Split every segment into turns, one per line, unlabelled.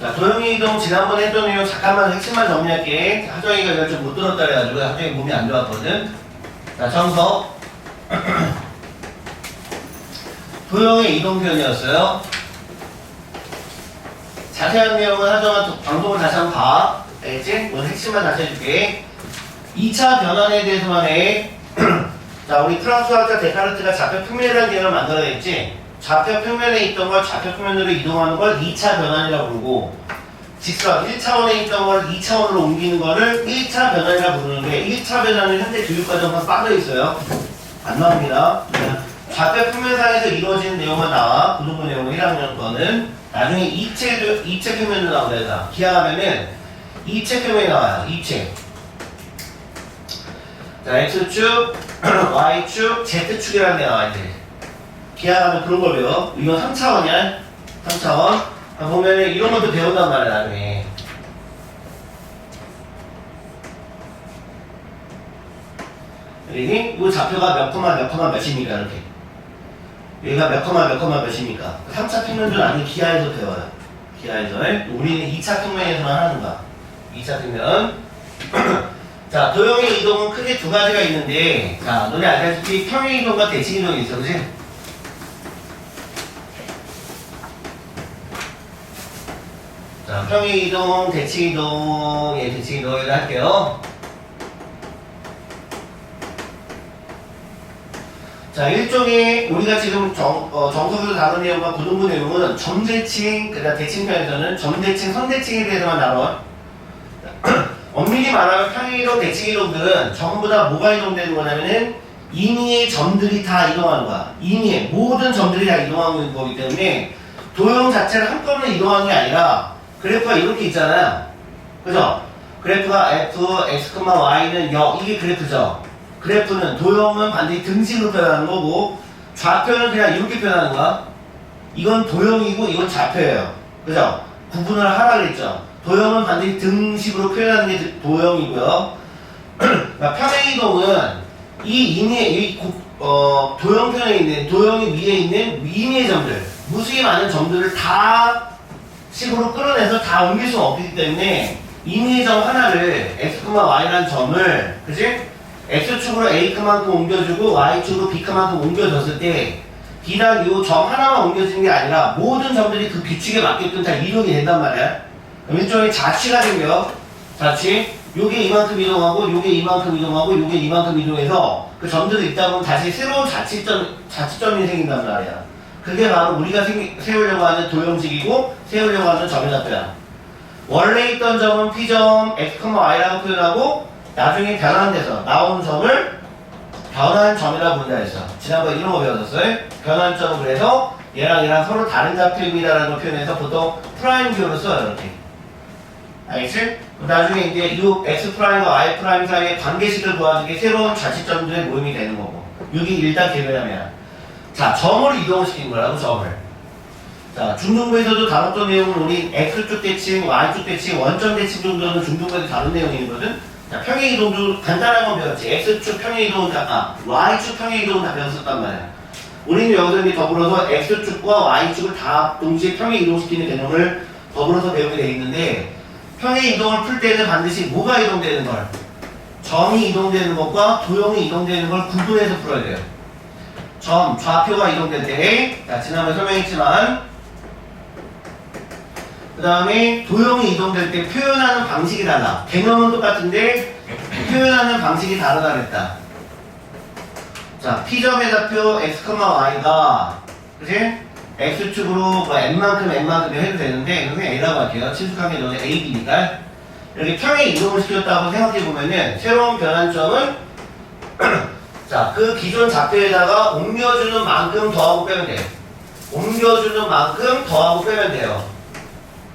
자, 도형의 이동 지난번에 했던 내용 잠깐만 핵심만 정리할게. 하정이가 이걸 좀 못 들었다 그래가지고 하정이 몸이 안 좋았거든. 자, 정석. 도형의 이동 표현이었어요. 자세한 내용은 하정아 방송을 다시 한번 봐. 알겠지? 오늘 핵심만 다시 해줄게. 2차 변환에 대해서만 해. 자, 우리 프랑스화자 데카르트가 좌표 평면이라는 개념을 만들어냈지. 좌표 평면에 있던 걸 좌표 평면으로 이동하는 걸 2차 변환이라고 부르고, 직선 1차원에 있던 걸 2차원으로 옮기는 거를 1차 변환이라고 부르는데, 1차 변환은 현재 교육과정만 빠져 있어요. 안 나옵니다. 좌표 평면상에서 이루어지는 내용만 나와. 그 정도 내용은 1학년 거는 나중에 입체 표면으로 나온다. 기하하면은 입체 표면이 나와요. 입체. 자, X축, Y축, Z축이라는 게 나와, 이제. 기하하면 그런 걸 배워. 이건 3차원이야. 3차원. 보면은 이런 것도 배운단 말이야, 나중에. 여기, 이 좌표가 몇 콤마 몇 콤마 몇입니까, 이렇게. 여기가 몇 콤마 몇 콤마 몇입니까? 3차 평면도 아니고 기하에서 배워요. 기하에서. 우리는 2차 평면에서만 하는 거야. 2차 평면. 자, 도형의 이동은 크게 두 가지가 있는데, 자, 너네 알다시피 평행 이동과 대칭 이동이 있어, 그치? 자, 평행 이동, 대칭 이동, 대칭 이동을 할게요. 자, 일종의 우리가 지금 정석에서 다룬 내용과 고등부 내용은 점대칭, 그다음 대칭 편에서는 점대칭, 선대칭에 대해서만 다뤄. 엄밀히 말하면 평행이동, 대칭이동들은 전부 다 뭐가 이동되는 거냐면은 임의의 점들이 다 이동하는 거야. 임의의 모든 점들이 다 이동하고 있는 거기 때문에 도형 자체를 한꺼번에 이동하는 게 아니라 그래프가 이렇게 있잖아요. 그죠? 그래프가 f, x, y는 0. 이게 그래프죠. 그래프는 도형은 반드시 등식으로 표현하는 거고 좌표는 그냥 이렇게 표현하는 거야. 이건 도형이고 이건 좌표예요. 그죠? 구분을 하라 그랬죠. 도형은 반드시 등식으로 표현하는 게 도형이고요. 그러니까 평행이동은 도형 편에 있는, 도형이 위에 있는 임의의 점들, 무수히 많은 점들을 다 식으로 끌어내서 다 옮길 수는 없기 때문에 임의의 점 하나를 x, y라는 점을, 그치? x축으로 a만큼 옮겨주고 y축으로 b만큼 옮겨줬을 때 비단 이 점 하나만 옮겨지는 게 아니라 모든 점들이 그 규칙에 맞게끔 다 이동이 된단 말이야. 그럼 일종의 자치가 생겨. 자치. 요게 이만큼 이동하고 요게 이만큼 이동하고 요게 이만큼 이동해서 그 점들을 읽다 보면 다시 새로운 자치점이 생긴단 말이야. 그게 바로 우리가 세우려고 하는 도형식이고 세우려고 하는 점의 좌표야. 원래 있던 점은 P점 x, y라고 표현하고 나중에 변환돼서 나온 점을 변환점이라고 부른다 했어. 지난번에 이런 거 배웠었어요. 변환점은 그래서 얘랑 서로 다른 좌표입니다라는 걸 표현해서 보통 프라임 기호로 써요. 이렇게. 알겠지? 나중에 이제 이 x 프라임과 y 프라임 사이의 관계식을 도와주게 새로운 자치점들의 모임이 되는 거고. 이게 일단 개별함이야. 자, 점을 이동을 시킨 거라고, 점을. 자, 중등부에서도 다뤘던 내용은 우리 x축 대칭, y축 대칭, 원점 대칭 정도는 중등부에서 다룬 내용이거든? 자, 평행 이동도 간단한 건 배웠지. x축 평행 이동은 다, y축 평행 이동은 다 배웠었단 말이야. 우리는 여기서 이제 더불어서 x축과 y축을 다 동시에 평행 이동시키는 개념을 더불어서 배우게 돼 있는데, 평행 이동을 풀 때는 반드시 뭐가 이동되는 걸, 점이 이동되는 것과 도형이 이동되는 걸 구분해서 풀어야 돼요. 점, 좌표가 이동될 때, 자, 지난번에 설명했지만, 그 다음에 도형이 이동될 때 표현하는 방식이 달라. 개념은 똑같은데, 표현하는 방식이 다르다 그랬다. 자, P점의 좌표 x, y가, 그치? x축으로 뭐 n만큼 해도 되는데, 그냥 a라고 할게요. 친숙하게 너네 a, b니까. 이렇게 평행 이동을 시켰다고 생각해보면은, 새로운 변환점은, 자, 그 기존 좌표에다가 옮겨주는 만큼 더하고 빼면 돼요. 옮겨주는 만큼 더하고 빼면 돼요.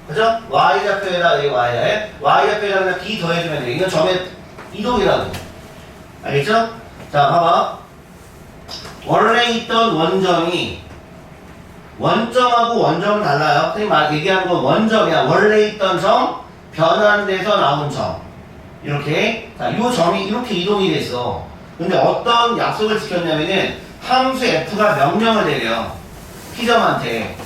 그죠? y좌표에다 y좌표에다 그냥 b 더해주면 돼요. 이건 점의 이동이라고. 알겠죠? 자, 봐봐. 원래 있던 원점이 원점하고 원점은 달라요. 선생님 얘기하는 건 원점이야. 원래 있던 점, 변환돼서 나온 점. 이렇게. 자, 이 점이 이렇게 이동이 됐어. 근데 어떤 약속을 지켰냐면은 함수 f가 명령을 내려. P점한테.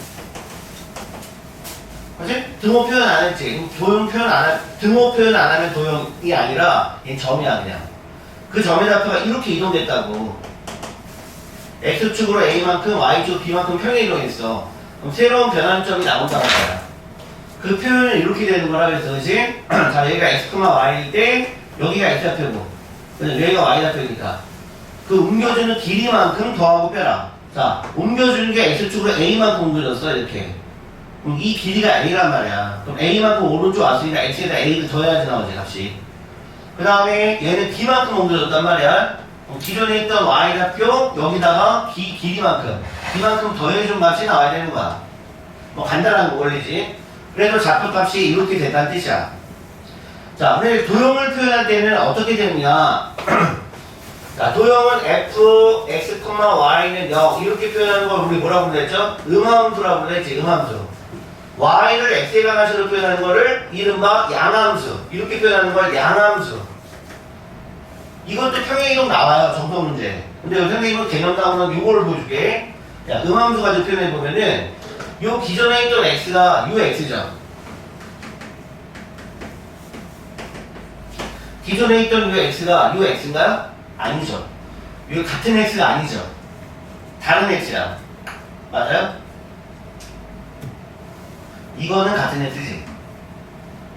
그치? 등호 표현 안 했지. 도형 표현 안 하, 등호 표현 안 하면 도형이 아니라 얘 점이야 그냥. 그 점의 좌표가 이렇게 이동됐다고. X축으로 A만큼 Y축 B만큼 평행 이동했어. 그럼 새로운 변환점이 나온다는 거야. 그 표현은 이렇게 되는 거라 그래서 그치? 자 여기가 X, Y일 때 여기가 X좌표고 여기가 Y좌표니까 그 옮겨주는 길이만큼 더하고 빼라. 자 옮겨주는 게 X축으로 A만큼 옮겨졌어 이렇게. 그럼 이 길이가 A란 말이야. 그럼 A만큼 오른쪽 왔으니까 X에다 A를 더해야지 나오지 값이. 그 다음에 얘는 B만큼 옮겨졌단 말이야. 기존에 있던 Y좌표 여기다가 길이만큼 B만큼 더해준 값이 나와야 되는 거야. 뭐 간단한 원리지. 그래서 좌표값이 이렇게 됐다는 뜻이야. 자, 근데 도형을 표현할 때는 어떻게 되느냐. 자, 도형은 f, x, y는 0 이렇게 표현하는 걸 우리 뭐라고 불렀죠? 음함수라고 불렀지, 음함수. y를 x의 방정식으로 표현하는 거를 이른바 양함수 이렇게 표현하는 걸 양함수. 이것도 평행이동 나와요, 정석 문제. 근데 선생님은 개념 나오면 요거를 보여줄게. 야, 음함수 가지고 표현해보면은 요 기존에 있던 x가 ux죠. 기존에 있던 요 x가 ux인가요? 아니죠. 요 같은 x가 아니죠. 다른 x야. 맞아요? 이거는 같은 x지.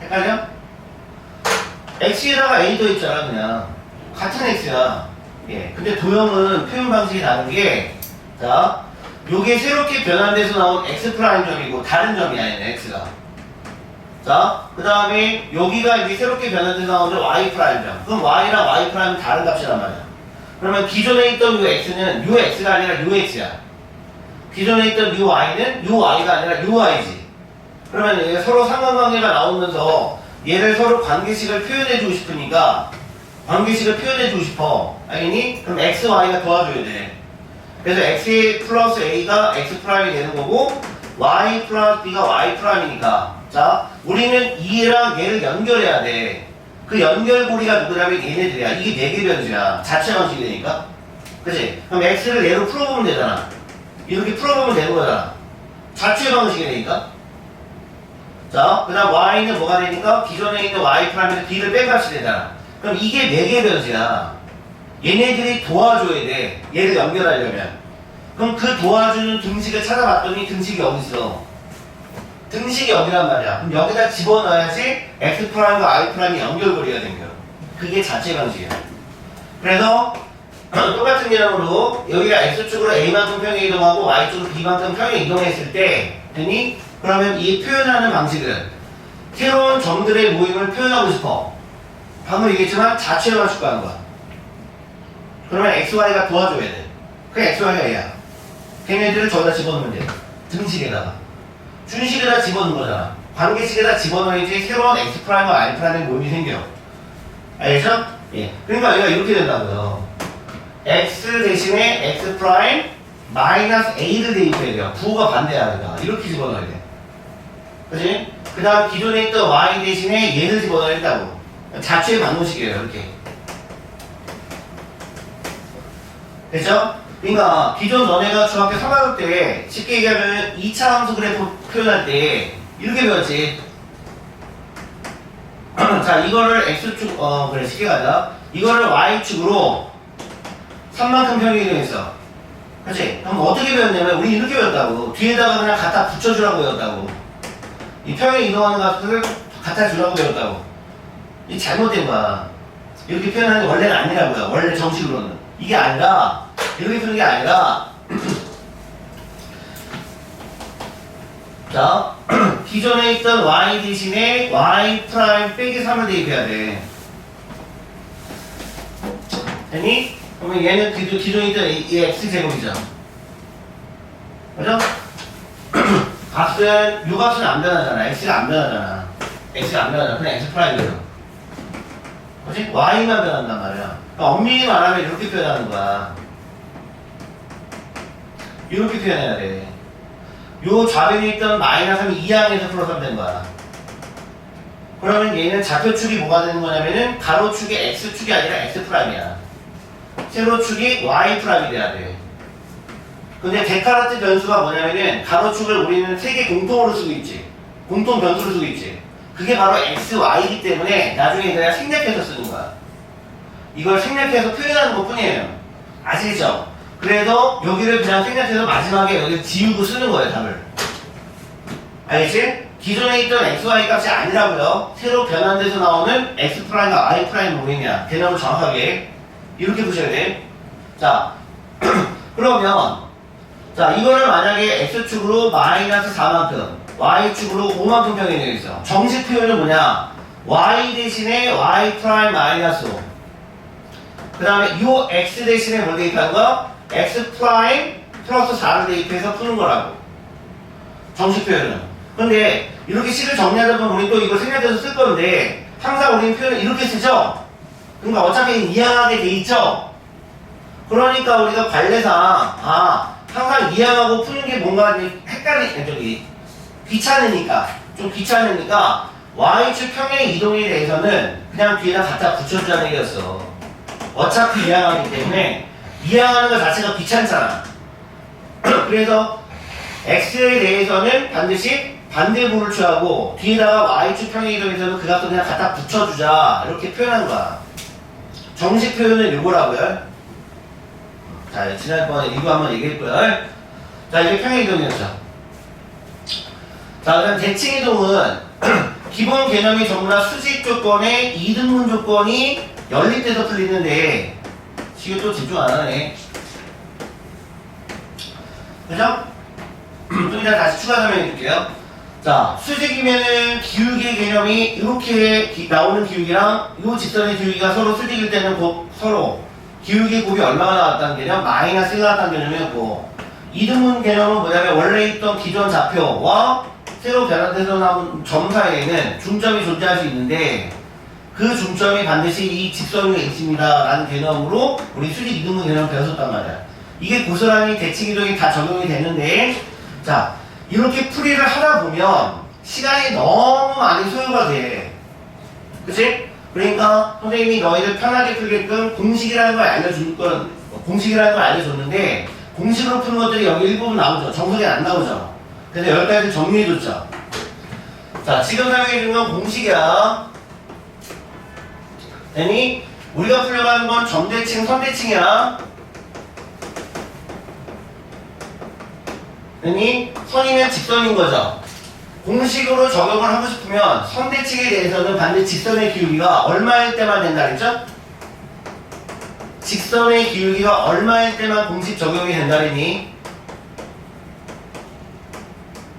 헷갈려? x에다가 a 더 있잖아 그냥. 같은 x야. 예. 근데 도형은 표현 방식이 다른 게, 자, 요게 새롭게 변환돼서 나온 x 프라임 점이고 다른 점이야 얘는 x가. 자, 그 다음에 여기가 이제 새롭게 변환돼서 나온 점 y 프라임 점. 그럼 y랑 y 프라임은 다른 값이란 말이야. 그러면 기존에 있던 요 x는 ux가 아니라 ux야. 기존에 있던 uy는 uy가 아니라 uy지. 그러면 얘가 서로 상관관계가 나오면서 얘를 서로 관계식을 표현해주고 싶으니까 관계식을 표현해주고 싶어. 알겠니? 그럼 x, y가 도와줘야 돼. 그래서 x 플러스 a가 x 프라임이 되는 거고 y 플러스 b가 y 프라임이니까 자 우리는 얘랑 얘를 연결해야 돼. 그 연결고리가 누구냐면 얘네들이야. 이게 네 개 변수야. 자체 방식이 되니까. 그치? 그럼 x를 얘로 풀어보면 되잖아. 이렇게 풀어보면 되는 거잖아. 자체 방식이 되니까. 자, 그 다음 y는 뭐가 되니까 기존에 있는 y 프라임에서 b를 뺀값이 되잖아. 그럼 이게 네 개 변수야. 얘네들이 도와줘야 돼. 얘를 연결하려면. 그럼 그 도와주는 등식을 찾아봤더니 등식이 여기 있어. 등식이 여기란 말이야. 그럼 여기다 집어넣어야지 x 프라임과 y 프라임이 연결고리가 생겨. 그게 자체 방식이야. 그래서 똑같은 개념으로 여기가 x축으로 a만큼 평행 이동하고 y축으로 b만큼 평행 이동했을 때 되니 그러면 이 표현하는 방식은 새로운 점들의 모임을 표현하고 싶어. 방금 얘기했지만 자체로만 축구하는 거야. 그러면 xy가 도와줘야 돼. 그 xy가 얘야. 걔네들을 저기다 집어넣으면 돼. 등식에다가. 준식에다 집어넣는 거잖아. 관계식에다 집어넣어야지 새로운 x 프라임과 y 프라임의 모임이 생겨. 알겠죠? 예. 그러니까 얘가 이렇게 된다고요. x 대신에 x 프라임 마이너스 a를 대입해야 돼요. 부호가 반대야. 그러니까. 이렇게 집어넣어야 돼. 그치? 그 다음 기존에 있던 y 대신에 얘를 집어넣어야 된다고. 자체의 방정식이에요. 이렇게. 됐죠? 그러니까 기존 너네가 중학교 3학년 때 쉽게 얘기하면 2차 함수 그래프 표현할 때 이렇게 배웠지. 자 이거를 x축 그래 쉽게 가자. 이거를 y축으로 3만큼 평행 이동했어. 그렇지? 그럼 어떻게 배웠냐면 우리 이렇게 배웠다고. 뒤에다가 그냥 갖다 붙여주라고 배웠다고. 이 평행 이동하는 값을 갖다 주라고 배웠다고. 이 잘못된 거야. 이렇게 표현하는 게 원래는 아니라고요. 원래 정식으로는. 이게 아니라 이렇게 푸는 게 아니라 자 기존에 있던 y 대신에 y 프라임 빼기 3을 대입해야 돼. 됐니? 그러면 얘는 기존에 있던 이 x 제곱이잖아. 그죠? 값은 요 값은 안 변하잖아. x가 안 변하잖아. x가 안 변하잖아. 그냥 x 프라임이에요. 그치? y만 변한단 말이야. 그러니까 엄밀히 말하면 이렇게 표현하는 거야. 이렇게 표현해야 돼. 요 좌변에 있던 마이너스 3이 2항에서 플러스 3 된 거야. 그러면 얘는 좌표축이 뭐가 되는 거냐면은 가로축이 x축이 아니라 x 프라임이야. 세로축이 y 프라임이 돼야 돼. 근데 데카르트 변수가 뭐냐면은 가로축을 우리는 3개 공통으로 쓰고 있지. 공통 변수를 주고 있지. 그게 바로 x, y이기 때문에 나중에 그냥 생략해서 쓰는 거야. 이걸 생략해서 표현하는 것 뿐이에요. 아시겠죠? 그래도 여기를 그냥 생략해서 마지막에 여기 지우고 쓰는 거예요, 답을. 알겠지? 기존에 있던 x, y 값이 아니라고요. 새로 변환돼서 나오는 x 프라임과 y 프라임 뭐겠냐. 개념을 정확하게 이렇게 보셔야 돼. 자, 그러면 자 이거를 만약에 x축으로 마이너스 4만큼 y축으로 5만큼 평이 되어 있어. 정식 표현은 뭐냐? y 대신에 y 프라임 마이너스 5. 그 다음에 요 x 대신에 뭘 대입하는 거? x 프라임 플러스 4를 대입해서 푸는 거라고. 정식 표현은. 근데 이렇게 식을 정리하다 보면 우리 또 이걸 생략해서 쓸 건데 항상 우리는 표현을 이렇게 쓰죠? 그러니까 어차피 이항하게 돼 있죠? 그러니까 우리가 관례상 항상 이항하고 푸는 게 뭔가 귀찮으니까 좀 귀찮으니까 y축 평행 이동에 대해서는 그냥 뒤에다 갖다 붙여주자는 얘기였어. 어차피 이항하기 때문에 이항하는 것 자체가 귀찮잖아. 그래서 x에 대해서는 반드시 반대부를 취하고 뒤에다가 y축 평행 이동에서는 그 값을 그냥 갖다 붙여주자 이렇게 표현한 거야. 정식 표현은 이거라고요. 자, 지난번에 이거 한번 얘기했고요. 자, 이제 평행이동이었죠. 자, 그다음 대칭이동은 기본 개념이 전부 다 수직 조건에 이등분 조건이 연립돼서 풀리는데 지금 또 집중 안 하네. 그죠? 좀 이따 다시 추가 설명해 줄게요. 자, 수직이면은 기울기의 개념이 이렇게 나오는 기울기랑 이 직선의 기울기가 서로 수직일 때는 서로 기울기 곱이 얼마가 나왔다는 개념? 마이너스 1 나왔다는 개념이었고, 이등분 개념은 뭐냐면 원래 있던 기존 좌표와 새로 변환돼서 나온 점 사이에는 중점이 존재할 수 있는데 그 중점이 반드시 이 직선 위에 있습니다 라는 개념으로 우리 수직 이등분 개념을 배웠었단 말이야. 이게 고스란히 대칭이동이 다 적용이 되는데, 자 이렇게 풀이를 하다 보면 시간이 너무 많이 소요가 돼. 그치? 그러니까 선생님이 너희들 편하게 풀게끔 공식이라는 걸 공식이라는 걸 알려줬는데 공식으로 푸는 것들이 여기 일부분 나오죠. 정석에 안 나오죠. 그래서 여기까지 정리해줬죠. 자, 지금 설명해주는 건 공식이야. 되니 우리가 풀려고 하는 건 점대칭, 선대칭이야. 되니 선이면 직선인 거죠. 공식으로 적용을 하고 싶으면 선대칭에 대해서는 반드시 직선의 기울기가 얼마일 때만 된다 그랬죠? 직선의 기울기가 얼마일 때만 공식 적용이 된다 그랬니?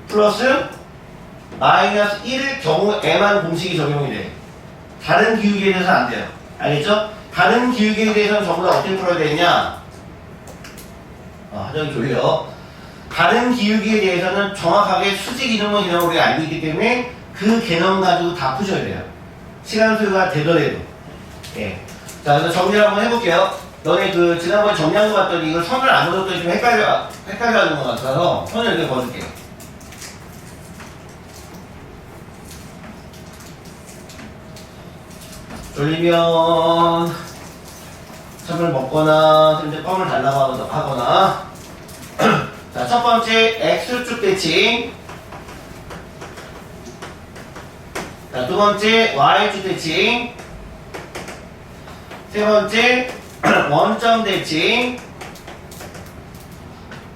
플러스 마이너스 1일 경우에만 공식이 적용이 돼. 다른 기울기에 대해서는 안 돼요. 알겠죠? 다른 기울기에 대해서는 전부 다 어떻게 풀어야 되냐? 하정이 졸려. 다른 기울기에 대해서는 정확하게 수직 이동의 개념을 우리가 알고 있기 때문에 그 개념 가지고 다 푸셔야 돼요. 시간 소요가 되더라도. 예. 자, 그래서 정리를 한번 해볼게요. 너네 지난번에 정리한 거 같더니 이걸 선을 안 넣었더니 좀 헷갈려하는 것 같아서 선을 이렇게 그어줄게요. 졸리면 참을 먹거나 이제 껌을 달라고 하거나 자, 첫 번째 X축 대칭. 자, 두 번째 Y축 대칭. 세 번째 원점 대칭.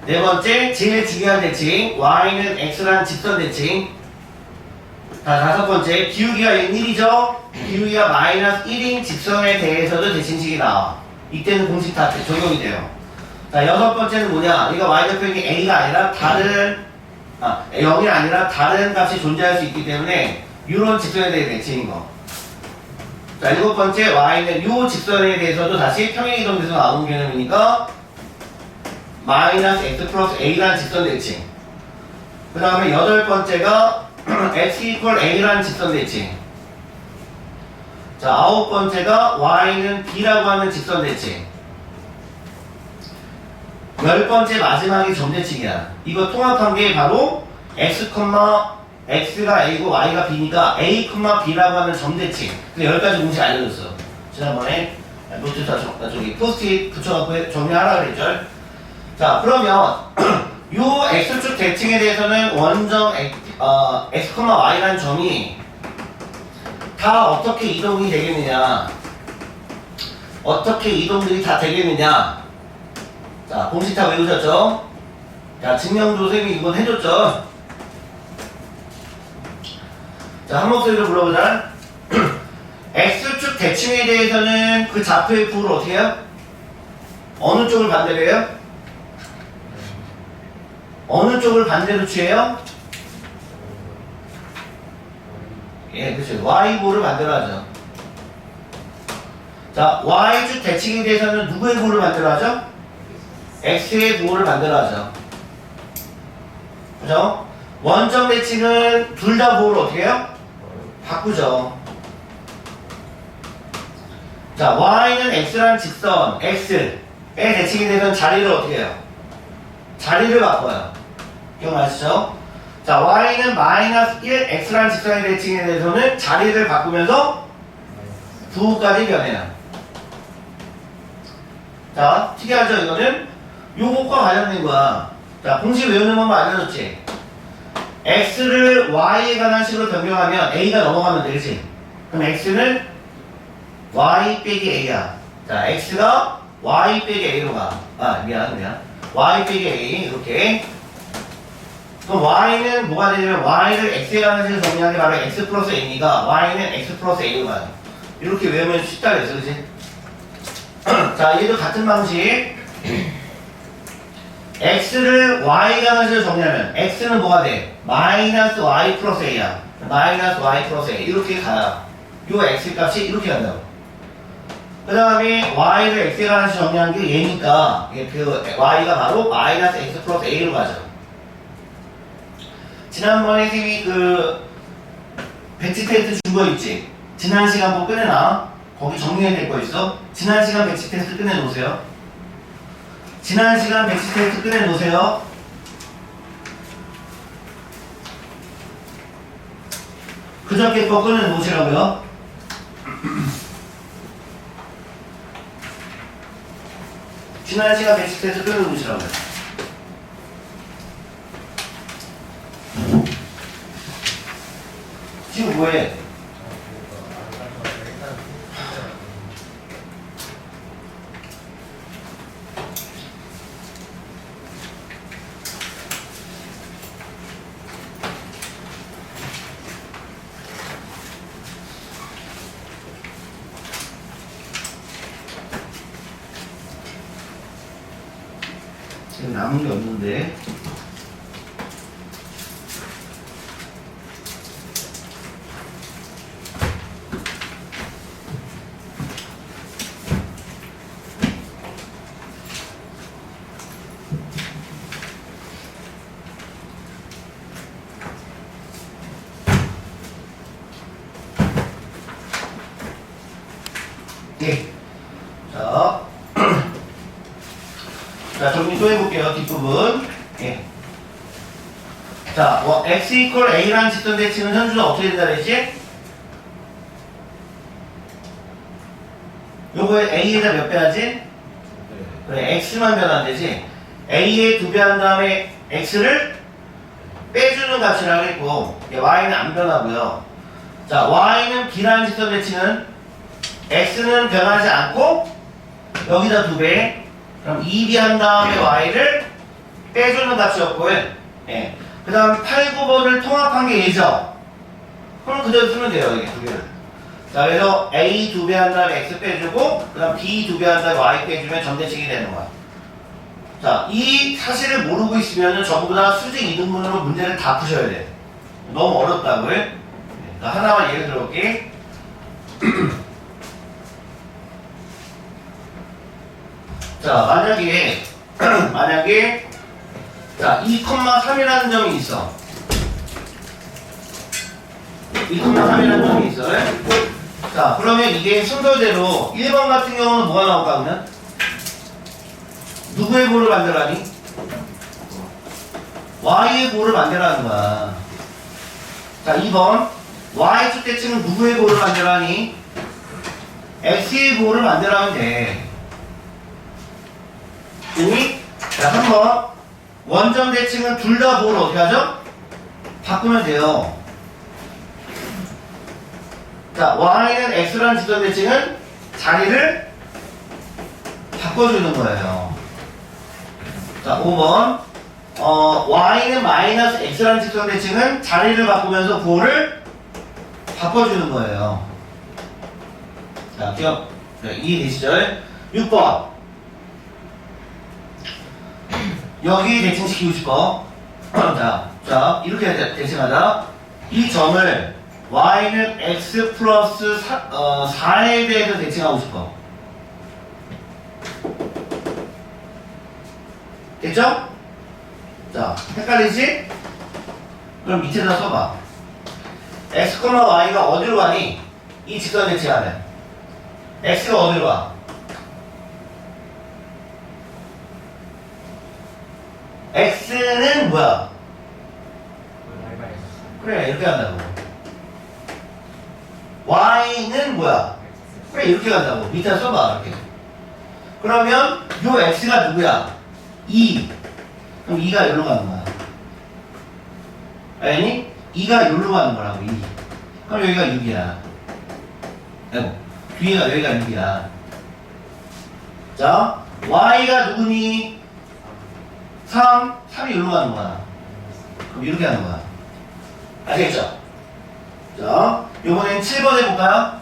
네 번째 제일 중요한 대칭. Y는 X라는 직선 대칭. 자, 다섯 번째 기울기가 1이죠. 기울기가 마이너스 1인 직선에 대해서도 대칭식이 나와. 이때는 공식 다 적용이 돼요. 자, 여섯 번째는 뭐냐? 이거 y좌표이 a가 아니라 다른 0이 아니라 다른 값이 존재할 수 있기 때문에 이런 직선에 대해 대칭인 거. 자, 일곱 번째 y는 이 직선에 대해서도 다시 평행이동돼서 나오는 개념이니까 마이너스 x 플러스 a라는 직선 대칭. 그 다음에 여덟 번째가 x equal a라는 직선 대칭. 자, 아홉 번째가 y는 b라고 하는 직선 대칭. 열 번째 마지막이 점대칭이야. 이거 통합한 게 바로 x가 a고 y가 b니까 a, b라고 하는 점대칭. 그래서 10가지 공식 알려줬어. 지난번에 노트 다 저기 포스트잇 붙여갖고 정리하라 그랬죠. 자, 그러면 요 x축 대칭에 대해서는 원점 x, y라는 점이 다 어떻게 이동이 되겠느냐, 어떻게 이동들이 다 되겠느냐. 자, 공식 다 외우셨죠? 자, 증명도 쌤이 이건 해줬죠? 자, 한 목소리로 불러보자. x축 대칭에 대해서는 그 좌표의 부를 어떻게 해요? 어느 쪽을 반대로 해요? 어느 쪽을 반대로 취해요? 예, 그렇죠. y부를 반대로 하죠. 자, y축 대칭에 대해서는 누구의 부를 반대로 하죠? x의 부호를 만들어 하죠. 그죠? 원점 대칭은 둘 다 부호를 어떻게 해요? 바꾸죠. 자, y는 x라는 직선 x의 대칭에 대해서는 자리를 어떻게 해요? 자리를 바꿔요. 기억나시죠? 자, y는 마이너스 1 x라는 직선의 대칭에 대해서는 자리를 바꾸면서 부호까지 변해요. 자, 특이하죠? 이거는 요것과 관련된 거야. 자, 공식 외우는 방법 알려줬지? x를 y에 관한 식으로 변경하면 a가 넘어가면 되지. 그럼 x는 y 빼기 a야. 자, x가 y 빼기 a로 가. 아, 미안. y 빼기 a, 이렇게. 그럼 y는 뭐가 되냐면 y를 x에 관한 식으로 정리하는 게 바로 x 플러스 a니까 y는 x 플러스 a로 가요. 이렇게 외우면 쉽다 그랬어, 그치? 자, 얘도 같은 방식. x를 y에 관한 식으로 정리하면 x는 뭐가 돼? 마이너스 y 플러스 a야. 마이너스 y 플러스 a. 이렇게 가요. 요 x 값이 이렇게 간다고. 그 다음에 y를 x에 관한 식으로 정리한 게 얘니까 그 y가 바로 마이너스 x 플러스 a로 가죠. 지난번에 선생님이 그 배치 테스트 준 거 있지? 지난 시간 뭐 끝내놔? 거기 정리해야 될 거 있어? 지난 시간 배치 테스트 끝내놓으세요. 지난 시간 배치 테스트 끝내놓으세요. 그저께 거 끝내놓으시라고요. 지난 시간 배치 테스트 끝내놓으시라고요. 지금 뭐해? 지금 남은 게 없는데. 예. 자, 정리 또 해볼게요. 뒷부분. 예. 자, x equal a라는 직선 대칭은 현주가 어떻게 된다 그랬지? 요거에 a에다 몇 배 하지? 그래, x만 변하면 되지. a에 2배 한 다음에 x를 빼주는 값이라고 했고, y는 안 변하고요. 자, y는 b라는 직선 대칭은 x는 변하지 않고 여기다 2배. 그럼 2b 한 다음에 y를 빼주는 값이었고요. 예. 그 다음 8, 9번을 통합한 게 얘죠. 그럼 그대로 쓰면 돼요. 이게 두 개를. 자, 그래서 a 2배 한 다음에 x 빼주고 그 다음 b 2배 한 다음에 y 빼주면 점대칭이 되는 거야. 자, 이 사실을 모르고 있으면 전부 다 수직 이등분으로 문제를 다 푸셔야 돼. 너무 어렵다고요. 네. 하나만 예를 들어볼게. 자, 만약에 자, 2,3이라는 점이 있어. 2,3이라는 점이 있어요. 자, 그러면 이게 순서대로 1번 같은 경우는 뭐가 나올까 그러면? 누구의 부를 만들어라니? y의 부를 만들어라는 거야. 자, 2번 y축 대칭은 누구의 부를 만들어라니? x의 부를 만들어라면 돼. 자, 3번 원점 대칭은 둘 다 뭘 어떻게 하죠? 바꾸면 돼요. 자, y는 x라는 직선 대칭은 자리를 바꿔주는 거예요. 자, 5번. y는 마이너스 x라는 직선 대칭은 자리를 바꾸면서 부호를 바꿔주는 거예요. 자, 기억, 네, 이해되시죠? 6번. 여기 대칭시키고 싶어. 자, 이렇게 대칭하자. 이 점을 y는 x 플러스 4에 대해서 대칭하고 싶어. 됐죠? 자, 헷갈리지? 그럼 밑에다 써봐. x, y가 어디로 가니? 이 직선 대칭하면 x가 어디로 가? x는 뭐야? 그래, 이렇게 간다고. y는 뭐야? 그래, 이렇게 간다고. 밑에 써봐, 이렇게. 그러면 요 x가 누구야? 2. 그럼 2가 여기로 가는 거야. 아니? 2가 여기로 가는 거라고, 2. 그럼 여기가 6이야. 아이고, 뒤에가 여기가 6이야. 자, y가 누구니? 3. 3이 여기로 가는 거야. 그럼 이렇게 하는 거야. 아시겠죠? 자, 요번엔 7번 해볼까요?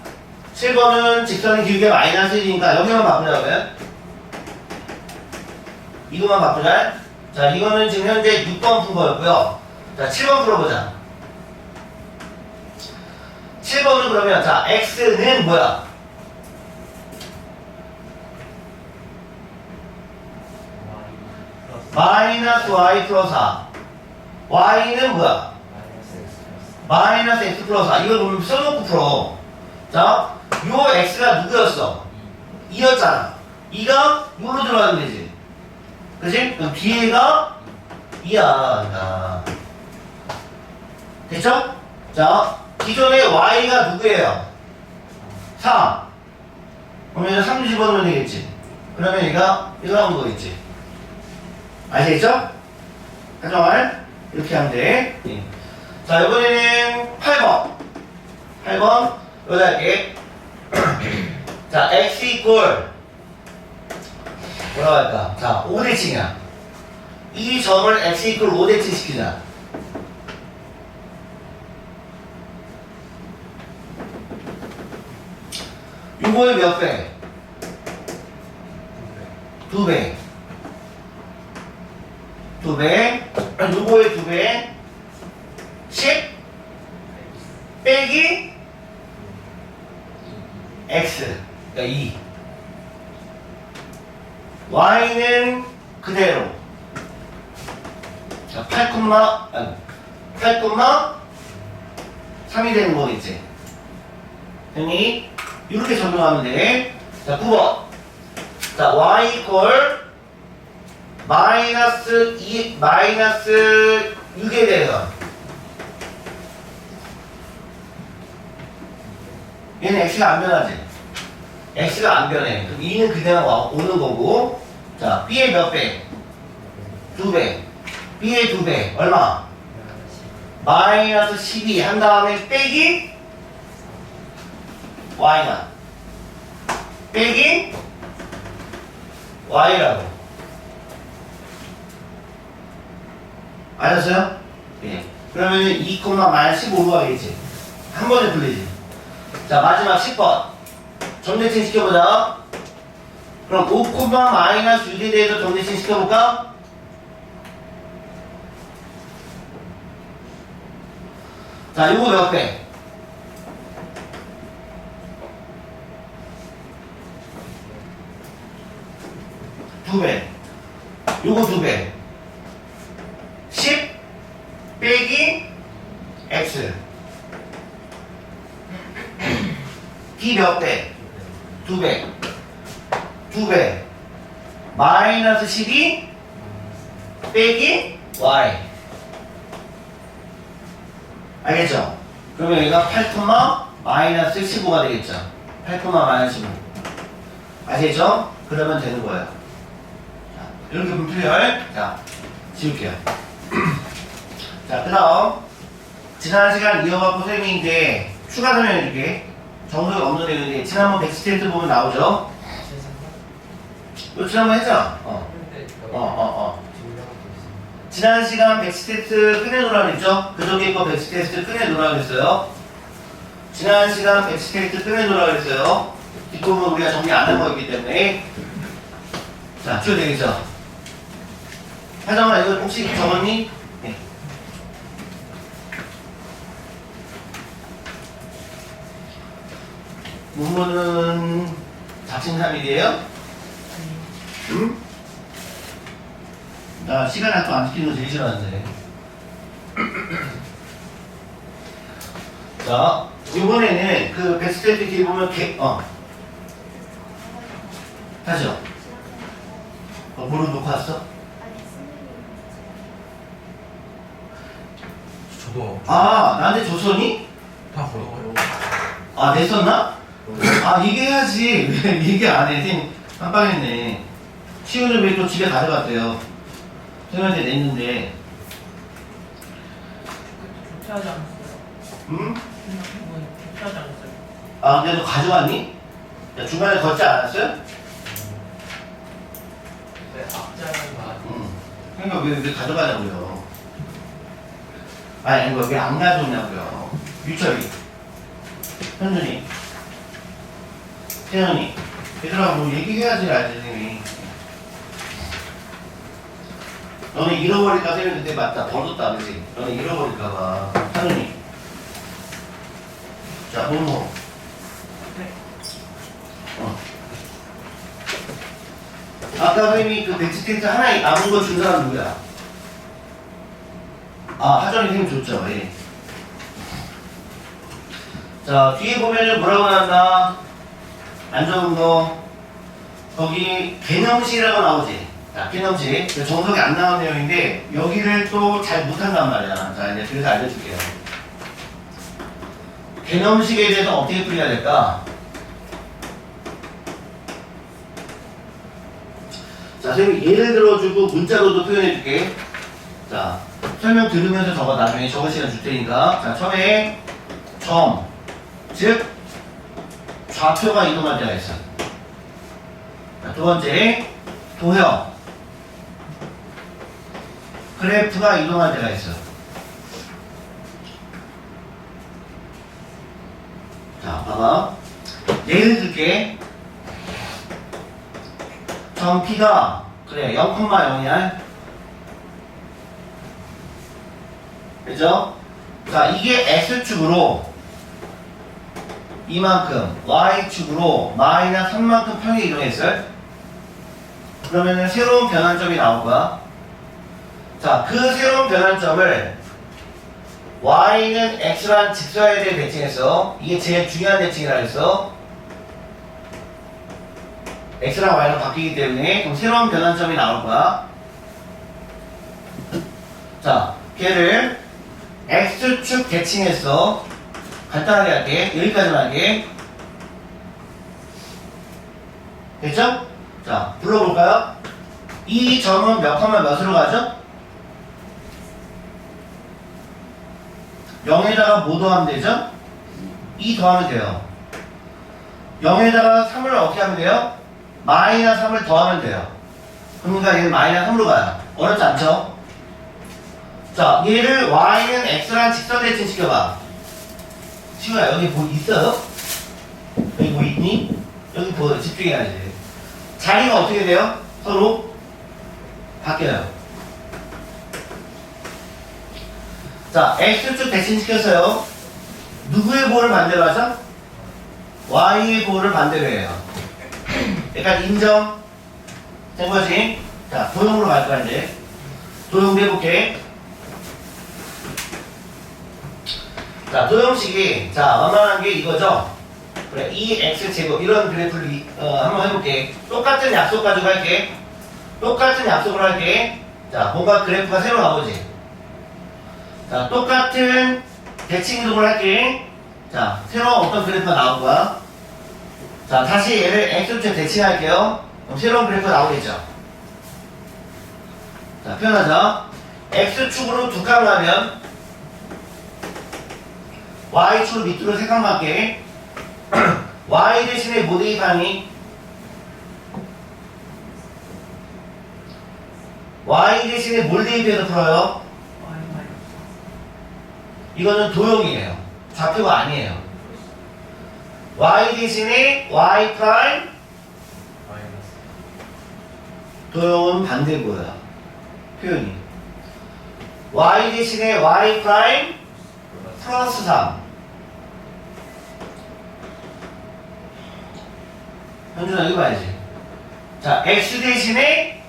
7번은 직선의 길이가 마이너스 1이니까 여기만 바꾸자고요. 이거만 바꾸자. 자, 이거는 지금 현재 6번 푼 거였고요. 자, 7번 풀어보자. 7번은 그러면, 자, x는 뭐야? 마이너스 y 플러스 4. y는 뭐야? 마이너스 x 플러스 4. 이걸 보면 써놓고 풀어. 자, 요 x가 누구였어? 2였잖아. 2가 요로 들어가면 되지. 그치? 그럼 뒤에가 2야. 됐죠? 자, 기존의 y가 누구예요? 4. 그러면 3 집어넣으면 되겠지. 그러면 얘가 이거 나온 거겠지. 아시겠죠? 가정할 이렇게 하면 돼. 예. 자, 이번에는 8번. 8번 여기다 할게. 자, x 이퀄 뭐라고 할까? 자, 5대칭이야. 이 점을 x 이퀄 5대칭 시키자. 요거의 몇 배? 2배. 2배. 요거의 2배. 10 빼기 x. 그러니까 2. y는 그대로. 자, 8,3이 되는 거겠지. 됐니? 이렇게 적용하면 돼. 자, 9번. 자, y 이퀄 마이너스 6에 대해서. 얘는 x가 안 변하지? x가 안 변해. 그럼 2는 그대로 오는 거고. 자, b의 몇 배? 2배. b의 2배. 얼마? 마이너스 12 한 다음에 빼기 y가. 빼기 y라고. 알았어요? 예. 그러면 2, 마이너스 15로 가겠지. 한 번에 풀리지. 자, 마지막 10번. 점대칭 시켜보자. 그럼 5, 마이너스 6에 대해서 점대칭 시켜볼까? 자, 요거 몇 배? 2배. 요거 2배. 10 빼기 x. b 몇 배? 2배. 2배. 마이너스 12 빼기 y. 알겠죠? 그러면 여기가 8, 마이너스 15가 되겠죠? 8, 마이너스 15. 아시겠죠? 그러면 되는 거예요. 자, 이렇게 보면 풀려요. 자, 지울게요. 자, 그 다음 지난 시간 이어갖고 선생님이 이제 추가 설명해줄게. 정석이 없는 내용인데 지난번 백스테이트 보면 나오죠? 이거 지난번 했잖아. 지난 시간 백스테이트 끝내놓으라 그랬죠? 그저께 거 백스테이트 끝내놓으라 그랬어요. 지난 시간 백스테이트 끝내놓으라 그랬어요. 뒷부분 우리가 정리 안 한 거였기 때문에. 자, 쭉 되겠죠? 하정아, 이거 혹시 적었니? 네. 문문은 작심삼일이에요? 응? 나 시간 약속 안 지키는 거 제일 싫어하는데. 자, 이번에는 그 베스트 뒤에 보면 다시요. 뭐로 놓고 왔어?
저도
나한테 줬었니?
다 걸어가요.
냈었나? 얘기해야지. 왜 얘기 안 해? 선생님 깜빡했네. 치우는 왜 또 집에 가져갔대요. 선생님한테 냈는데.
교체하지 않았어요.
응?
교체하지 않았어요.
근데 너 가져갔니? 야, 중간에 걷지 않았어요?
네, 앞자는 거
응. 그러니까 왜 가져가냐고요. 이거 왜 안 가져오냐고요. 유철이, 현준이, 태연이, 얘들아 뭐 얘기해야지 알지 선생님이. 너네 잃어버릴까 선생님 그때 맞다 버렸다 그지? 너네 잃어버릴까봐. 현준이. 자, 뭐뭐.
네.
아까 선생님이 그 백스테이트 하나 남은 거 준 사람 누구야? 하정이 선생님 줬죠. 예. 자, 뒤에 보면은 뭐라고 나왔나? 안 적은 거. 거기 개념식이라고 나오지. 자, 개념식. 정석이 안 나온 내용인데, 여기를 또 잘 못한단 말이야. 자, 이제 그래서 알려줄게요. 개념식에 대해서 어떻게 풀어야 될까? 자, 선생님 예를 들어주고 문자로도 표현해줄게. 자, 설명 들으면서 적어. 나중에 적을 시간 줄 테니까. 자, 처음에 점, 즉 좌표가 이동할 때가 있어. 자, 두 번째 도형, 그래프가 이동할 때가 있어. 자, 봐봐. 예를 들게. 점 P가 그래 0,0이야. 그죠? 자, 이게 X축으로 이만큼, Y축으로 마이너스 3만큼 평이 이동했어요. 그러면은 새로운 변환점이 나올 거야. 자, 그 새로운 변환점을 Y는 X라는 직사에 대해 대칭했어. 이게 제일 중요한 대칭이라 했어. X랑 Y랑 바뀌기 때문에 그럼 새로운 변환점이 나올 거야. 자, 걔를 X축 대칭했어. 간단하게 할게. 여기까지만 할게. 됐죠? 자, 불러볼까요? 이 점은 몇 컴마 몇으로 가죠? 0에다가 뭐 더하면 되죠? 2 더하면 돼요. 0에다가 3을 어떻게 하면 돼요? 마이너스 3을 더하면 돼요. 그러니까 얘는 마이너스 3으로 가요. 어렵지 않죠? 자, 얘를 Y는 X랑 직선 대칭 시켜봐. 시우야, 여기 뭐 있어요? 여기 뭐 있니? 여기 뭐 집중해야지. 자리가 어떻게 돼요? 서로 바뀌어요. 자, X축 대칭 시켰어요. 누구의 보호를 반대로 하죠? Y의 보호를 반대로 해요. 약간 인정? 된 거지? 자, 도형으로 갈 거야, 이제. 도형도 해볼게. 자, 도형식이, 자, 만만한 게 이거죠? 그래, 2x제곱, 이런 그래프를, 한번 해볼게. 똑같은 약속 가지고 할게. 똑같은 약속을 할게. 자, 뭔가 그래프가 새로 나오지? 자, 똑같은 대칭 이동을 할게. 자, 새로운 어떤 그래프가 나올 거야. 자, 다시 얘를 x축 대칭할게요. 그럼 새로운 그래프가 나오겠죠? 자, 표현하자. x축으로 두 칸 가면 y축으로 밑으로 세 칸 갈게. y 대신에 뭐 대입하니? y 대신에 뭘 대입해서 풀어요?
Y 마이너스.
이거는 도형이에요. 좌표가 아니에요. y 대신에 y 프라임,
마이너스.
도형은 반대고요. 표현이. y 대신에 y 프라임 플러스 3. 현준아 이거 봐야지. 자, x 대신에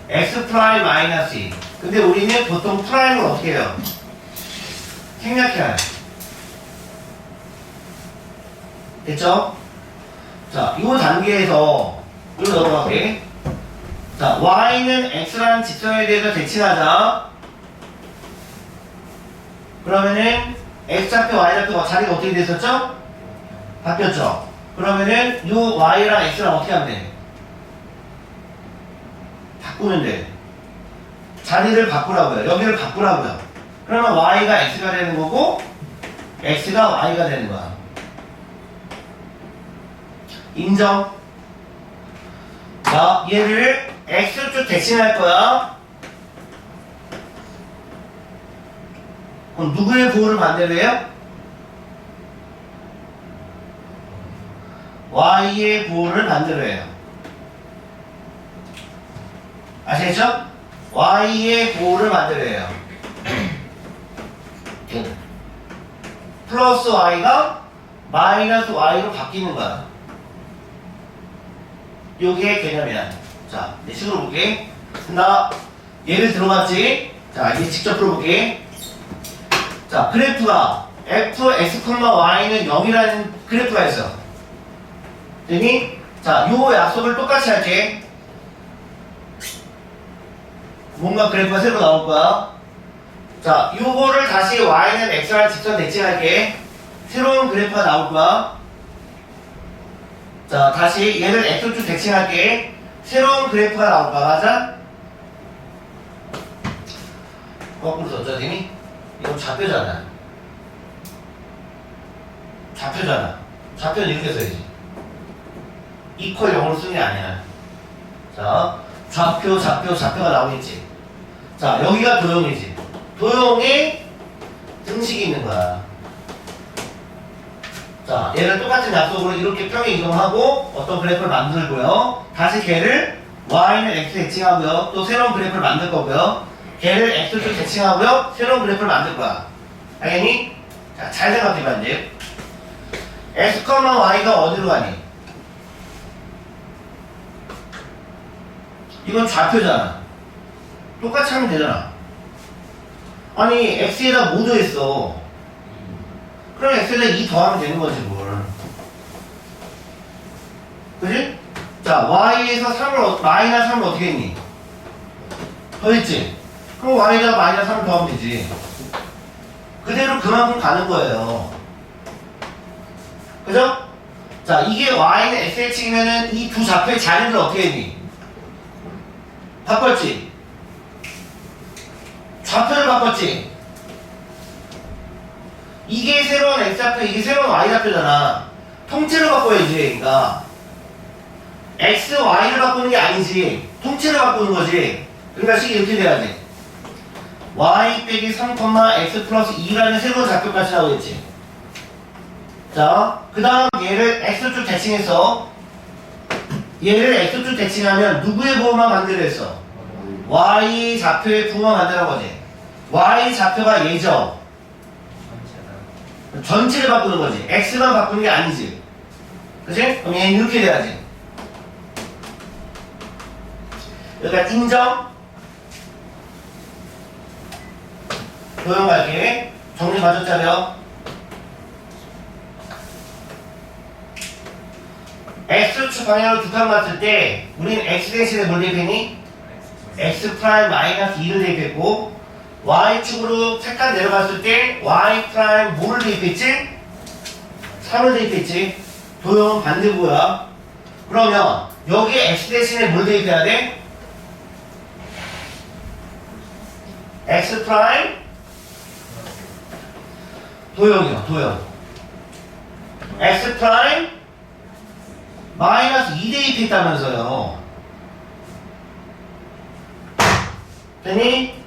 x 프라임 마이너스 2. 근데 우리는 보통 프라임을 어떻게 해요? 생략해야 해. 됐죠? 자, 이 단계에서 이거 넘어갈게. 자, y는 x라는 직선에 대해서 대칭하자. 그러면은 x좌표, y좌표 자리가 어떻게 됐었죠? 바뀌었죠? 그러면은 요 y랑 x랑 어떻게 하면 돼? 바꾸면 돼. 자리를 바꾸라고요. 여기를 바꾸라고요. 그러면 y가 x가 되는 거고 x가 y가 되는 거야. 인정? 자, 얘를 x축 대칭할 거야. 그럼 누구의 보호를 반대로 해요? y의 보호를 반대로 해요. 아시겠죠? y의 보호를 반대로 해요. 플러스 y가 마이너스 y로 바뀌는 거야. 요게 개념이야. 자, 내 식으로 볼게. 나 예를 들어봤지? 자, 이제 직접 풀어볼게. 자, 그래프가 f, x, y는 0이라는 그래프가 있어. 됐니? 자, 요 약속을 똑같이 할게. 뭔가 그래프가 새로 나올 거야. 자, 요거를 다시 y는 x라는 직선 대칭할게. 새로운 그래프가 나올 거야. 자, 다시 얘를 x축 대칭할게. 새로운 그래프가 나올 거야. 맞아? 거꾸로 썼죠, 되니? 이건 좌표잖아. 좌표잖아. 좌표는 이렇게 써야지. 이퀄 0으로 쓰는 게 아니야. 자, 좌표, 좌표가 나오겠지. 자, 여기가 도형이지. 도형에 등식이 있는 거야. 자, 얘를 똑같은 약속으로 이렇게 평행 이동하고 어떤 그래프를 만들고요. 다시 걔를 y는 x 대칭하고요. 또 새로운 그래프를 만들 거고요. 걔를 x축 대칭하고요. 새로운 그래프를 만들 거야. 알겠니? 자, 잘 생각해봐 이제. x, y가 어디로 가니? 이건 좌표잖아. 똑같이 하면 되잖아. 아니 x에다 뭐 더했어? 그럼 x에다 2 더하면 되는 거지 뭘. 그지? 자, y에서 3을 마이너스 3을 어떻게 했니? 더했지? 그럼 y에다 마이너스 3을 더하면 되지. 그대로 그만큼 가는 거예요. 그죠? 자, 이게 y는 x에 치면은 이 두 좌표의 자리를 어떻게 했니? 바꿨지? 좌표를 바꿨지? 이게 새로운 x좌표, 이게 새로운 y좌표잖아. 통째로 바꿔야지. 그러니까 x, y를 바꾸는 게 아니지. 통째로 바꾸는 거지. 그러니까 식이 이렇게 돼야지. y 빼기 3, x 플러스 2라는 새로운 좌표까지 나오겠지. 자, 그 다음 얘를 x축 대칭해서 얘를 x축 대칭하면 누구의 부호만 만들어 했어? y 좌표의 부호만 만드는 거지. y 좌표가 얘죠. 전체를 바꾸는 거지. x만 바꾸는 게 아니지. 그치? 그럼 얘는 이렇게 돼야지. 여기가 인정. 도형 갈게. 정리 맞았자며. x축 방향으로 두 칸 맞을 때 우린 x 대신에 뭘 대입했니? x 프라임 마이너스 2를 대입했고 y축으로 세 칸 내려갔을 때 y 프라임 뭐를 대입했지? 3을 대입했지. 도형은 반대고야. 그러면 여기에 x 대신에 뭘 대입해야 돼? x 프라임 도형이요, 도형. x 프라임 마이너스 2 대입했다면서요. 됐니?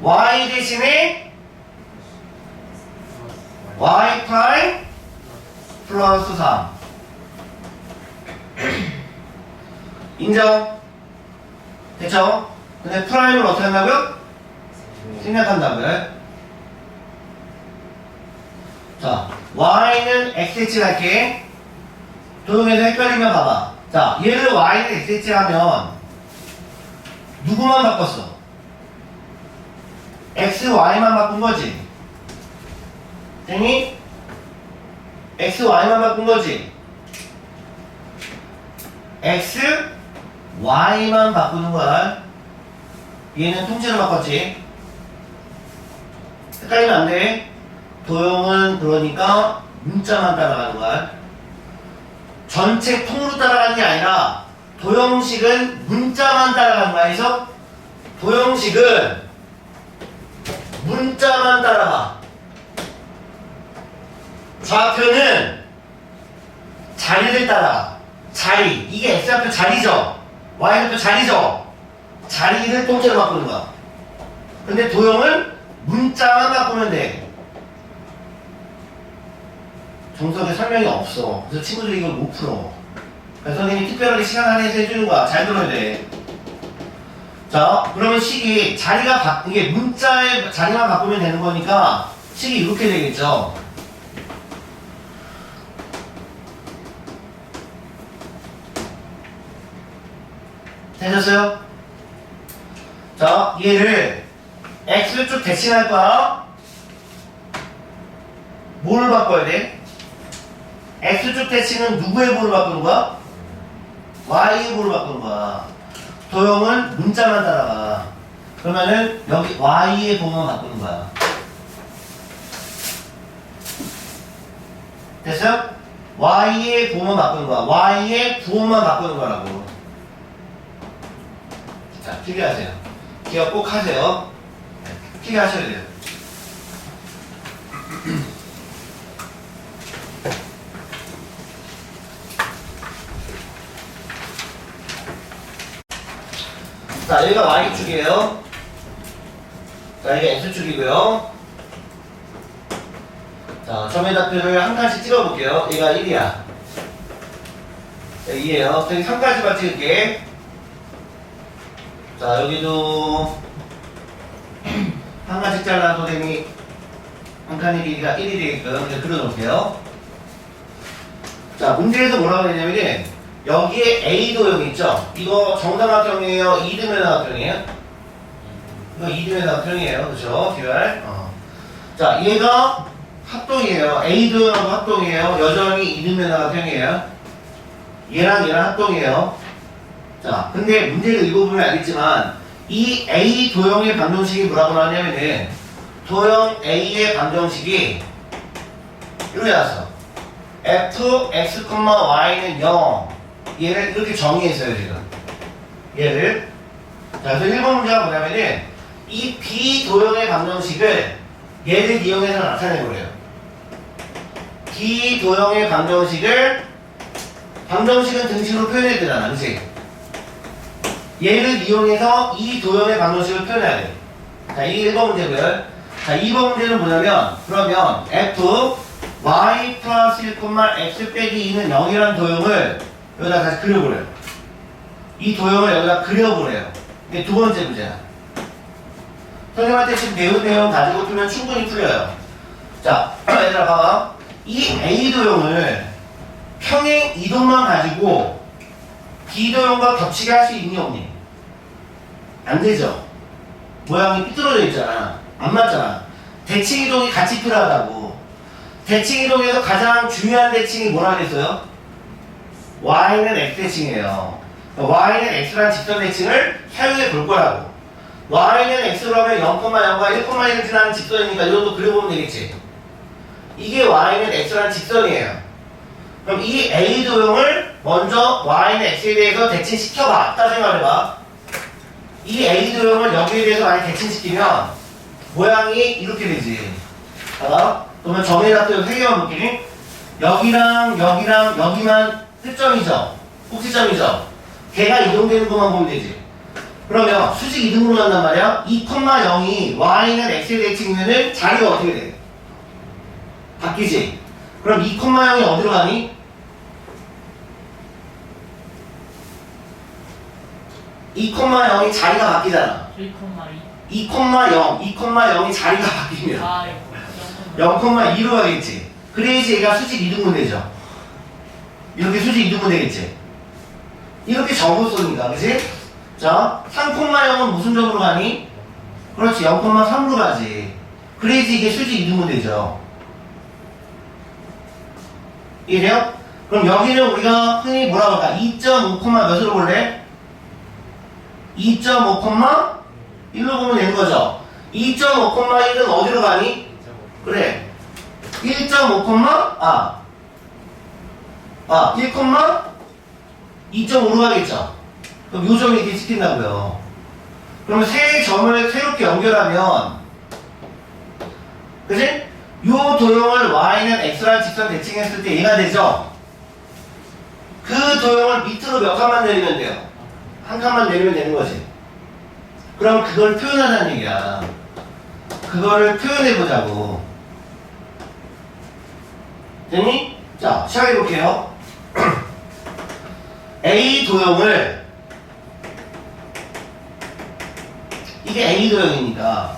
y 대신에 y 프라임 플러스 3. 인정? 됐죠? 근데 프라임을 어떻게 한다고요? 생략한다고요. 자, y는 xh 할게. 도형에서 헷갈리면 봐봐. 자, 얘를 y는 xh 하면 누구만 바꿨어? x, y만 바꾼 거지. 됐니? x, y만 바꾼 거지. x, y만 바꾸는 거야. 얘는 통째로 바꿨지. 헷갈리면 안 돼. 도형은 그러니까 문자만 따라가는 거야. 전체 통으로 따라가는 게 아니라 도형식은 문자만 따라가는 거야. 그래서 도형식은 문자만 따라가. 좌표는 자리를 따라가. 자리. 이게 x좌표 자리죠. y좌표 자리죠. 자리를 통째로 바꾸는 거야. 근데 도형은 문자만 바꾸면 돼. 정석에 설명이 없어. 그래서 친구들이 이걸 못 풀어. 그래서 선생님이 특별하게 시간 할애해서 해주는 거야. 잘 들어야 돼. 자, 그러면 식이 자리가 이게 문자의 자리만 바꾸면 되는 거니까 식이 이렇게 되겠죠. 되셨어요? 자, 얘를 x를 쭉 대칭할 거야. 뭐를 바꿔야 돼? x축 대칭은 누구의 보를 바꾸는 거야? y의 보를 바꾸는 거야. 도형은 문자만 따라가. 그러면은 여기 y의 보만 바꾸는 거야. 됐어요? y의 보만 바꾸는 거야. y의 부호만 바꾸는 거라고. 자, 필기하세요. 기억 꼭 하세요. 필기하셔야 돼요. 자, 여기가 y축이에요. 자, 여기가 x축이고요. 자, 점의 답표를 한 칸씩 찍어볼게요. 얘가 1이야. 2에요. 저기 3칸씩만 찍을게. 자, 여기도 한 칸씩 잘라도 되니 한 칸의 길이가 1이 되게끔 이렇게 그려놓을게요. 자, 문제에서 뭐라고 했냐면 여기에 A 도형 있죠? 이거 정삼각형이에요? 이등변삼각형이에요? 이거 이등변삼각형이에요. 그쵸? 듀얼. 자, 얘가 합동이에요. A 도형하고 합동이에요. 여전히 이등변삼각형이에요. 얘랑 합동이에요. 자, 근데 문제를 읽어보면 알겠지만 이 A 도형의 방정식이 뭐라고 나왔냐면은 도형 A의 방정식이 이렇게 나왔어. f, x, y는 0. 얘를 이렇게 정의했어요, 지금. 얘를. 자, 그래서 1번 문제가 뭐냐면은 이 B 도형의 방정식을 얘를 이용해서 나타내보래요. B 도형의 방정식은 등식으로 표현해야 되잖아, 그치? 얘를 이용해서 이 도형의 방정식을 표현해야 돼. 자, 이게 1번 문제고요. 자, 2번 문제는 뭐냐면, 그러면 f, y 플러스 1, x 빼기 2는 0이라는 도형을 여기다 다시 그려보래요. 이 도형을 여기다 그려보래요. 이게 두 번째 문제야. 선생님한테 지금 배운 내용 가지고 풀면 충분히 풀려요. 자, 얘들아 봐봐. 이 A 도형을 평행 이동만 가지고 B 도형과 겹치게 할 수 있니 없니? 안 되죠. 모양이 삐뚤어져 있잖아. 안 맞잖아. 대칭 이동이 같이 필요하다고. 대칭 이동에서 가장 중요한 대칭이 뭐라 그랬어요? y는 x 대칭이에요. y는 x라는 직선 대칭을 사용해 볼 거라고. y는 x로 하면 0,0과 1,1을 지나는 직선이니까 이 정도 그려보면 되겠지. 이게 y는 x라는 직선이에요. 그럼 이 A 도형을 먼저 y는 x에 대해서 대칭시켜봐. 딱 생각해봐. 이 A 도형을 여기에 대해서 많이 대칭시키면 모양이 이렇게 되지. 봐봐. 그러면 점에다 또 3개만 볼게. 여기랑 여기랑 여기만 끝점이죠. 꼭지점이죠. 걔가 이동되는 것만 보면 되지. 그러면 수직 이등으로 간단 말이야. 2,0이 y는 x에 대칭이면은 자리가 어떻게 돼? 바뀌지. 그럼 2,0이 어디로 가니? 2,0이 자리가 바뀌잖아.
1,2.
2,0이 자리가 바뀌면
아, 이거
0,2로 가겠지. 그래야지 얘가 수직 이등분 되죠. 이렇게 수직 이등분 되겠지. 이렇게 점으로 쏘니까, 그치? 자, 3,0은 무슨 점으로 가니? 그렇지, 0,3로 가지. 그래야지 이게 수직 이등분 되죠. 이해돼요? 그럼 여기는 우리가 흔히 뭐라고 할까? 2.5, 몇으로 볼래? 2.5, 1로 보면 되는 거죠. 2.5,1은 어디로 가니? 그래. 1.5, 2.5로 가겠죠. 그럼 요 점이 이렇게 찍힌다고요. 그러면 세 점을 새롭게 연결하면, 그치? 요 도형을 y는 x라는 직선 대칭했을 때 얘가 되죠? 그 도형을 밑으로 몇 칸만 내리면 돼요? 한 칸만 내리면 되는 거지. 그럼 그걸 표현하자는 얘기야. 그거를 표현해보자고. 됐니? 자, 시작해볼게요. A 도형을, 이게 A 도형이니까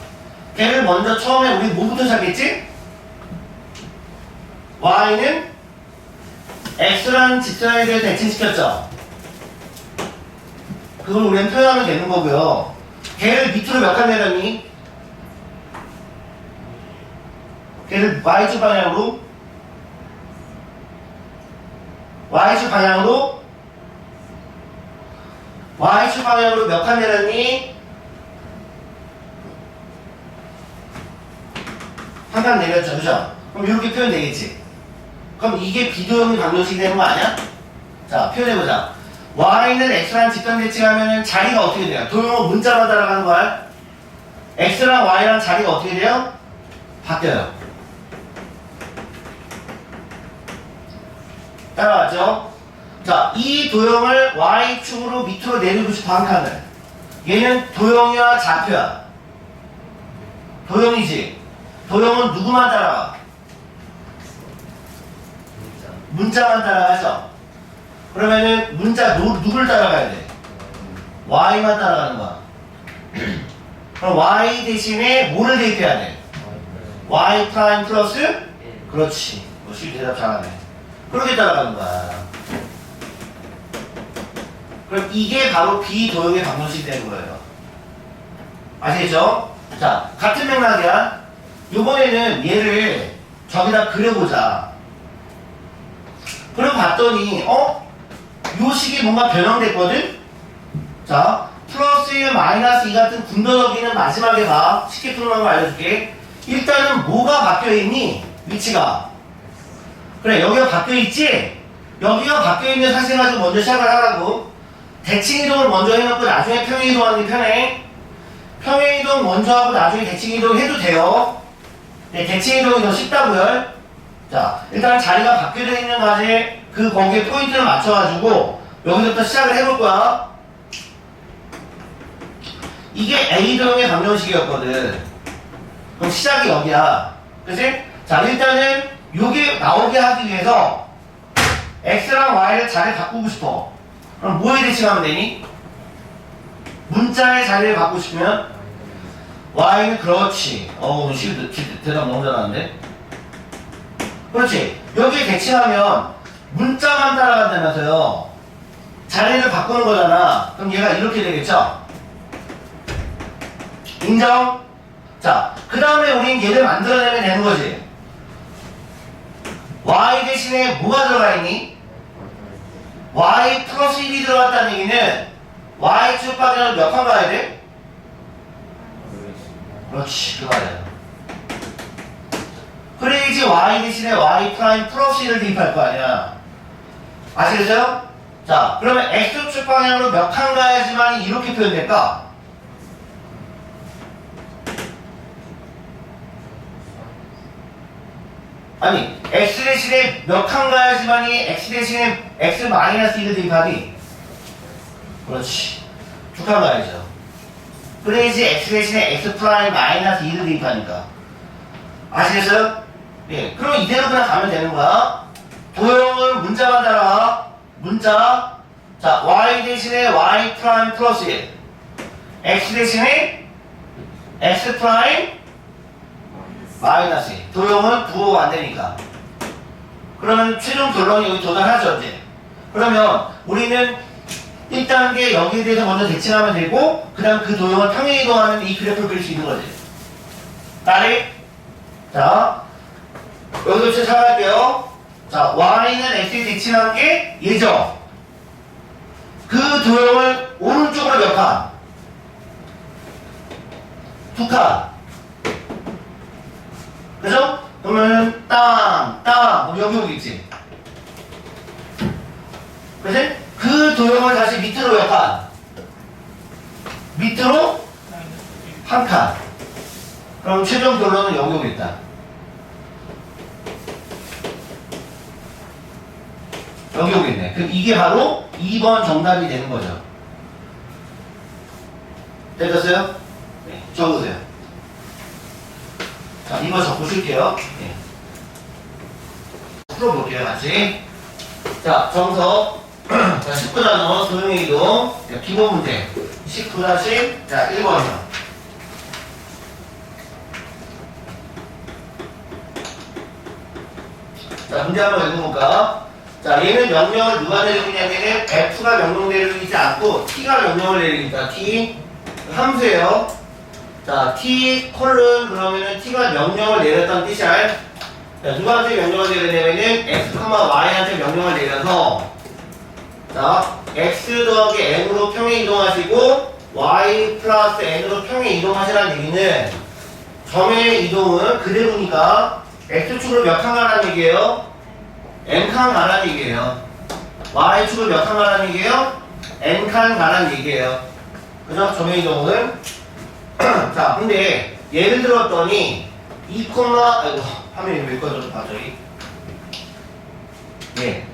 걔를 먼저 처음에 우리 뭐부터 시작했지? y는 x라는 직선에 대해 대칭시켰죠? 그걸 우리는 표현하면 되는 거고요. 걔를 밑으로 몇 칸 내렸니? 걔를 y축 방향으로 y축 방향으로 몇 칸 내렸니? 한 칸 내렸죠, 그죠? 그럼 이렇게 표현 되겠지? 그럼 이게 비도형이 방정식이 되는 거 아니야? 자, 표현해보자. y는 x랑 직선 대칭하면 자리가 어떻게 돼요? 도형은 문자만 따라가는 거야. x랑 y랑 자리가 어떻게 돼요? 바뀌어요. 따라왔죠? 자, 이 도형을 y축으로 밑으로 내리고 싶어 한 칸을. 얘는 도형이야, 좌표야? 도형이지. 도형은 누구만 따라가? 문자만 따라가죠? 그러면은 문자 누굴 따라가야 돼? y만 따라가는 거야. 그럼 y 대신에 뭐를 대입해야 돼? y 프라임 플러스? 그렇지. 실 대답 잘하네. 그렇게 따라가는 거야. 그럼 이게 바로 비도형의 방정식이 되는 거예요. 아시겠죠? 자, 같은 맥락이야. 요번에는 얘를 저기다 그려보자. 그리고 봤더니 요 식이 뭔가 변형됐거든? 자, 플러스 1, 마이너스 2 같은 군더더기는 마지막에 봐. 쉽게 풀어놓은 거 알려줄게. 일단은 뭐가 바뀌어있니? 위치가. 그래, 여기가 바뀌어있지? 여기가 바뀌어있는 사실 가지고 먼저 시작을 하라고. 대칭이동을 먼저 해놓고 나중에 평행이동하는 게 편해. 평행이동 먼저 하고 나중에 대칭이동 해도 돼요. 네, 대칭이동이 더 쉽다고요. 자, 일단 자리가 바뀌어져 있는 가지 그 거기에 포인트를 맞춰가지고 여기서부터 시작을 해볼 거야. 이게 A도형의 방정식이었거든. 그럼 시작이 여기야. 그치? 자, 일단은 요게 나오게 하기 위해서 X랑 Y를 자리를 바꾸고 싶어. 그럼 뭐에 대칭하면 되니? 문자의 자리를 바꾸고 싶으면 Y는 그렇지. 대답 너무 잘하는데? 그렇지. 여기에 대칭하면 문자만 따라간다면서요. 자리를 바꾸는 거잖아. 그럼 얘가 이렇게 되겠죠? 인정? 자, 그 다음에 우린 얘를 만들어내면 되는 거지. Y 대신에 뭐가 들어가 있니? Y 플러스 1이 들어갔다는 얘기는 Y축 방향을 몇 칸 가야 돼? 그렇지, 그거야. 그래야지 Y 대신에 Y 프라임 플러스 1을 대입할 거 아니야. 아시겠어요? 자, 그러면 X축 방향으로 몇 칸 가야지만 이렇게 표현될까? 아니 x 대신에 몇 칸 가야지만이 x 대신에 x 마이너스 1을 대입하니? 그렇지. 두 칸 가야죠. 그래야지 x 대신에 x 프라임 마이너스 2를 대입하니까. 아시겠어요? 예. 그럼 이대로 그냥 가면 되는 거야. 도형은 문자만 따라와. 문자. 자, y 대신에 y 프라임 플러스 1. x 대신에 x 프라임 마이너스 1. 도형은 부호가 안 되니까. 그러면 최종 결론이 여기 도달하죠, 이제. 그러면 우리는 1단계 여기에 대해서 먼저 대칭하면 되고, 그 다음 그 도형을 평행이동하는 이 그래프를 그릴 수 있는 거지. 따리? 자, 여기서 찾아갈게요. 자, y는 x에 대칭한 게 얘죠. 그 도형을 오른쪽으로 몇 칸? 두 칸. 그죠? 그러면 땅, 여기 오겠지. 그치? 그 도형을 다시 밑으로 몇 칸? 밑으로 한 칸. 그럼 최종 결론은 여기 오겠다. 여기 오겠네. 그럼 이게 바로 2번 정답이 되는 거죠. 되셨어요? 네, 적으세요. 자, 2번 적고 쓸게요. 네. 풀어볼게요, 같이. 자, 정석. 자, 19단어 도형의 이동. 기본 문제. 19-, 자, 1번이요. 자, 문제 한번 읽어볼까? 자, 얘는 명령을 누가 내리느냐면은 F가 명령 내리지 않고 T가 명령을 내리니까 T 함수예요. 자, T 콜론 그러면은 T가 명령을 내렸다는 뜻이야. 자, 누구한테 명령을 내리냐면은 X, Y한테 명령을 내려서 자, X 더하기 N으로 평행 이동하시고 Y 플러스 N으로 평행 이동하시라는 얘기는 점의 이동은 그대로니까 X축으로 몇 칸 가라는 얘기예요? N칸 가라는 얘기예요. Y축을 몇 칸 가라는 얘기예요? N칸 가라는 얘기예요. 그죠? 점의 이동은 자, 근데 예를 들었더니 2, 아이고 화면이 왜 꺼져서 갑자기 예.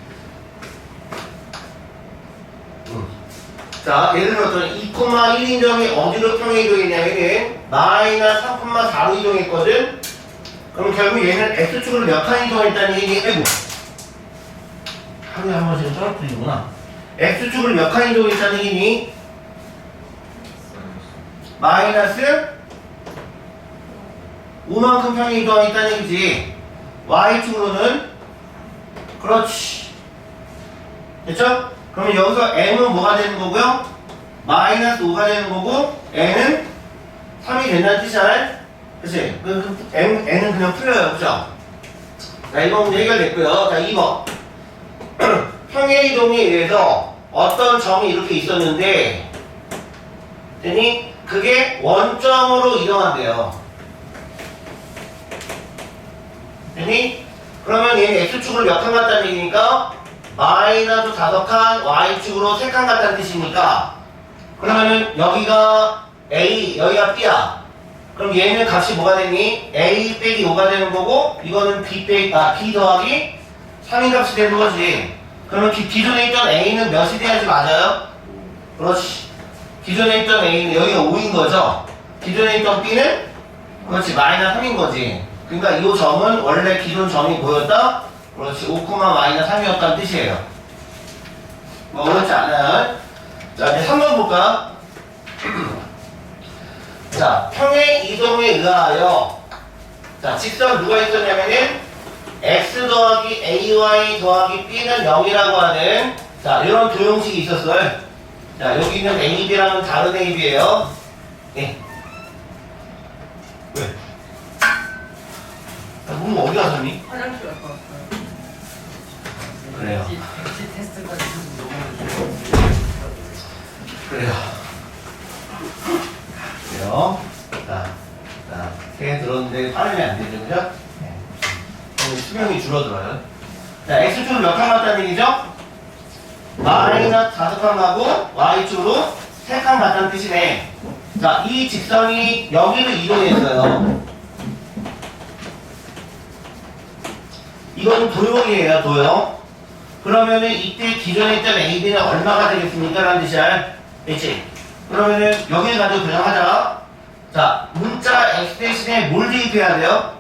자, 예를 들었더니 2,1 인정이 어디로 평행 이동했냐면은 마이너스 3,4로 이동했거든? 그럼 결국 얘는 X축으로 몇 칸 이동했다는 얘기, 아이고. 하루에 한 번씩은 떨어뜨리구나. X축으로 몇 칸 이동했다는 얘기니? 마이너스 5만큼 평행 이동했다는 얘기지. Y축으로는? 그렇지. 됐죠? 그러면 여기서 M은 뭐가 되는 거고요? 마이너스 5가 되는 거고, N은 3이 된다는 뜻이잖아요? 그치? N은 그냥 풀려요. 그죠? 자, 이번 문제 해결됐고요. 자, 2번. 평행이동에 의해서 어떤 점이 이렇게 있었는데, 되니 그게 원점으로 이동한대요. 되니? 그러면 얘는 X축으로 몇 칸 갔다는 얘기니까, 마이너스 5칸, Y축으로 3칸 갔다는 뜻이니까, 그러면은 여기가 A, 여기가 B야. 그럼 얘는 값이 뭐가 되니? A 빼기 5가 되는 거고, 이거는 B 더하기 3인 값이 되는 거지. 그러면 기존에 있던 A는 몇이 돼야지 맞아요? 그렇지. 기존에 있던 A는 여기가 5인 거죠? 기존에 있던 B는? 그렇지, 마이너스 3인 거지. 그러니까 이 점은 원래 기존 점이 뭐였다? 그렇지, 5, 마이너스 3이었다는 뜻이에요. 뭐 어렵지 않아요? 자, 이제 3번 볼까? 자, 평행 이동에 의하여 자, 직선 누가 있었냐면은 x 더하기 ay 더하기 b는 0이라고 하는 자, 이런 도형식이 있었어요. 자, 여기는 ab랑은 다른 ab예요. 예. 왜? 몸 어디 가셨니?
화장실 갈것 같아요.
그래요.
엑시 테스트까지 너무
그래요. 자, 개 들었는데 빠르면 안 되죠, 그죠? 네. 그럼 수명이 줄어들어요. 자, x축으로 몇 칸 갔다는 얘기죠? 마이너스 5칸 가고 y축으로 3칸 갔다는 뜻이네. 자, 이 직선이 여기로 이동했어요. 이거는 도형이에요, 도형. 그러면은 이때 기존에 있던 AB는 얼마가 되겠습니까? 라는 뜻이야. 됐지? 그러면은 여기를 가지고 그냥 하자. 자, 문자 x 대신에 뭘 대입해야 돼요?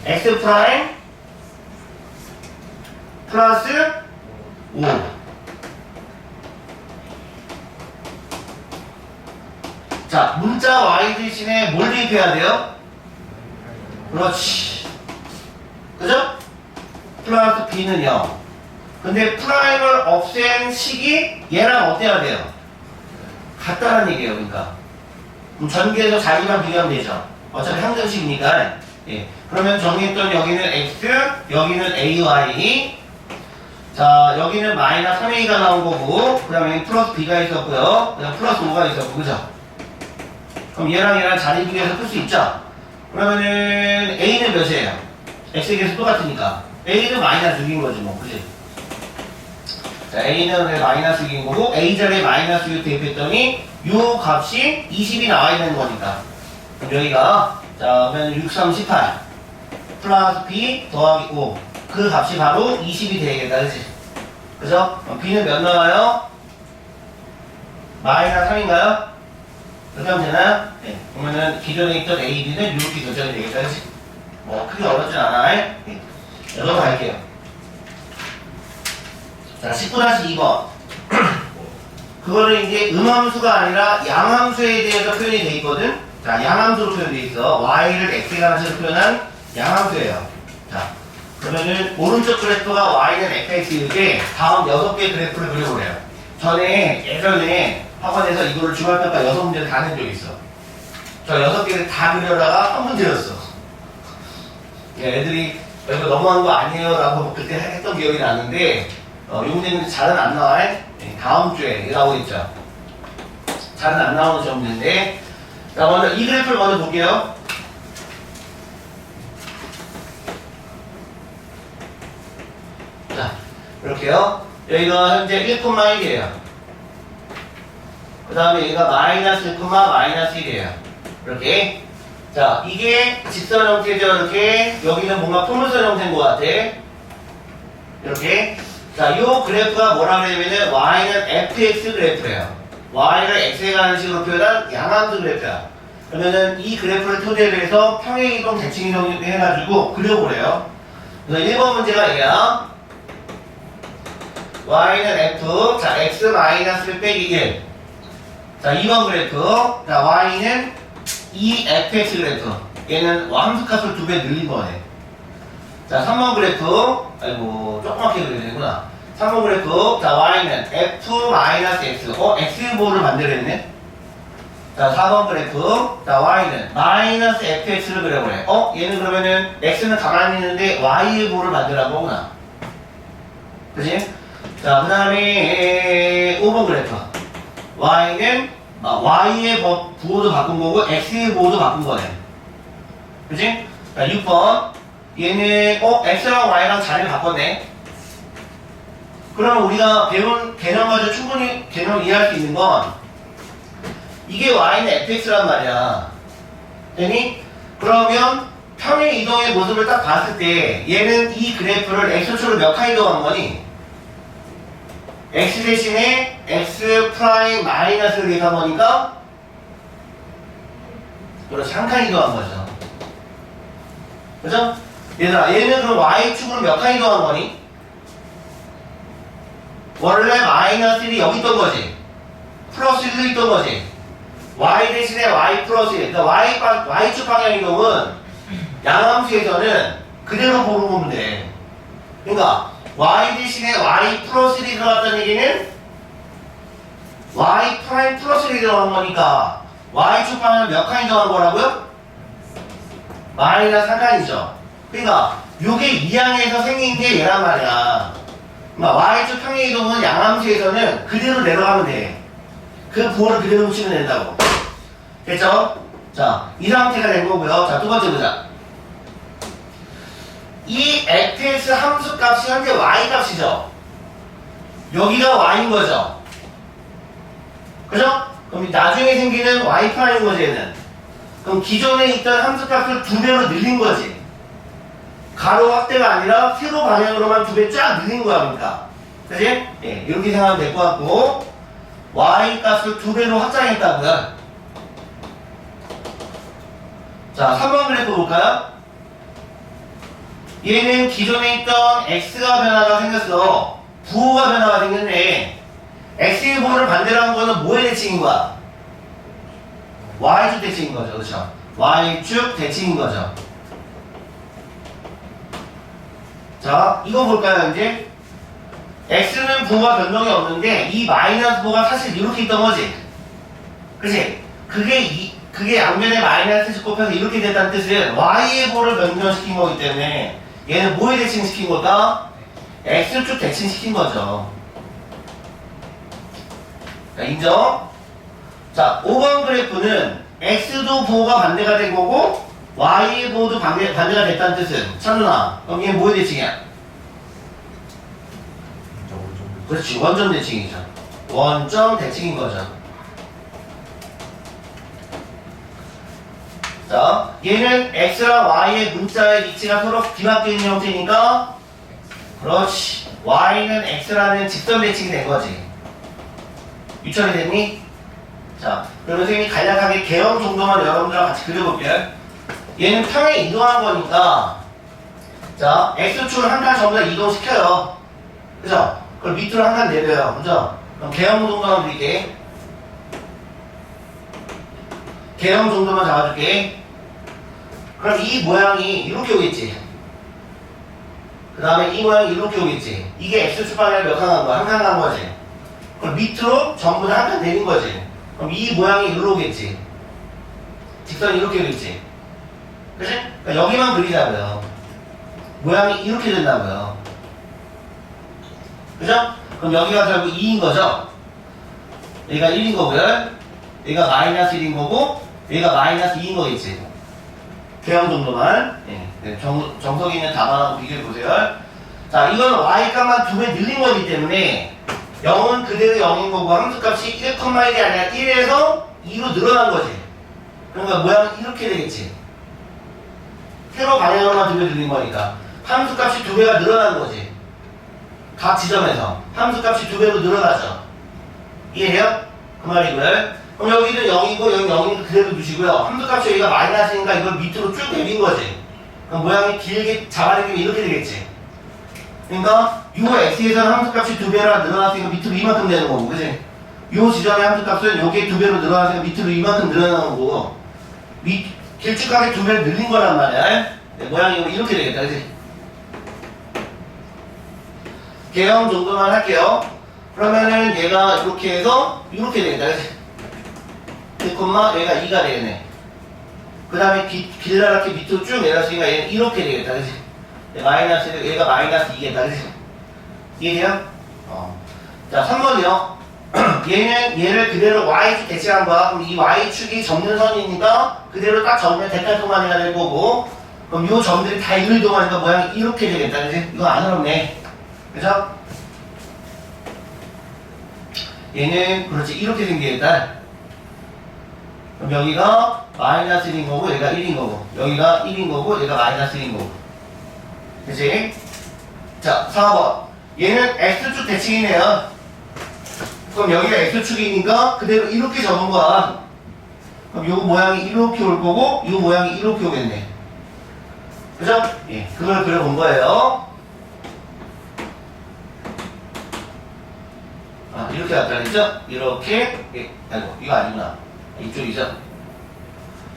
x 프라임 플러스 5. 자, 문자 y 대신에 뭘 대입해야 돼요? 그렇지. 그죠? 플러스 b는 0. 근데 프라임을 없앤 식이 얘랑 어때야 돼요? 같다는 얘기예요, 그러니까. 그럼 전개해서 자기만 비교하면 되죠. 어차피 항등식이니까. 예. 그러면 정의했던 여기는 x, 여기는 ay. 자, 여기는 마이너스 3a가 나온 거고, 그 다음에 플러스 b가 있었고요. 그 다음 플러스 5가 있었고, 그죠? 그럼 얘랑 자리 비교해서 풀 수 있죠? 그러면은 a는 몇이에요? x에 비해서 똑같으니까. a는 마이너스 6인 거지, 뭐. 그지? 자, a는 마이너스 6인 거고, a 자리에 마이너스 6 대입했더니, 요 값이 20이 나와야 되는 거니까. 그럼 여기가, 자, 그러면 6, 3, 18. 플러스 b 더하기 5. 그 값이 바로 20이 되겠다, 그치? 그죠? 그럼 b는 몇 나와요? 마이너스 3인가요? 그렇게 하면 되나요? 네. 그러면은 기존에 있던 a, b는 이렇게 결정이 되겠다, 그치? 뭐, 크게 어렵진 않아. 네. 여기로 갈게요. 자, 19-2번. 그거는 이제 음함수가 아니라 양함수에 대해서 표현이 돼 있거든? 자, 양함수로 표현돼 있어. y를 x에 관한 식으로 표현한 양함수예요. 자, 그러면은 오른쪽 그래프가 y는 fx인데 다음 6개 그래프를 그려보래요. 예전에 학원에서 이거를 중학교과 6문제를 다 낸 적이 있어. 저 6개를 다 그려다가 한 문제였어. 애들이 이거 너무한 거 아니에요 라고 그때 했던 기억이 나는데 이 문제는 잘은 안 나와. 다음 주에 나오겠죠. 잘은 안 나오는 시험 문제인데, 자, 먼저 이 그래프를 먼저 볼게요. 자, 이렇게요. 여기가 현재 1,1이에요. 그 다음에 여기가 마이너스 1, 마이너스 1이에요. 이렇게. 자, 이게 직선 형태죠. 이렇게. 여기는 뭔가 포물선 형태인 것 같아. 이렇게. 자, 요 그래프가 뭐라 그러냐면은 y는 fx 그래프예요. y를 x에 가는 식으로 표현한 양함수 그래프야. 그러면은 이 그래프를 토대로 해서 평행이동 대칭이동 해가지고 그려보래요. 그래서 1번 문제가 얘야. y는 f, 자, x 마이너스 빼기 1. 자, 2번 그래프. 자, y는 2fx 그래프. 얘는 함수값을 2배 늘린 거네. 자, 3번 그래프. 아이고, 조그맣게 그려야 되구나. 3번 그래프. 자, y는 f-x. x보를 만들어냈네. 자, 4번 그래프. 자, y는 마이너스 fx를 그려보래. 얘는 그러면은 x는 가만히 있는데 y의 보를 만들어낸 거구나. 그치? 자, 그 다음에 5번 그래프. y는 y의 부호도 바꾼 거고 x의 부호도 바꾼 거네. 그치? 자, 6번. 얘는 x랑 y랑 자리를 바꿨네. 그럼 우리가 배운 개념 가지고 충분히 개념 이해할 수 있는 건 이게 y는 fx란 말이야. 되니? 그러면 평행 이동의 모습을 딱 봤을 때 얘는 이 그래프를 x축으로 몇 칸 이동한 거니? x 대신에 x 프라임 마이너스를 대입한 거니까 그렇지, 한 칸 이동한 거죠. 그죠? 얘들아, 얘는 그럼 y축으로 몇 칸 이동한 거니? 원래 마이너스 1이 여기 있던 거지. 플러스 1도 있던 거지. y 대신에 y 플러스 1. 그러니까 y축 방향 이동은 양함수에서는 그대로 보면 돼. 그러니까 y 대신에 y 플러스 1이 들어갔다는 얘기는 y 프라임 플러스 1이 들어간 거니까 y축 방향 몇 칸이 들어간 거라고요? 마이너스 1칸이죠. 그러니까 요게 이항에서 생긴 게 얘란 말이야. 그러니까 y축 평행 이동은 양함수에서는 그대로 내려가면 돼. 그 부호를 그대로 붙이면 된다고. 됐죠? 자, 이 상태가 된 거고요. 자, 두 번째 보자. 이 fx 함수 값이 현재 y 값이죠. 여기가 y인 거죠. 그죠? 그럼 나중에 생기는 y 프라임인 거지, 얘는. 그럼 기존에 있던 함수 값을 2배로 늘린 거지. 가로 확대가 아니라 세로 방향으로만 2배 쫙 늘린 거야, 그러니까. 그치? 예, 이렇게 생각하면 될 것 같고, y 값을 2배로 확장했다고요. 자, 3번 그래프 볼까요? 얘는 기존에 있던 x가 변화가 생겼어. 부호가 변화가 생겼네. x의 부호를 반대로 한 거는 뭐의 대칭인 거야? y축 대칭인 거죠. 그렇죠? y축 대칭인 거죠. 자, 이거 볼까요, 이제? x는 부호가 변동이 없는데, 이 마이너스 부호가 사실 이렇게 있던 거지. 그치? 그게 양면에 마이너스 곱해서 이렇게 됐다는 뜻은 y의 부호를 변경시킨 거기 때문에, 얘는 뭐에 대칭시킨 걸까? x축 대칭시킨 거죠. 자, 인정? 자, 5번 그래프는 x도 부호가 반대가 된 거고 y의 부호도 반대가 됐다는 뜻은 찬누나 그럼 얘 뭐의 대칭이야? 그렇지, 원점 대칭이죠. 원점 대칭인 거죠. 자, 얘는 x랑 y의 문자의 위치가 서로 뒤바뀌어 있는 형태니까 그렇지, y는 x라는 직선 대칭이 된 거지. 유철이 됐니? 자, 그러면 선생님이 간략하게 개형 정도만 여러분들랑 같이 그려볼게요. 얘는 평행 이동한 거니까, 자, x축을 한 칸 전부 다 이동시켜요. 그죠? 그럼 밑으로 한 칸 내려요. 그죠? 그럼 개형 정도만 그릴게. 개형 정도만 잡아줄게. 그럼 이 모양이 이렇게 오겠지. 그 다음에 이 모양이 이렇게 오겠지. 이게 x축 방향을 몇 칸 간 거야? 한 칸 간 거지. 그럼 밑으로 전부 다 한 칸 내린 거지. 그럼 이 모양이 이리로 오겠지. 직선이 이렇게 오겠지. 그치? 그러니까 여기만 그리자고요. 모양이 이렇게 된다고요. 그죠? 그럼 여기가 결국 2인 거죠? 여기가 1인 거고요. 여기가 마이너스 1인 거고, 여기가 마이너스 2인 거겠지. 개형 정도만. 예. 정석이 있는 답안하고 비교해보세요. 자, 이건 y 값만 2배 늘린 거기 때문에 0은 그대로 0인 거고 함수값이 1,1이 아니라 1에서 2로 늘어난 거지. 그러니까 모양은 이렇게 되겠지. 세로 방향으로만 2배 늘린 거니까 함수값이 2배가 늘어난 거지. 각 지점에서 함수값이 2배로 늘어나죠. 이해해요? 그 말이고요. 그럼 여기는 0이고 여기 0이니까 그대로 두시고요. 함수값이 여기가 마이너스니까 이걸 밑으로 쭉 내린 거지. 그럼 모양이 길게 잡아내면 이렇게 되겠지. 그러니까 요 x에서는 함수값이 2배라 늘어났으니까 밑으로 이만큼 되는 거고, 그치? 요 지점의 함수값은 요게 2배로 늘어났으니까 밑으로 이만큼 늘어나는 거고, 길쭉하게 2배를 늘린 거란 말이야. 네, 모양이 이렇게 되겠다, 그치? 개형 정도만 할게요. 그러면은 얘가 이렇게 해서 이렇게 되겠다, 그치? 1콤마 얘가 2가 되겠네. 그 다음에 길다랗게 밑으로 쭉 내렸으니까 얘는 이렇게 되겠다, 그치? 마이너스, 얘가 마이너스 2겠다, 그치? 이해돼요? 자, 3번이요. 얘를 그대로 y축 대칭한 거야. 그럼 이 y축이 접는 선이니까 그대로 딱 접는 대탈동안이가 될 거고, 그럼 요 점들이 다 일로 이동하니까 모양이 이렇게 되겠다, 그치? 이거 안 어렵네. 그죠? 얘는, 그렇지, 이렇게 생기겠다. 그럼 여기가 마이너스 1인 거고, 얘가 1인 거고, 여기가 1인 거고, 얘가 마이너스 1인 거고. 그치? 자, 4번. 얘는 x축 대칭이네요. 그럼 여기가 x축이니까 그대로 이렇게 접은 거야. 그럼 요 모양이 이렇게 올 거고, 요 모양이 이렇게 오겠네. 그죠? 예, 그걸 그려본 거예요. 아, 이렇게 왔다 그랬죠? 이렇게, 예, 아이고, 이거 아니구나. 이쪽이죠?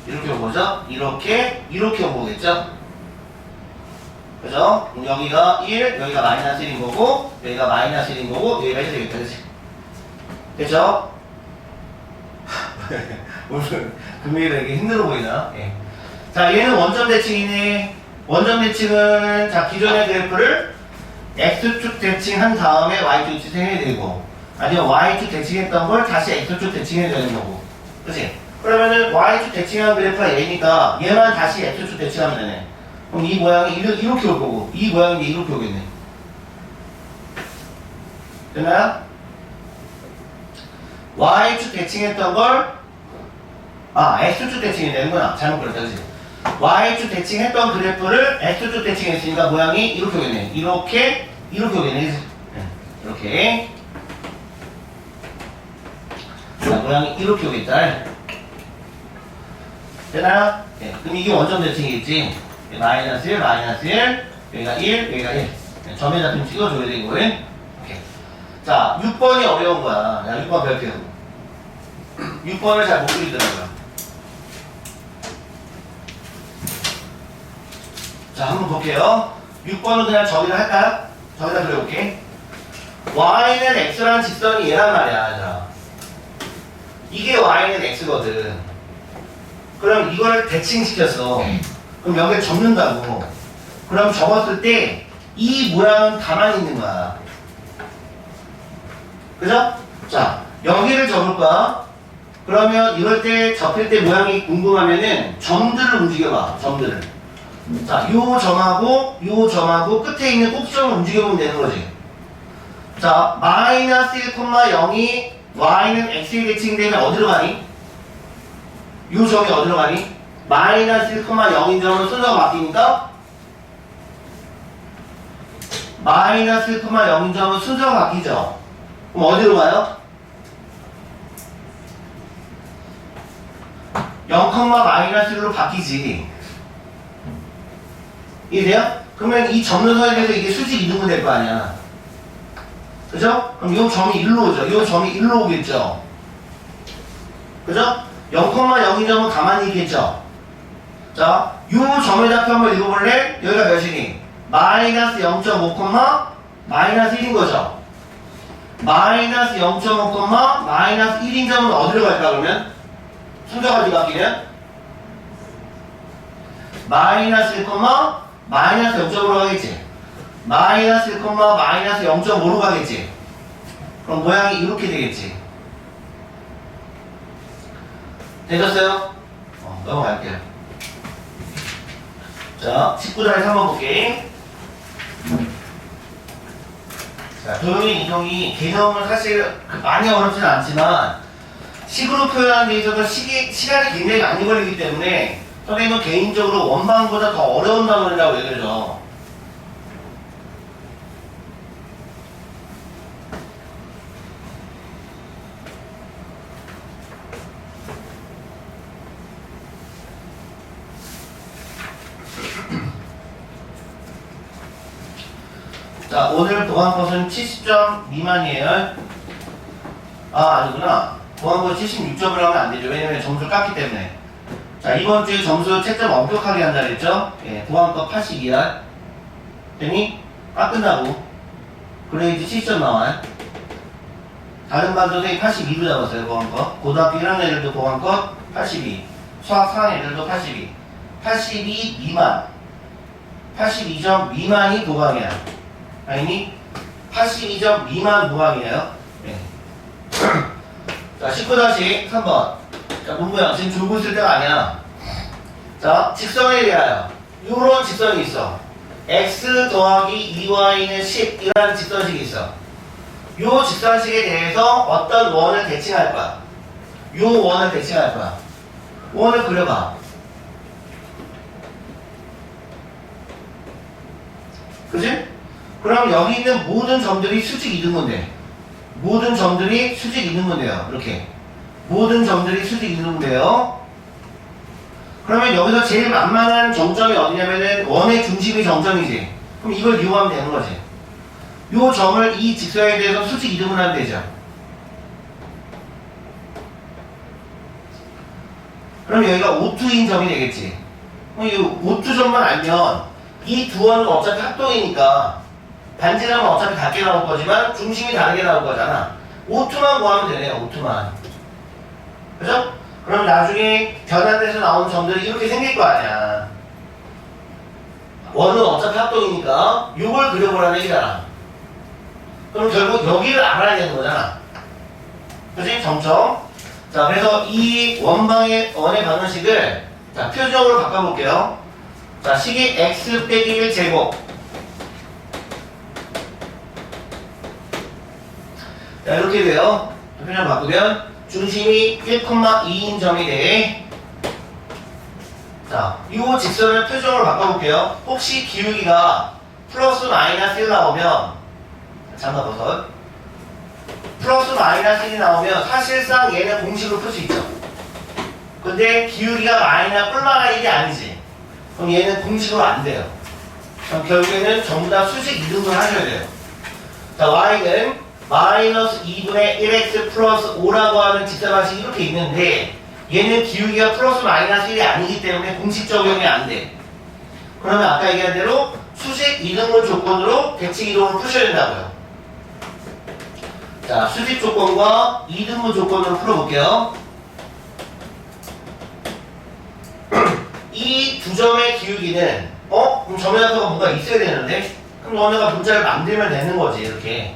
이렇게 온 거죠? 이렇게 온 거겠죠? 그죠? 여기가 1, 여기가 마이너스 1인 거고, 여기가 마이너스 1인 거고, 여기가 1 되겠다, 그치? 됐죠? 오늘 금요일에 이게 힘들어 보이나? 예. 자, 얘는 원점 대칭이네. 원점 대칭은, 자, 기존의 그래프를 x축 대칭한 다음에 y축 대칭해야 되고, 아니면 y축 대칭했던 걸 다시 x축 대칭해야 되는 거고. 그치? 그러면은 y축 대칭한 그래프가 얘니까 얘만 다시 x축 대칭하면 되네. 그럼 이 모양이 이렇게 올 거고, 이 모양이 이렇게 오겠네. 됐나요? y축 대칭했던 걸, x축 대칭이 되는구나. 잘못 그렸다, 그치? y축 대칭했던 그래프를 x축 대칭했으니까 모양이 이렇게 오겠네. 이렇게 오겠네. 이렇게. 자, 모양이 이렇게 오겠다. 되나요? 네, 그럼 이게 원점 대칭이겠지. 마이너스 1, 마이너스 1, 여기가 1, 여기가 1. 네, 점에 잡히면 찍어줘야 되고. 오케이. 자, 6번이 어려운 거야. 야, 6번 별표. 6번을 잘 못 그리더라고요. 자, 한번 볼게요. 6번은 그냥 저기다 할까요? 저기다 그려볼게. y는 x라는 직선이 얘란 말이야. 자. 이게 y는 x거든. 그럼 이걸 대칭시켰어. 그럼 여기를 접는다고. 그럼 접었을 때 이 모양은 가만히 있는 거야. 그죠? 자, 여기를 접을 거야. 그러면 이럴 때 접힐 때 모양이 궁금하면은 점들을 움직여봐. 점들을. 자, 요 점하고 끝에 있는 꼭지점을 움직여보면 되는 거지. 자, 마이너스 1,0이 y는 x에 대칭되면 어디로 가니? 요 점이 어디로 가니? 마이너스 1,0인 점은 순서가 바뀌니까 마이너스 1,0인 점은 순서가 바뀌죠. 그럼 어디로 가요? 0,-1로 바뀌지. 이해돼요? 그러면 이 점노선에 대해서 이게 수직 이동은 될 거 아니야. 그죠? 그럼 이 점이 1로 오죠. 이 점이 1로 오겠죠. 그죠? 0,0인 점은 가만히 있겠죠. 자, 이 점의 좌표 한번 읽어볼래? 여기가 몇이니? 마이너스 0.5, 마이너스 1인 거죠. 마이너스 0.5, 마이너스 1인 점은 어디로 갈까 그러면? 순서가 어디 바뀌면? 마이너스 1, 마이너스 0.5로 가겠지. 마이너스 1, 마이너스 0.5로 가겠지. 그럼 모양이 이렇게 되겠지. 되셨어요? 넘어갈게요. 자, 19단에서 한번 볼게. 자, 도형의 이동이 개념은 사실 많이 어렵지는 않지만 식으로 표현하는 데 있어서 시간이 굉장히 많이 걸리기 때문에 선생님은 개인적으로 원방보다 더 어려운 단원이라고 얘기를 해줘. 자, 오늘 보안컷은 70점 미만이에요. 아, 아니구나. 보안컷 76점을 하면 안 되죠. 왜냐면 점수를 깎기 때문에. 자, 이번 주에 점수 채점 엄격하게 한다 그랬죠? 예, 보안컷 82야. 됐니? 끝나고. 그래야지 70점 나와요. 다른 반도 선생님 82로 잡았어요, 보안컷. 고등학교 1학년 애들도 보안컷 82. 수학 4학년 애들도 82. 82 미만. 82점 미만이 도강이야. 아니니 82점 미만 무항이에요. 네. 자, 19-3번. 자, 문모양 지금 줄고 있을 때가 아니야. 자, 직선에 대하여 요런 직선이 있어. x 더하기 2y는 10 이라는 직선식이 있어. 요 직선식에 대해서 어떤 원을 대칭할 거야. 요 원을 대칭할 거야. 원을 그려봐. 그지? 그럼 여기 있는 모든 점들이 수직 이등분돼. 모든 점들이 수직 이등분돼요. 이렇게. 모든 점들이 수직 이등분돼요. 그러면 여기서 제일 만만한 정점이 어디냐면은 원의 중심이 정점이지. 그럼 이걸 이용하면 되는 거지. 요 점을 이 직선에 대해서 수직 이등분하면 되죠. 그럼 여기가 O2인 점이 되겠지. 그럼 이 O2 점만 알면 이 두 원은 어차피 합동이니까 반지름은 어차피 같게 나올 거지만 중심이 다르게 나올 거잖아. O2만 구하면 되네요. O2만. 그죠? 그럼 나중에 변환돼서 나오는 점들이 이렇게 생길 거 아니야. 원은 어차피 합동이니까 이걸 그려보라는 얘기잖아. 그럼 결국 여기를 알아야 되는 거잖아. 그치? 점점. 자, 그래서 이 원의 방정식을 자, 표준형으로 바꿔볼게요. 자, 식이 x 빼기 1 제곱. 자, 이렇게 돼요. 표준형 바꾸면 중심이 1,2인 점이 돼. 자, 이 직선을 표정으로 바꿔볼게요. 혹시 기울기가 플러스 마이너스 1 나오면, 잠깐 보세요. 플러스 마이너스 1이 나오면 사실상 얘는 공식으로 풀 수 있죠. 근데 기울기가 마이너스 뿔마가 1이 아니지. 그럼 얘는 공식으로 안 돼요. 그럼 결국에는 전부 다 수직 이등분 하셔야 돼요. 자, y는 마이너스 2분의 1x 플러스 5라고 하는 직사 방식이 이렇게 있는데 얘는 기울기가 플러스 마이너스 1이 아니기 때문에 공식 적용이 안 돼. 그러면 아까 얘기한 대로 수직 이등분 조건으로 대칭 이동을 푸셔야 된다고요. 자, 수직 조건과 이등분 조건으로 풀어볼게요. 이 두 점의 기울기는 그럼 점의 좌표가 뭔가 있어야 되는데 그럼 너네가 문자를 만들면 되는 거지. 이렇게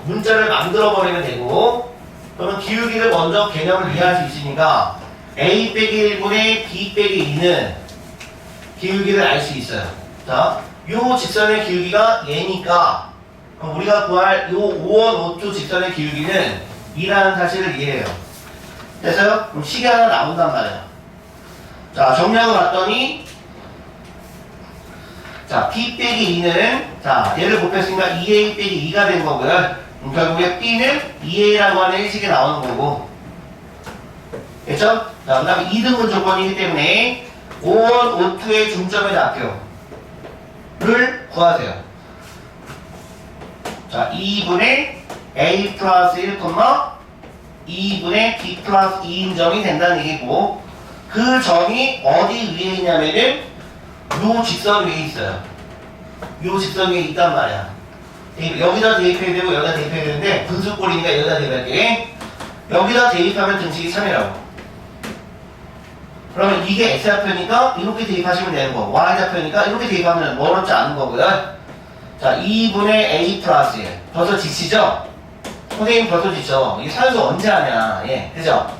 문자를 만들어 버리면 되고 그러면 기울기를 먼저 개념을 이해할 수 있으니까 a 빼기 1분의 b 빼기 2는 기울기를 알 수 있어요. 자, 요 직선의 기울기가 얘니까 그럼 우리가 구할 요 5원 5투 직선의 기울기는 2라는 사실을 이해해요. 됐어요? 그럼 식이 하나 나온단 말이야. 자, 정리하고 봤더니 자, b 빼기 2는 자, 얘를 곱했으니까 2a 빼기 2가 된 거고요. 결국에 b는 2a라고 하는 일식이 나오는 거고. 됐죠? 자, 그 다음에 2등분 조건이기 때문에 5원 5투의 중점의 좌표를 구하세요. 자, 2분의 a 플러스 1, 2분의 b 플러스 2인 점이 된다는 얘기고 그 점이 어디 위에 있냐면은 요 직선 위에 있어요. 요 직선 위에 있단 말이야. 여기다 대입해야 되고 여기다 대입해야 되는데 분수꼴이니까 여기다 대입할게. 여기다 대입하면 등식이 3이라고. 그러면 이게 x좌표니까 이렇게 대입하시면 되는 거고 y좌표니까 이렇게 대입하면 어렵지 않은 거고요. 자, 2분의 a 플러스 1 벌써 지치죠? 선생님 벌써 지쳐. 이 산수 언제 하냐. 예, 그죠?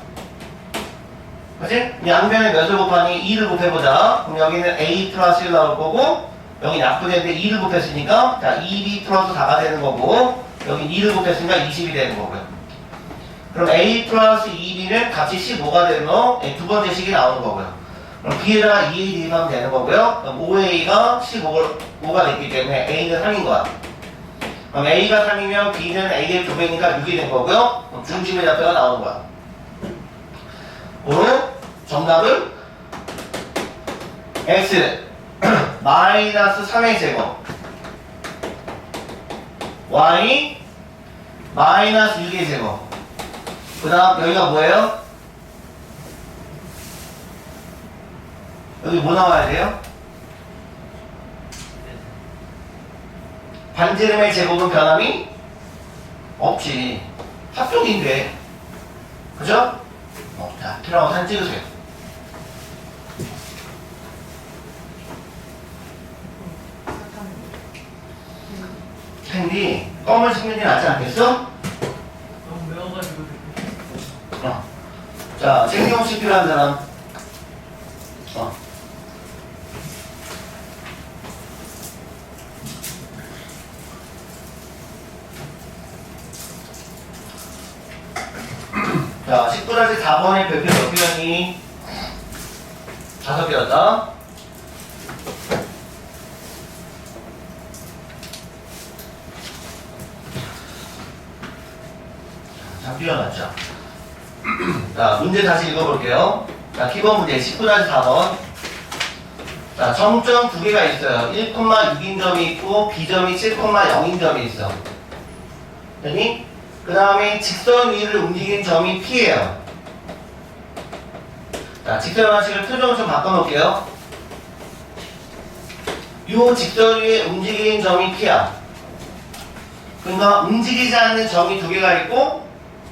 그치? 양변에 몇을 곱하니 2를 곱해보자. 그럼 여기는 a 플러스 1 나올 거고 여기 약분했는데 2를 곱했으니까 자 2b 플러스 4가 되는 거고 여기 2를 곱했으니까 20이 되는 거고요. 그럼 a 플러스 2b는 같이 15가 되는 거 두 번째 식이 나오는 거고요. 그럼 b에다가 2a 대입하면 되는 거고요. 그럼 5a가 15가 됐기 때문에 a는 3인 거야. 그럼 a가 3이면 b는 a의 2배니까 6이 된 거고요. 그럼 중심의 좌표가 나오는 거야. 오늘 정답은 x 마이너스 3의 제곱 y 마이너스 6의 제곱 그 다음 여기가 뭐예요? 여기 뭐 나와야 돼요? 반지름의 제곱은 변함이 없지. 합쪽인데 그죠? 자, 필요하고 사진 찍으세요. 캔디 껌을 씹는 게 낫지 않겠어?
너무 매워가지고
자, 생경식 필요한 사람. 자, 19-4번의 별표 몇 개였니? 5개였다. 자, 뛰어났죠. 자, 문제 다시 읽어볼게요. 자, 기본 문제 19-4번. 자, 점점 두 개가 있어요. 1,6인 점이 있고 B점이 7,0인 점이 있어. 됐니? 그 다음에 직선 위를 움직인 점이 P예요. 자, 직선 방식을 표정을 좀 바꿔놓을게요. 이 직선 위에 움직이는 점이 P야. 그러니까 움직이지 않는 점이 두 개가 있고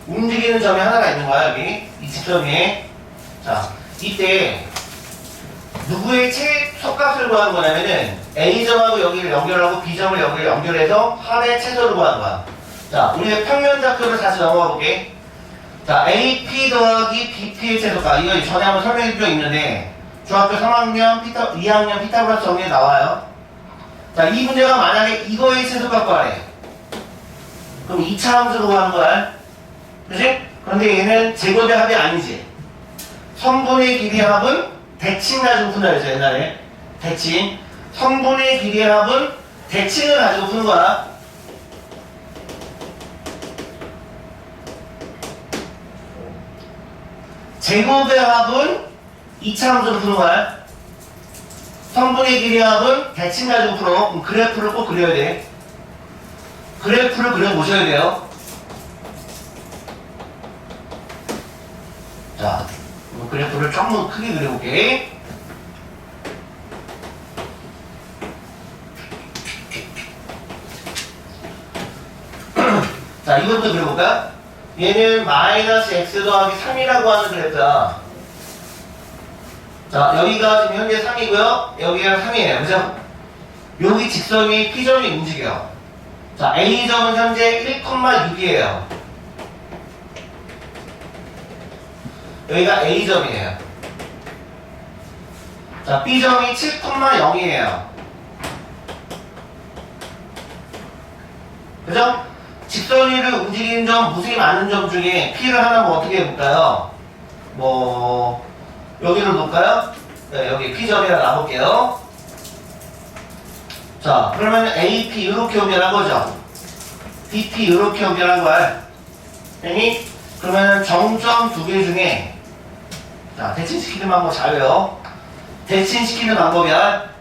움직이는 점이 하나가 있는 거야. 여기 이 직선 위에. 자, 이때 누구의 최소값을 구하는 거냐면은 A점하고 여기를 연결하고 B점을 여기를 연결해서 합의 최소를 구하는 거야. 자, 우리의 평면 좌표를 다시 넘어가 볼게. 자, AP 더하기 BP의 최소값. 이거 전에 한번 설명해 준 적 있는데 중학교 3학년 2학년 피타고라스 정리에 나와요. 자, 이 문제가 만약에 이거의 최소값 구하래. 그럼 2차 함수로 구하는 거야. 그치? 그런데 얘는 제곱의 합이 아니지. 성분의 길이의 합은 대칭 가지고 푼다 그랬죠, 옛날에. 대칭. 성분의 길이의 합은 대칭을 가지고 푸는 거야. 제곱의 합은 2차 함수로 푸는 거야. 성분의 길이의 합은 대칭 가지고 풀어. 그럼 그래프를 꼭 그려야 돼. 그래프를 그려보셔야 돼요. 자, 그래프를 조금 크게 그려볼게. 자, 이것도 그려볼까? 얘는 마이너스 x 더하기 3이라고 하는 그래프야. 자, 여기가 지금 현재 3이고요. 여기가 3이에요. 그죠? 여기 직선이 P점이 움직여. 자, A점은 현재 1,6이에요. 여기가 A점이에요. 자, B점이 7,0이에요. 그죠? 직선 위를 움직이는 점, 무수히 많은 점 중에 P를 하나 뭐 어떻게 해볼까요? 뭐, 여기를 놓을까요? 네, 여기 P점이라 놔볼게요. 자, 그러면 AP 이렇게 연결한 거죠? BP 이렇게 연결한 거야. 아니, 그러면 정점 두 개 중에, 자, 대칭시키는 방법 잘 외워. 대칭시키는 방법이야.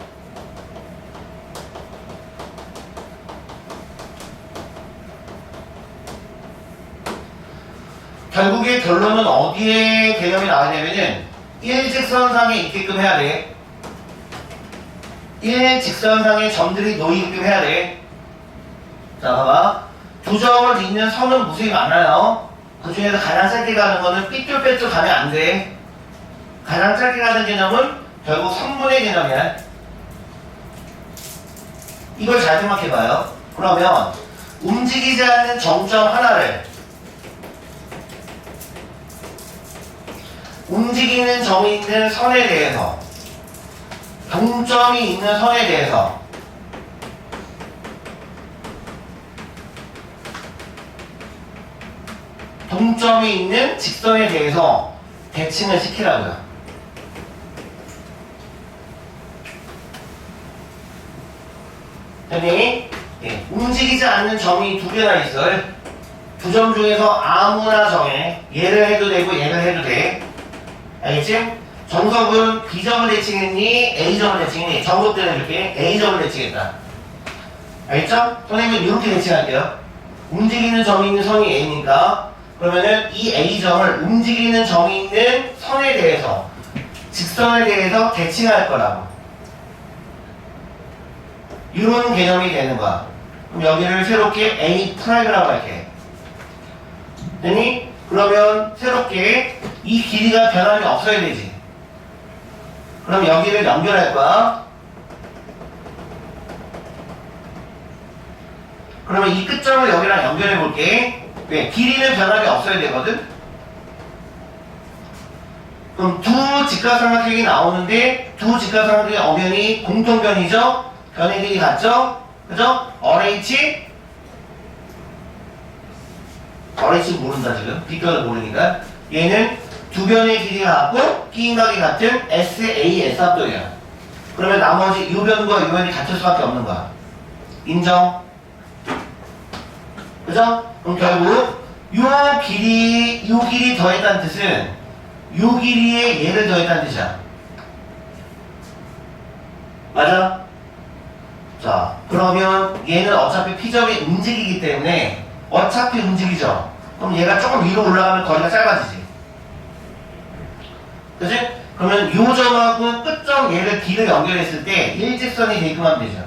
결국에 결론은 어디에 개념이 나오냐면은 일직선상에 있게끔 해야 돼. 일직선상에 점들이 놓이게끔 해야 돼. 자, 봐봐. 두 점을 잇는 선은 무수히 많아요. 그 중에서 가장 짧게 가는 거는 삐뚤빼뚤 가면 안 돼. 가장 짧게 가는 개념은 결국 선분의 개념이야. 이걸 잘 생각해봐요. 그러면 움직이지 않는 정점 하나를 움직이는 점이 있는 선에 대해서, 동점이 있는 선에 대해서 동점이 있는 직선에 대해서 대칭을 시키라고요. 선생님이 움직이지 않는 점이 두 개나 있어요. 두 점 중에서 아무나 정해. 얘를 해도 되고 얘를 해도 돼. 알겠지? 정석은 B점을 대칭했니? A점을 대칭했니? 정석 때문에 이렇게 A점을 대칭했다. 알겠죠? 선생님은 이렇게 대칭할게요. 움직이는 점이 있는 선이 A니까 그러면은 이 A점을 움직이는 점이 있는 선에 대해서, 직선에 대해서 대칭할 거라고. 이런 개념이 되는 거야. 그럼 여기를 새롭게 A 프라임이라고 할게. 됐니? 그러면 새롭게 이 길이가 변함이 없어야 되지. 그럼 여기를 연결할 거야. 그러면 이 끝점을 여기랑 연결해 볼게. 왜? 길이는 변함이 없어야 되거든? 그럼 두 직각삼각형이 나오는데 두 직각삼각형의 엄연히 공통변이죠? 변의 길이 같죠? 그죠? RH 모른다 지금. B변을 모르니까. 얘는 두 변의 길이가 같고 끼인각이 같은 SAS 합동이야. 그러면 나머지 U변과 U변이 같을 수밖에 없는 거야. 인정? 그죠? 그럼 결국 요 길이 더했다는 뜻은 요 길이에 얘를 더했다는 뜻이야. 맞아? 자, 그러면 얘는 어차피 P점이 움직이기 때문에 어차피 움직이죠? 그럼 얘가 조금 위로 올라가면 거리가 짧아지지. 그치? 그러면 요 점하고 끝점 얘를 D를 연결했을 때 일직선이 되게끔 하면 되죠.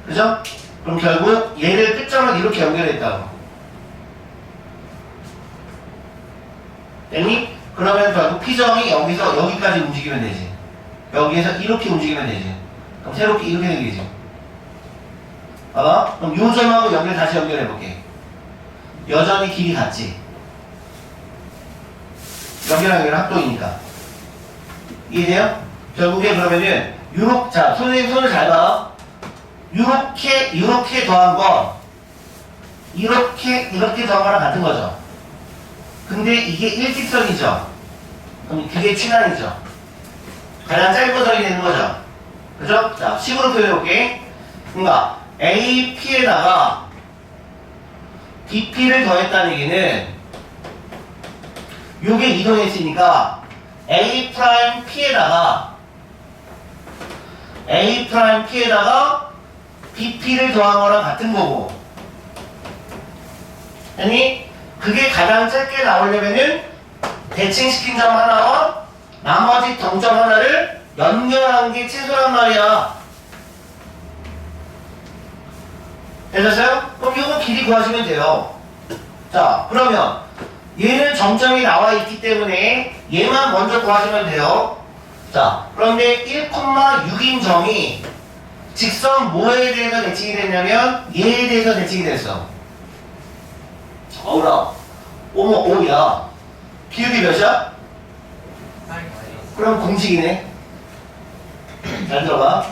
그죠? 그럼 결국 얘를 끝점을 이렇게 연결했다고. 됐니? 그러면 결국 P점이 여기서 여기까지 움직이면 되지. 여기에서 이렇게 움직이면 되지. 그럼 새롭게 이렇게 되겠지. 봐봐. 그럼 요 점하고 다시 연결해볼게. 여전히 길이 같지. 연결하기는 합동이니까. 이해돼요? 결국에 그러면은 자, 선생님 손을 잘 봐. 이렇게 더한 건 이렇게 더한 거랑 같은 거죠. 근데 이게 일직선이죠. 그럼 그게 친환이죠. 가장 짧은 선이 되는 거죠. 그죠? 자, 식으로 표현해볼게. 그러니까 AP에다가 BP를 더했다는 얘기는 요게 이동했으니까 A'P에다가 BP를 더한 거랑 같은 거고, 아니 그게 가장 짧게 나오려면은 대칭시킨 점 하나와 나머지 동점 하나를 연결한 게 최소란 말이야. 되셨어요? 그럼 이거 길이 구하시면 돼요. 자, 그러면 얘는 정점이 나와 있기 때문에 얘만 먼저 구하시면 돼요. 자, 그런데 1,6인 점이 직선 뭐에 대해서 대칭이 됐냐면 얘에 대해서 대칭이 됐어. 어우라, 어머, 5야. 비율이 몇이야? 그럼 공식이네. 잘 들어봐.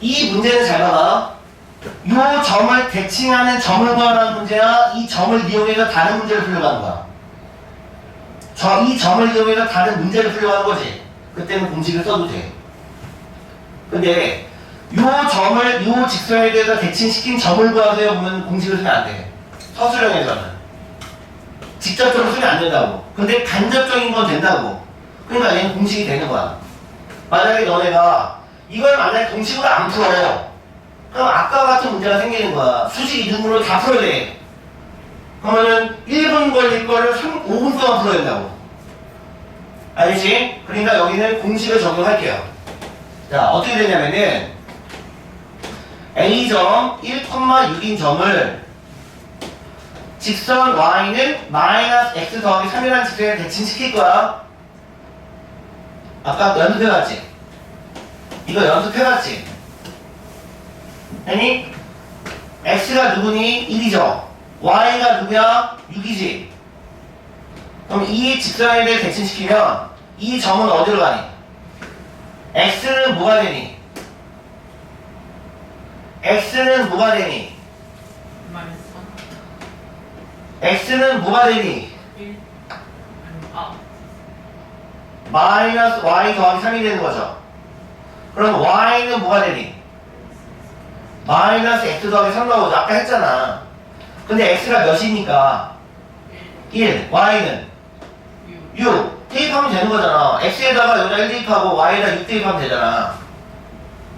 이 문제는 잘 봐봐. 요 점을 대칭하는 점을 구하라는 문제야, 이 점을 이용해서 다른 문제를 풀려고 하는 거야. 이 점을 이용해서 다른 문제를 풀려고 하는 거지. 그때는 공식을 써도 돼. 근데 요 점을 요 직선에 대해서 대칭시킨 점을 구하세요 보면 공식을 쓰면 안 돼. 서술형에서는 직접적으로 쓰면 안 된다고. 근데 간접적인 건 된다고. 그러니까 얘는 공식이 되는 거야. 만약에 너네가 이걸 만약에 공식으로 안 풀어, 그럼 아까 같은 문제가 생기는 거야. 수직 이등분으로 다 풀어야 돼. 그러면은 1분 걸릴 거를 5분 동안 풀어야 된다고. 알겠지? 그러니까 여기는 공식을 적용할게요. 자, 어떻게 되냐면은 A점 1,6인 점을 직선 Y는 마이너스 X 더하기 3이라는 직선에 대칭시킬 거야. 아까 연습해봤지? 이거 연습해봤지? 아니 X가 누구니? 1이죠. Y가 누구야? 6이지. 그럼 이 직선에 대해 대칭시키면 이 점은 어디로 가니? X는 뭐가 되니? X는 뭐가 되니? X는 뭐가 되니? 마이너스 Y 더하기 3이 되는 거죠. 그럼 Y는 뭐가 되니? 마이너스 X 더하기 3 나오죠. 아까 했잖아. 근데 X가 몇이니까? 1. Y는? 6. 대입하면 되는 거잖아. X에다가 여기다 1 대입하고 Y에다 6 대입하면 되잖아.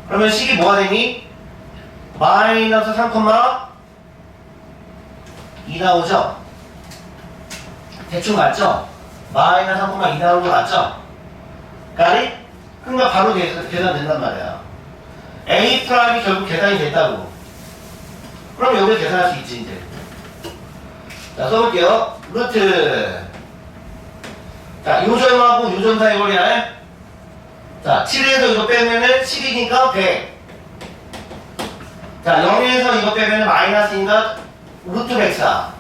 그러면 식이 뭐가 되니? 마이너스 3,2 나오죠? 대충 맞죠? 마이너스 3,2 나오는 거 맞죠? 까리? 그러니까 바로 계산된단 말이야. A 프라임이 결국 계산이 됐다고. 그럼 여기를 계산할 수 있지, 이제. 자, 써볼게요. 루트. 자, 요 점하고 요 점 사이 거리야. 자, 7에서 이거 빼면은 10이니까 100. 자, 0에서 이거 빼면은 마이너스니까 루트 104.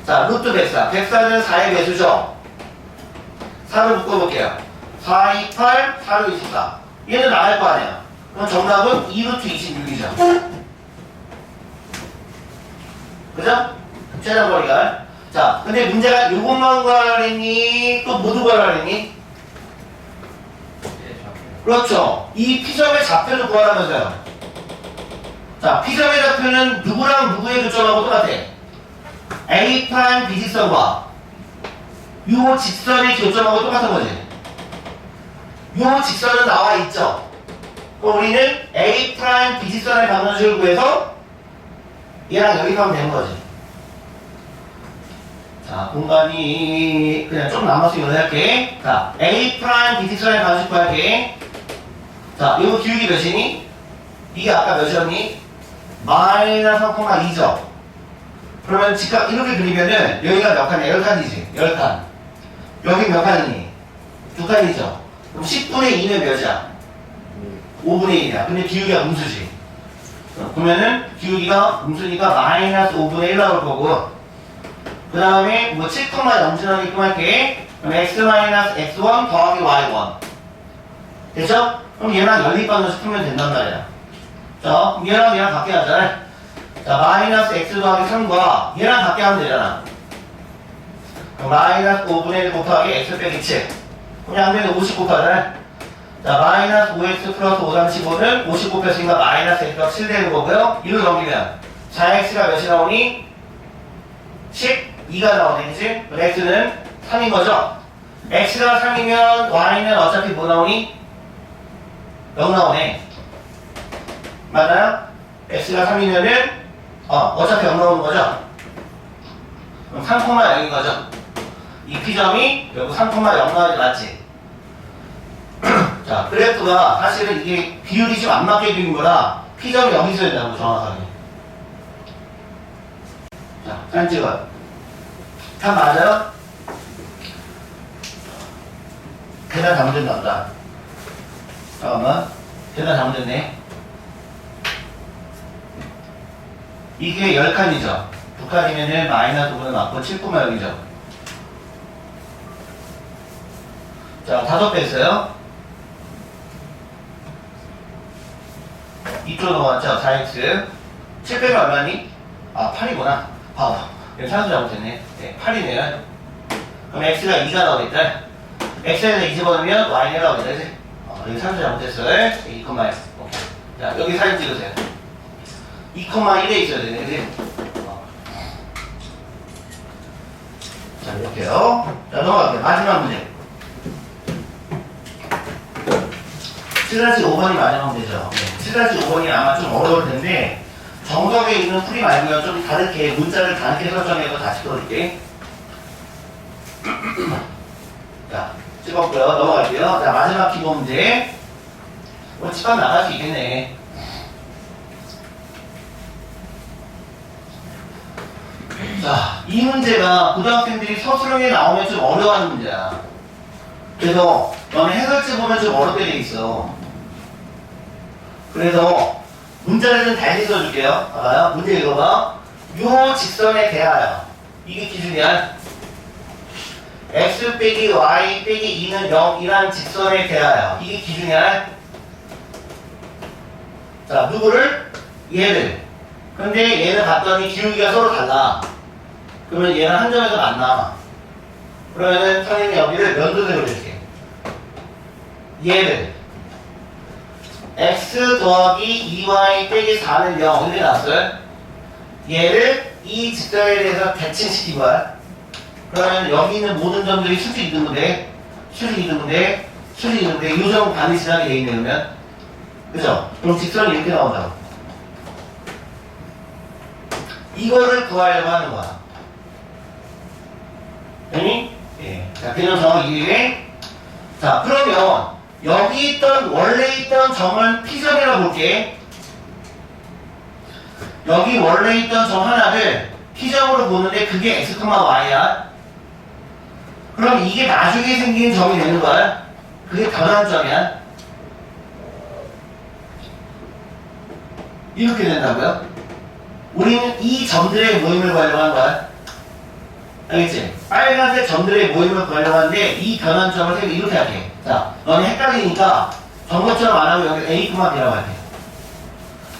자, 루트 104. 104는 4의 배수죠? 4를 묶어볼게요. 4, 2, 8, 4, 6, 24. 얘는 나갈 거 아니야. 그럼 정답은 2루트 26이죠. 그죠? 최단거리가. 자, 근데 문제가 요것만 구하라니, 또 모두 구하라니? 그렇죠. 이 P점의 좌표를 구하라면서요. 자, P점의 좌표는 누구랑 누구의 교점하고 똑같아. A' B직선과 요 직선의 교점하고 똑같은 거지. 요 직선은 나와 있죠. 그럼 우리는 A' B직선의 방정식을 구해서 얘랑 여기가면 되는 거지. 자, 공간이 그냥 좀 남았으면 이거 할게. 자, A' B직선의 방정식 구할게. 자, 이거 기울기 몇이니? 이게 아까 몇이었니? 마이너스 3,2죠. 그러면 직각 이렇게 그리면은 여기가 몇 칸이야? 10칸이지. 10칸. 여기 몇 칸이니? 2칸이죠. 그럼 10분의 2는 몇이야? 5분의 1이야. 근데 기울기가 음수지. 그러면은 기울기가 음수니까 마이너스 5분의 1 나올 거고, 그 다음에 뭐 7,0지나게끔 할게. 그럼 x 마이너스 x1 더하기 y1. 됐죠? 그럼 얘랑 연립방정식 풀면 된단 말이야. 자, 그럼 얘랑 같게 하자. 자, 마이너스 x 더하기 3과 얘랑 같게 하면 되잖아. 그럼 마이너스 5분의 1 곱하기 x 빼기 7. 그럼 양변에 50 곱하자. 자, 마이너스 5x 플러스 5 35는 50 곱했으니까 마이너스 x가 7 되는 거고요. 이로 넘기면 4x가 몇이 나오니? 12가 나오네, 그치? 그럼 x는 3인 거죠? x가 3이면 y는 어차피 뭐 나오니? 0 나오네. 맞아요? x가 3이면은 어차피 0 나오는 거죠? 그럼 3,0인 거죠? 이 P점이 결국 3,0 나오지 맞지? 자, 그래프가 사실은 이게 비율이 좀 안 맞게 그린 거라 P점이 여기 있어야 된다고 정확하게. 자, 사진 찍어요. 다 맞아요? 계단 잘못됐나 보다. 잠깐만. 계단 잘못됐네. 이게 10칸이죠. 2칸이면은 마이너스 5는 맞고 7,0이죠. 자, 5배 했어요. 이쪽 넘어갔죠? 4x. 7배가 얼마니? 8이구나. 봐봐. 여기 산수 잘못했네. 네, 8이네요. 그럼 x가 2가 나오겠다. x에서 2 집어넣으면 y가 나오겠다. 그치? 여기 산수 잘못했어요. 2,1. 오케이. 자, 여기 사진 찍으세요. 2,1에 있어야 되네. 그치? 자, 이렇게요. 자, 넘어갈게요. 마지막 문제. 7-5번이 마지막 문제죠. 7-5번이 아마 좀 어려울 텐데, 정석에 있는 풀이 말고요. 좀 다르게, 문자를 다르게 설정해서 다시 풀어줄게. 자, 찍었고요. 넘어갈게요. 자, 마지막 기본 문제. 집합 나갈 수 있겠네. 자, 이 문제가 고등학생들이 서술형에 나오면 좀 어려워하는 문제야. 그래서 너네 해설지 보면 좀 어렵게 돼 있어. 그래서 문자를 좀 달리 써줄게요. 봐봐요. 문제 읽어봐. 요 직선에 대하여 이게 기준이야. x 빼기 y 빼기 2는 0이란 직선에 대하여 이게 기준이야. 자, 누구를? 얘를. 근데 얘를 봤더니 기울기가 서로 달라. 그러면 얘는 한 점에서 만나. 그러면은 선생님이 여기를 면도대로 해줄게. 얘를 x 더하기 2y 빼기 4는 0 이렇게 나왔어요. 얘를 이 직선에 대해서 대칭시킨 거야. 그러면 여기 있는 모든 점들이 수직 이등분대, 수직 이등분대, 수직 이등분대, 이 점은 반드시 지나게 돼 있네. 그러면 그죠? 그럼 직선이 이렇게 나온다고. 이거를 구하려고 하는 거야. 되니? 예. 자, 그냥 정확히 이해. 자, 그러면 여기 있던 원래 있던 점을 P점이라고 볼게. 여기 원래 있던 점 하나를 P점으로 보는데 그게 x, y야. 그럼 이게 나중에 생긴 점이 되는 거야. 그게 변한 점이야. 이렇게 된다고요? 우리는 이 점들의 모임을 구하려고 한 거야. 알겠지? 빨간색 점들의 모임을 구하려고 하는데 이 변한 점을 세고 이렇게 할게. 자, 너네 헷갈리니까 정보처럼 안 하고 여기 A'라고 할게.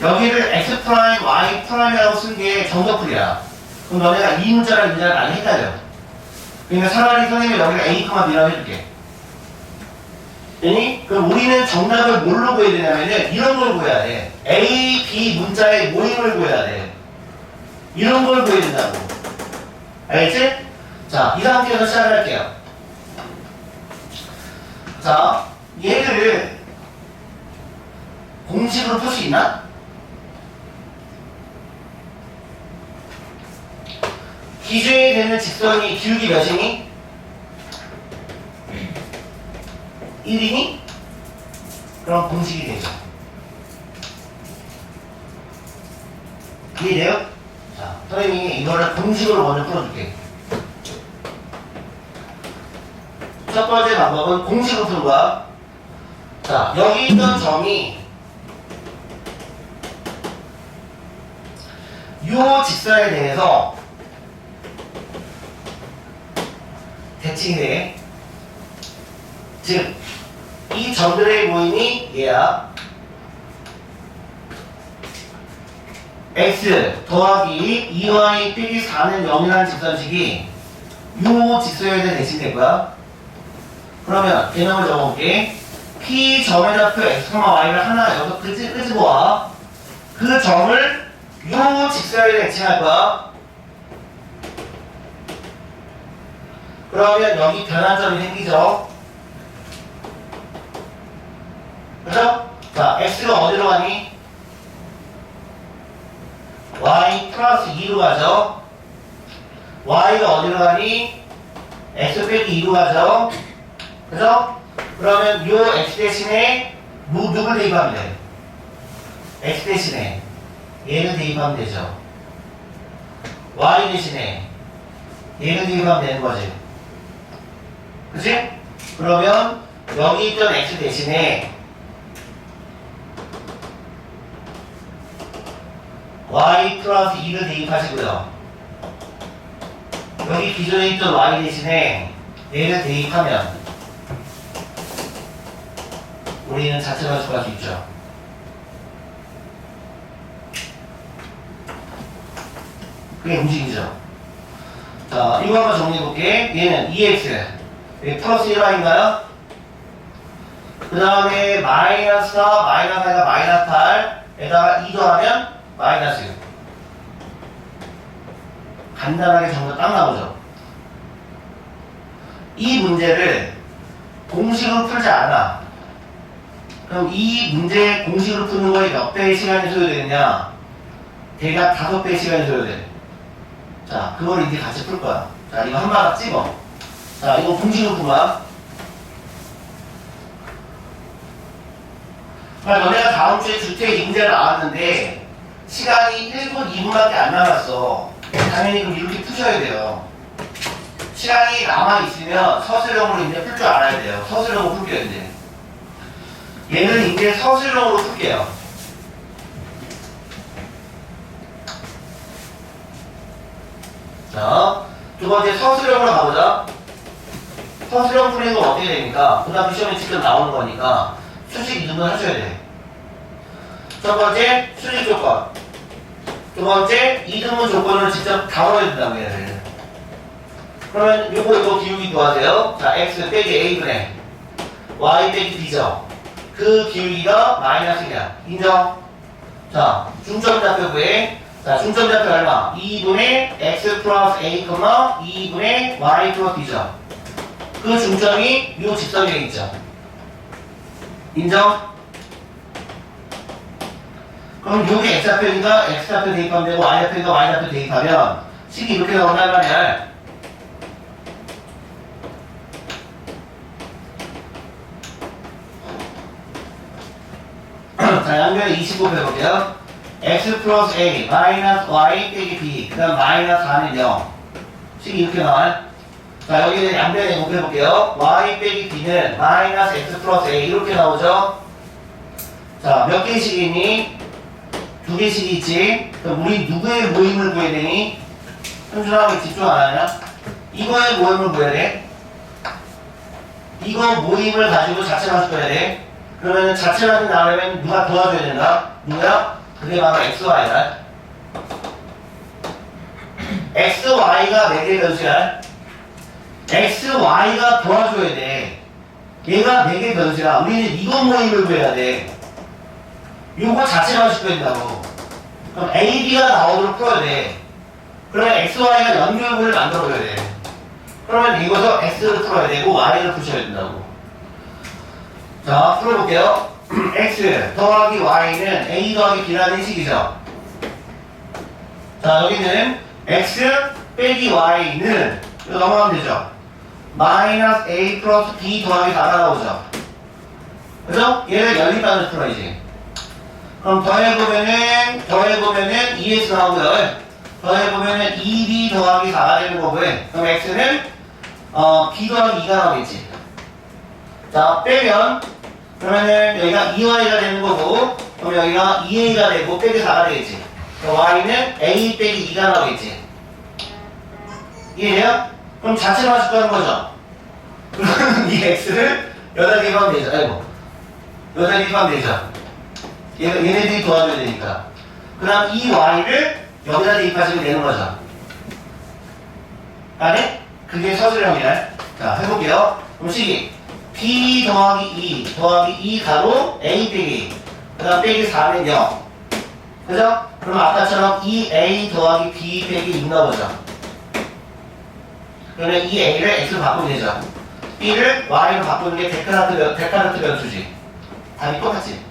여기를 X 프라임, Y 프라임이라고 쓴 게 정석풀이야. 그럼 너네가 이 문자랑 이 문자를 많이 헷갈려. 그러니까 차라리 선생님이 여기를 A'라고 해줄게. 되니? 그럼 우리는 정답을 뭘로 구해야 되냐면은 이런 걸 구해야 돼. A, B 문자의 모임을 구해야 돼. 이런 걸 구해야 된다고. 알겠지? 자, 이 상태에서 시작을 할게요. 자, 얘를 공식으로 풀 수 있나? 기준이 되는 직선이 기울기 몇이니? 1이니? 그럼 공식이 되죠. 이해돼요? 자, 선생님이 이거를 공식으로 먼저 풀어줄게. 첫 번째 방법은 공식으로 푸는 거야. 자, 여기 있던 점이 요 직선에 대해서 대칭이 돼. 즉, 이 점들의 모임이 얘야. x 더하기 2y 빼기 4는 0이라는 직선식이 요 직선에 대해 대칭될 거야. 그러면 개념을 적어볼게. P 점에다 표 x, y를 하나 여기서 끄집어 와. 그 점을 요 직선에 대칭할 거야. 그러면 여기 변환점이 생기죠. 그죠? 자, x가 어디로 가니? y 플러스 2로 가죠. y가 어디로 가니? x 빼기 2로 가죠. 그죠? 그러면 요 x 대신에 누굴 대입하면 돼? x 대신에 얘를 대입하면 되죠. y 대신에 얘를 대입하면 되는 거지. 그치? 그러면 여기 있던 x 대신에 y 플러스 2를 대입하시고요. 여기 기존에 있던 y 대신에 얘를 대입하면 우리는 자체 반식할 수 있죠. 그게 움직이죠. 자, 이거 한번 정리해볼게. 얘는 2x 플러스 1y인가요? 그 다음에 마이너스 4, 마이너스 4가 마이너스 8에다가 2 더하면 마이너스 6. 간단하게 정답 딱 나오죠. 이 문제를 공식으로 풀지 않아. 그럼 이 문제 공식으로 푸는 거에 몇 배의 시간이 소요되느냐? 대략 5배의 시간이 소요돼. 자, 그걸 이제 같이 풀 거야. 자, 이거 한 마디 찍어. 자, 이거 공식으로 푼 거야. 그러니까 너네가 다음 주에 주택 임대를 나왔는데 시간이 1분, 2분밖에 안 남았어. 당연히 그럼 이렇게 푸셔야 돼요. 시간이 남아있으면 서술형으로 이제 풀 줄 알아야 돼요. 서술형으로 풀게요, 이제. 얘는 이제 서술형으로 풀게요. 자, 두 번째 서술형으로 가보자. 서술형 풀이는 건 어떻게 됩니까? 그 다음 시험에 직접 나오는 거니까 수직 이동을 하셔야 돼. 첫 번째, 수직 조건. 두 번째, 이등분 조건을 직접 다뤄야 된다고 해야 돼. 그러면 요거 기울기 구하세요. 자, x 빼기 a분의 y 빼기 b죠. 그 기울기가 마이너스냐. 인정? 자, 중점 좌표 구해. 자, 중점 좌표 얼마? 2분의 x 플러스 a, 2분의 y 플러스 b죠. 그 중점이 요 직선 위에 있죠. 인정? 그럼 여기 x좌표니까 x좌표 대입하면 되고 y좌표니까 y좌표 대입하면 식이 이렇게 나온단 말이야. 자, 양변에 25 해볼게요. x 플러스 a 마이너스 y 빼기 b 그 다음 마이너스 4는 0 식이 이렇게 나와요. 자, 여기는 양변에 곱해볼게요. y 빼기 b는 마이너스 x 플러스 a 이렇게 나오죠. 자, 몇 개씩이 있니? 2개씩이 있지. 그럼 우리 누구의 모임을 구해야 되니? 현준아 왜 집중 안 하냐? 이거의 모임을 구해야 돼. 이거 모임을 가지고 자체 맞을 거야 돼. 그러면 자체 맞이 나오려면 누가 도와줘야 된다? 누구야? 그게 바로 XY다. XY가 4개 변수야. XY가 도와줘야 돼. 얘가 4개 변수야. 우리는 이거 모임을 구해야 돼. 요거 자체만 시켜야 된다고. 그럼 A, B가 나오도록 풀어야 돼. 그러면 X, Y가 연결고리를 만들어줘야 돼. 그러면 이거서 X를 풀어야 되고 Y를 푸셔야 된다고. 자, 풀어볼게요. X 더하기 Y는 A 더하기 B라는 식이죠. 자, 여기는 X 빼기 Y는 이거 넘어가면 되죠. 마이너스 A 플러스 B 더하기 4가 나오죠. 그죠? 얘를 연립반으로 풀어야지. 그럼 더해보면은 2x 나오고요. 더해보면은 2b 더하기 4가 되는 거고요. 그럼 x는 b 더하기 2가 나오겠지. 자, 빼면 그러면은 여기가 2y가 되는 거고, 그럼 여기가 2a가 되고 빼기 4가 되겠지. 그럼 y는 a 빼기 2가 나오겠지. 이해돼요? 그럼 자체로 하실 거는 거죠. 그러면 이 x를 여기다 대입하면 되죠. 아이고, 여기다 대입하면 되죠. 얘네들이 도와줘야 되니까. 그 다음 이 y를 여기다 대입하시면 되는 거죠. 아네? 그게 서술형이야. 자, 해볼게요. 그럼 식이 B 더하기 2 더하기 2 가로 A 빼기 그 다음 빼기 4는 0 그죠? 그럼 아까처럼 2A 더하기 B 빼기 6 나오죠. 그러면 이 A를 X로 바꾸면 되죠. B를 Y로 바꾸는 게 데카르트 변수지. 답이 똑같지.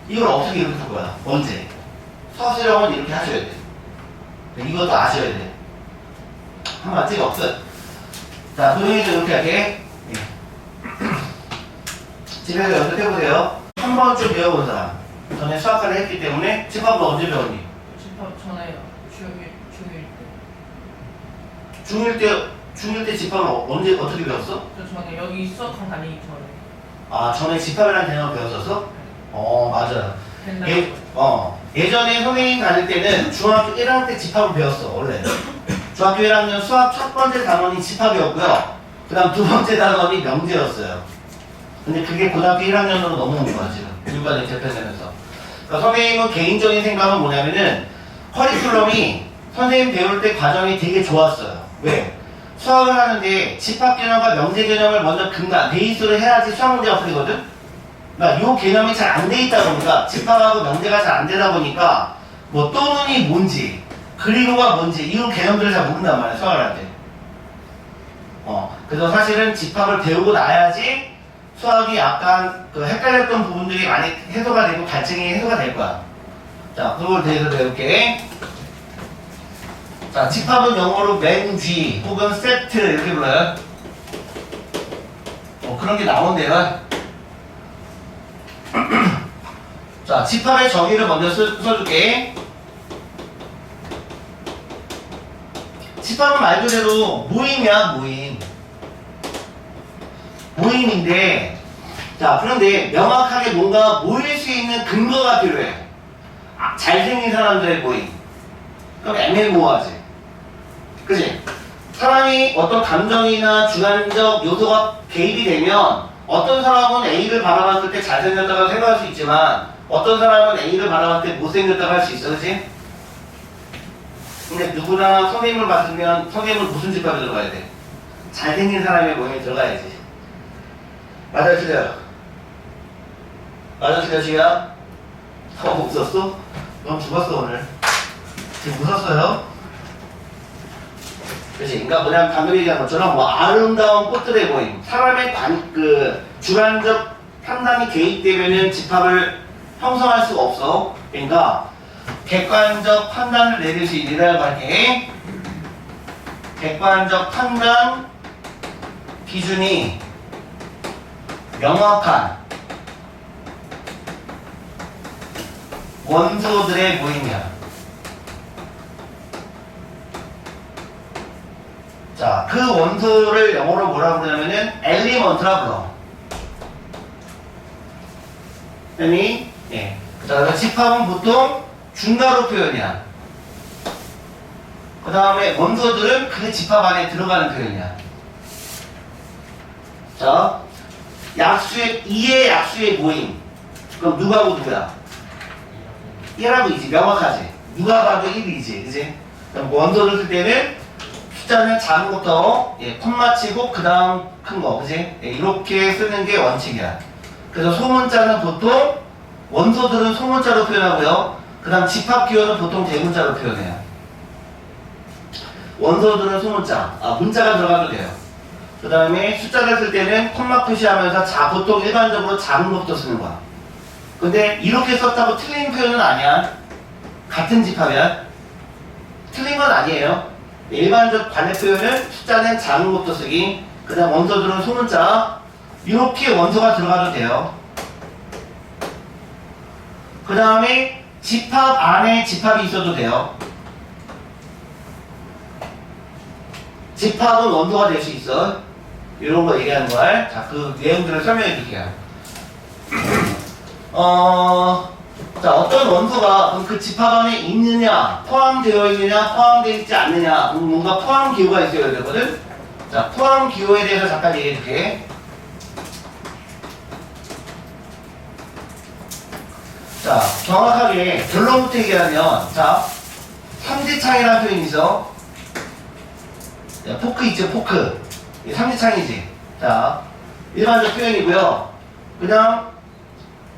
이걸 어떻게 이렇게 할 거야? 언제? 수학실험은 이렇게 하셔야 돼. 이것도 아셔야 돼. 한 번 찍어 없어. 자, 도형이도 이렇게 할게. 집에서 연습해보세요. 한 번쯤 배워본 사람. 전에 수학과를 했기 때문에 집합을 언제 배웠니?
집합 전에
중1
중일 때.
때, 중1 때 집합을 언제, 어떻게 배웠어?
저 전에 여기 수학학 다니기 전에.
아, 전에 집합이라는 개념을 배웠었어? 맞아요.
옛날에.
예전에 선생님 다닐 때는 중학교 1학년 때 집합을 배웠어, 원래. 중학교 1학년 수학 첫 번째 단원이 집합이었고요. 그 다음 두 번째 단원이 명제였어요. 근데 그게 고등학교 1학년으로 넘어온 거야, 지금. 교육과정이 재편되면서. 그러니까 선생님은 개인적인 생각은 뭐냐면은, 커리큘럼이 선생님 배울 때 과정이 되게 좋았어요. 왜? 수학을 하는데 집합 개념과 명제 개념을 먼저 베이스로 해야지 수학 문제가 풀리거든? 그러니까 요 개념이 잘 안 돼 있다 보니까, 집합하고 명제가 잘 안 되다 보니까, 뭐 또는이 뭔지, 그리고가 뭔지, 이런 개념들을 잘 모른단 말이야, 수학을 할 때. 그래서 사실은 집합을 배우고 나야지 수학이 약간 그 헷갈렸던 부분들이 많이 해소가 되고 갈증이 해소가 될 거야. 자, 그걸 대해서 배울게. 자, 집합은 영어로 맨쥐 혹은 세트 이렇게 불러요. 그런 게 나온대요. 자, 집합의 정의를 먼저 써줄게. 집합은 말 그대로 모임이야, 모임. 모임인데, 자, 그런데 명확하게 뭔가 모일 수 있는 근거가 필요해. 잘생긴 사람들의 모임. 그럼 애매모호하지. 그치? 사람이 어떤 감정이나 주관적 요소가 개입이 되면 어떤 사람은 A를 바라봤을 때 잘생겼다고 생각할 수 있지만 어떤 사람은 A를 바라봤을 때 못생겼다고 할 수 있어, 그치? 근데 누구나 선생님을 봤으면 선생님은 무슨 집합에 들어가야 돼? 잘생긴 사람의 모임에 들어가야지. 맞아요, 틀려요? 맞아요, 틀려요, 지우야? 웃었어? 넌 죽었어, 오늘. 지금 웃었어요? 그치? 그러니까 뭐냐면 방금 얘기한 것처럼 뭐 아름다운 꽃들의 모임, 사람의 주관적 판단이 개입되면은 집합을 형성할 수가 없어. 그러니까 객관적 판단을 내릴 수 있느라고 할게. 객관적 판단 기준이 명확한 원소들의 모임이야. 자, 그 원소를 영어로 뭐라고 부르냐면은 엘리먼트라 불러. 아니, 예. 자, 그래서 집합은 보통 중괄호 표현이야. 그 다음에 원소들은 그 집합 안에 들어가는 표현이야. 자, 약수의 2의 약수의 모임. 그럼 누가고 누구야? 1하고 2지. 명확하지. 누가 봐도 1이지. 그지? 그럼 원소를 쓸 때는 숫자는 작은 것부터 콤마 치고 그 다음 큰 거, 그지? 이렇게 쓰는 게 원칙이야. 그래서 소문자는 보통 원소들은 소문자로 표현하고요. 그 다음 집합 기호는 보통 대문자로 표현해요. 원소들은 소문자, 문자가 들어가도 돼요. 그 다음에 숫자를 쓸 때는 콤마 표시하면서 보통 일반적으로 작은 것부터 쓰는 거야. 근데 이렇게 썼다고 틀린 표현은 아니야. 같은 집합이야. 틀린 건 아니에요. 일반적 관례 표현은 숫자는 작은 것부터 쓰기, 그 다음 원소들은 소문자, 이렇게 원소가 들어가도 돼요. 그 다음에 집합 안에 집합이 있어도 돼요. 집합은 원소가 될 수 있어. 이런 거 얘기하는 거야. 자, 그 내용들을 설명해 줄게요. 자, 어떤 원소가 그 집합 안에 있느냐, 포함되어 있느냐, 포함되어 있지 않느냐, 뭔가 포함 기호가 있어야 되거든? 자, 포함 기호에 대해서 잠깐 얘기해 줄게. 자, 정확하게 결론부터 얘기하면, 자, 삼지창이라는 표현이 있어. 자, 포크 있죠, 포크. 이게 삼지창이지. 자, 일반적 표현이고요. 그냥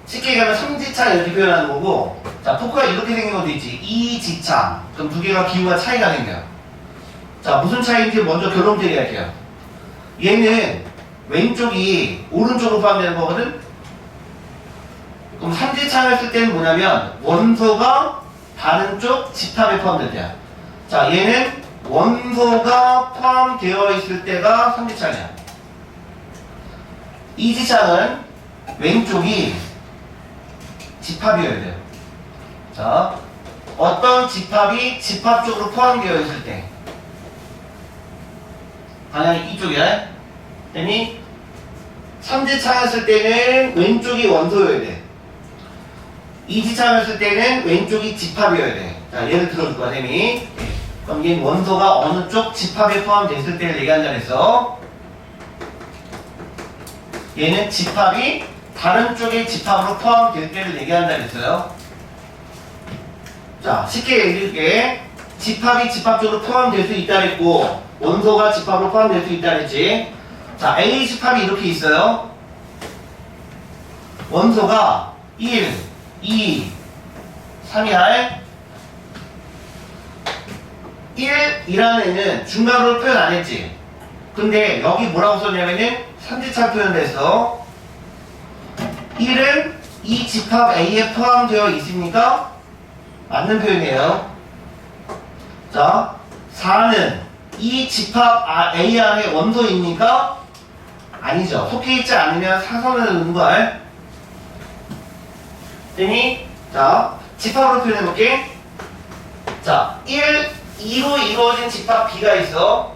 쉽게 얘기하면 삼지창 이렇게 표현하는 거고, 자, 포크가 이렇게 생긴 것도 있지. 이지창. 그럼 두 개가 기호가 차이가 생겨요. 자, 무슨 차이인지 먼저 결론 얘기할게요. 얘는 왼쪽이 오른쪽으로 포함되는 거거든? 그럼 삼지창을 쓸 때는 뭐냐면, 원소가 다른 쪽 집합에 포함될 때야. 자, 얘는 원소가 포함되어 있을 때가 삼지창이야. 이지창은 왼쪽이 집합이어야 돼요. 자, 어떤 집합이 집합 쪽으로 포함되어 있을 때, 방향이 이쪽이야. 그러니 삼지창을 쓸 때는 왼쪽이 원소여야 돼. 이지창을 쓸 때는 왼쪽이 집합이어야 돼. 자, 예를 들어줄 거야, 쌤이. 그럼 얘 원소가 어느 쪽 집합에 포함됐을 때를 얘기한다 그랬어. 얘는 집합이 다른 쪽의 집합으로 포함될 때를 얘기한다 그랬어요. 자, 쉽게 얘기해줄게. 집합이 집합 쪽으로 포함될 수 있다 그랬고, 원소가 집합으로 포함될 수 있다 그랬지. 자, A 집합이 이렇게 있어요. 원소가 1, 2, 3이야. 1이라는 애는 중괄호로 표현 안 했지. 근데 여기 뭐라고 썼냐면은 삼지창 표현돼서 1은 이 집합 A에 포함되어 있으니까 맞는 표현이에요. 자, 4는 이 집합 A 안에 원소입니까? 아니죠. 속해 있지 않으면 사선을 넣는 걸. 됐니? 자, 집합으로 표현해볼게. 자, 1, 2로 이루어진 집합 B가 있어.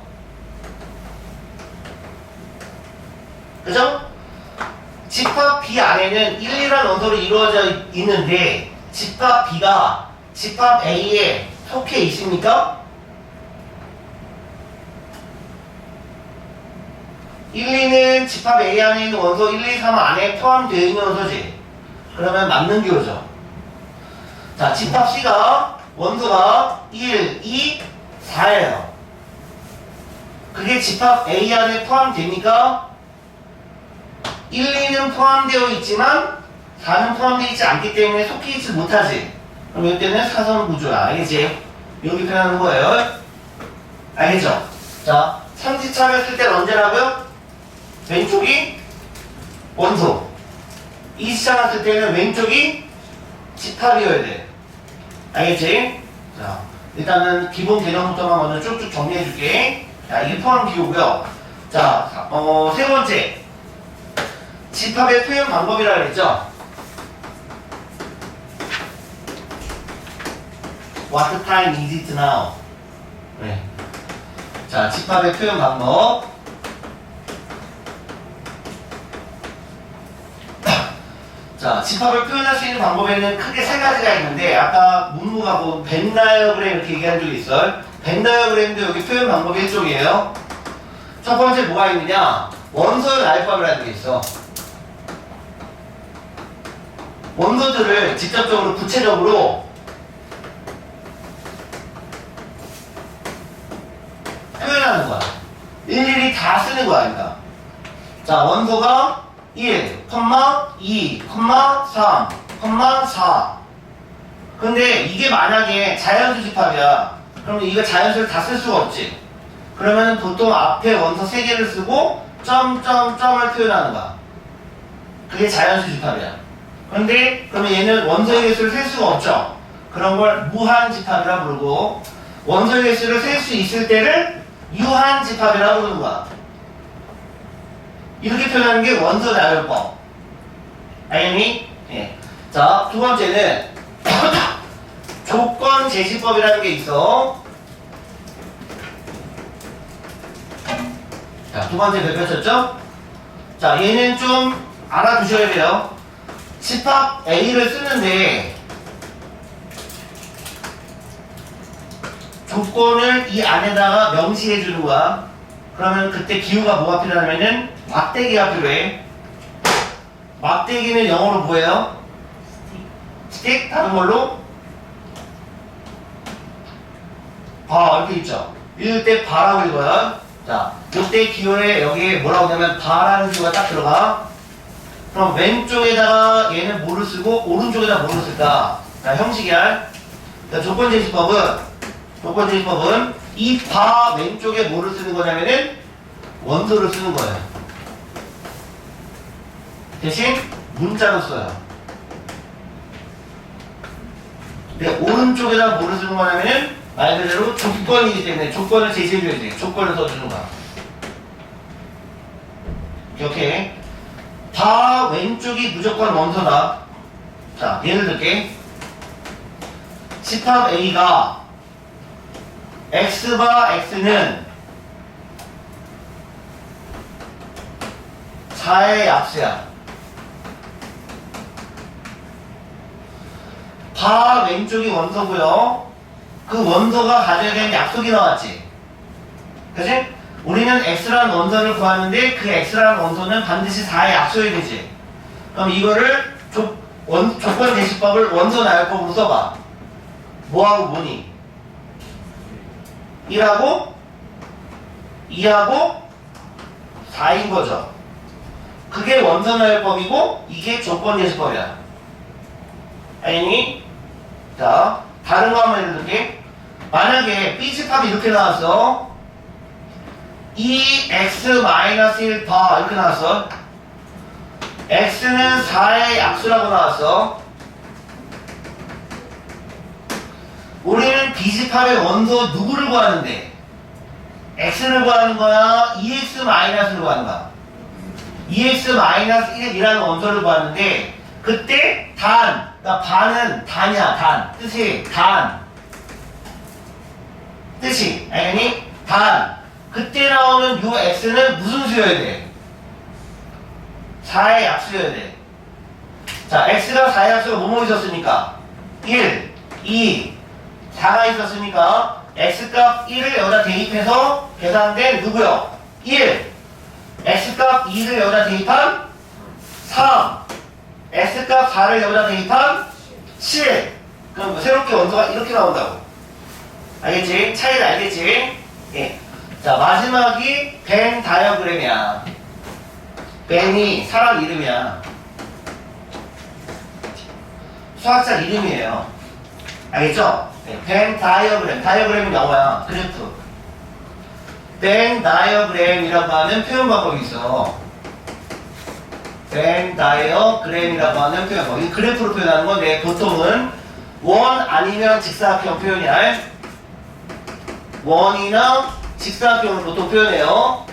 그죠? 집합 B 안에는 1, 2라는 원소로 이루어져 있는데 집합 B가 집합 A에 속해 있습니까? 1, 2는 집합 A 안에 있는 원소 1, 2, 3 안에 포함되어 있는 원소지. 그러면 맞는 기호죠. 자, 집합 C가 원소가 1, 2, 4예요. 그게 집합 A 안에 포함됩니까? 1, 2는 포함되어 있지만 4는 포함되어 있지 않기 때문에 속해 있지 못하지. 그럼 이때는 사선 구조야. 알겠지? 여기 표현하는 거예요. 알겠죠? 자, 삼지창을 쓸 때는 언제라고요? 왼쪽이 원소. 이지창을 쓸 때는 왼쪽이 집합이어야 돼. 알겠지? 자, 일단은 기본 개념부터만 먼저 쭉쭉 정리해 줄게. 자, 이게 포함 기호고요. 자, 세 번째. 집합의 표현 방법이라 그랬죠? What time is it now? 네. 자, 집합의 표현 방법. 자, 집합을 표현할 수 있는 방법에는 크게 세 가지가 있는데, 아까 문무가 본 벤 다이어그램 이렇게 얘기한 적이 있어요. 벤 다이어그램도 여기 표현 방법의 일종이에요. 첫 번째 뭐가 있느냐? 원소의 나열법이라는 게 있어. 원소들을 직접적으로 구체적으로 표현하는 거야. 일일이 다 쓰는 거야, 그러니까. 자, 원소가 1, 2, 3, 4. 근데 이게 만약에 자연수 집합이야. 그러면 이거 자연수를 다 쓸 수가 없지. 그러면 보통 앞에 원소 3개를 쓰고 점을 표현하는 거야. 그게 자연수 집합이야. 그런데 그러면 얘는 원소의 개수를 셀 수가 없죠. 그런 걸 무한 집합이라 부르고, 원소의 개수를 셀 수 있을 때를 유한 집합이라 부르는 거야. 이렇게 표현하는 게 원소 나열법. 알겠니? 예. 자, 두 번째는 조건 제시법이라는 게 있어. 자, 두 번째 배웠었죠? 자, 얘는 좀 알아두셔야 돼요. 집합 A를 쓰는데 조건을 이 안에다가 명시해 주는 거야. 그러면 그때 기호가 뭐가 필요하냐면은 막대기가 필요해. 막대기는 영어로 뭐예요? 스틱? 다른 걸로? 바 이렇게 있죠. 읽을 때 바라고 읽어요. 자, 이때 기호에 여기에 뭐라고 하냐면 바라는 기호가 딱 들어가. 그럼 왼쪽에다가 얘는 뭐를 쓰고 오른쪽에다 뭐를 쓸까? 자, 형식이야. 자, 조건 제시법은 이 바 왼쪽에 뭐를 쓰는 거냐면은 원소를 쓰는 거예요. 대신 문자로 써요. 근데 오른쪽에다 뭐를 쓰는 거냐면은 말 그대로 조건이기 때문에 조건을 제시해줘야 돼. 조건을 써주는 거야. 이렇게 바 왼쪽이 무조건 원소다. 자, 예를 들게. 집합 A가 X바 X는 4의 약수야. 바 왼쪽이 원소고요. 그 원소가 가져야 되는 약속이 나왔지. 그치? 우리는 X라는 원소를 구하는데 그 X라는 원소는 반드시 4의 약소여야 되지. 그럼 이거를 조건 제시법을 원소 나열법으로 써봐. 뭐하고 뭐니? 1하고 2하고 4인 거죠. 그게 원소 나열법이고 이게 조건 제시법이야. 알겠니? 자, 다른 거 한번 예를 들게. 만약에 B집합이 이렇게 나왔어. 2x-1 바 이렇게 나왔어. x는 4의 약수라고 나왔어. 우리는 B집합의 원소 누구를 구하는데? x를 구하는 거야? 2x-를 구하는 거야? 2x-1이라는 원소를 구하는데 그때 단, 그러니까 반은 단이야. 단 뜻이 단 뜻이 알겠니? 단 그때 나오는 요 x는 무슨 수여야 돼? 4의 약수여야 돼. 자, x가 4의 약수가 뭐뭐 있었으니까 1, 2, 4가 있었으니까 x값 1을 여기다 대입해서 계산된 누구요? 1. x값 2를 여기다 대입한 3. x값 4를 여기다 대입한 7. 그럼 새롭게 원소가 이렇게 나온다고. 알겠지? 차이를 알겠지? 예. 자, 마지막이 벤 다이어그램이야. 벤이 사람 이름이야. 수학자 이름이에요. 알겠죠? 네. 벤 다이어그램. 다이어그램이 영어야. 그래프. 벤 다이어그램이라고 하는 표현 방법이 있어. 벤 다이어그램이라고 하는 표현 방법. 이 그래프로 표현하는 건데 보통은 원 아니면 직사각형 표현이야. 원이나 직사각형을 보통 표현해요.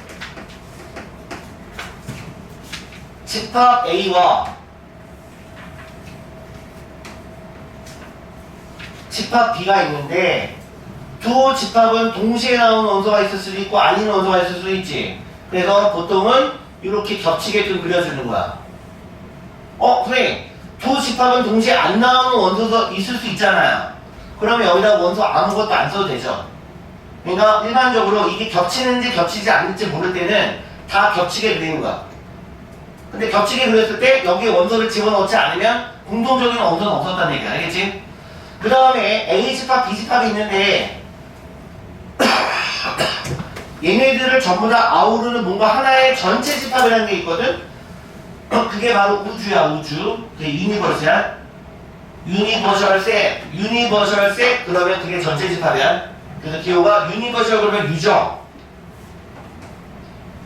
집합 A와 집합 B가 있는데 두 집합은 동시에 나오는 원소가 있을 수도 있고 아닌 원소가 있을 수도 있지. 그래서 보통은 이렇게 겹치게끔 그려주는 거야. 그래. 두 집합은 동시에 안 나오는 원소도 있을 수 있잖아요. 그러면 여기다 원소 아무것도 안 써도 되죠. 그러니까 일반적으로 이게 겹치는지 겹치지 않는지 모를 때는 다 겹치게 그리는 거야. 근데 겹치게 그렸을 때 여기에 원소를 집어넣지 않으면 공통적인 원소는 없었다는 얘기야. 알겠지? 그 다음에 A집합, B집합이 있는데 얘네들을 전부 다 아우르는 뭔가 하나의 전체 집합이라는 게 있거든? 그게 바로 우주야, 우주. 그게 유니버스야. 유니버셜 셋 그러면 그게 전체 집합이야. 그래서 기호가 유니버셜 그러면 유죠.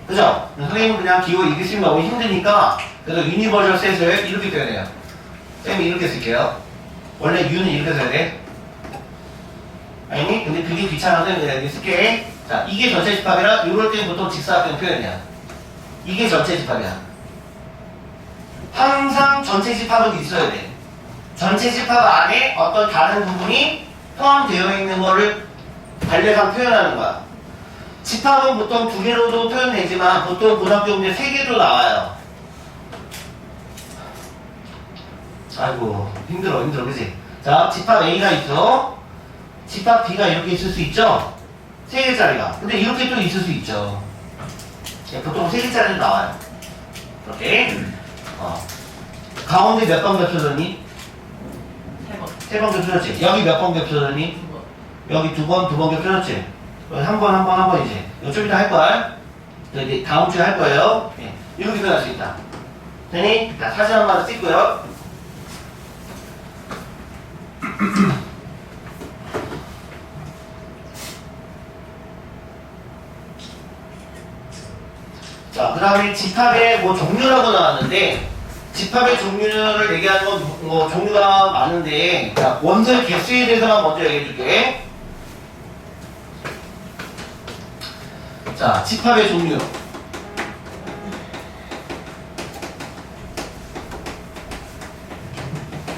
그죠? 선생님은 그냥 기호 읽으시면 너무 힘드니까 그래서 유니버셜 셋을 이렇게 표현해요. 쌤이 이렇게 쓸게요. 원래 유는 이렇게 써야 돼. 아니? 근데 그게 귀찮아서 그냥 이렇게 쓸게. 자, 이게 전체 집합이라 이럴 때는 보통 직사각형 표현이야. 이게 전체 집합이야. 항상 전체 집합은 있어야 돼. 전체 집합 안에 어떤 다른 부분이 포함되어 있는 거를 발레상 표현하는 거야. 집합은 보통 2개로도 표현되지만 보통 고등학교 문제 3개로 나와요. 아이고 힘들어 그지? 자, 집합 A가 있어. 집합 B가 이렇게 있을 수 있죠? 3개짜리가. 근데 이렇게 또 있을 수 있죠. 보통 3개짜리는 나와요. 이렇게. 가운데 몇 번 겹쳐졌니?
3번.
3번 겹쳐졌지? 여기 몇 번 겹쳐졌니?
2번.
여기 2번 겹쳐졌지? 한 번 이제 좀 이따 할 거야. 이제 다음 주에 할 거예요. 예, 이렇게 표현할 수 있다. 되니? 자, 사진 한 번 찍고요. 자, 그 다음에 집합의 뭐 종류라고 나왔는데, 집합의 종류를 얘기하는 건 뭐 종류가 많은데, 자, 원소의 개수에 대해서만 먼저 얘기해 줄게. 자, 집합의 종류.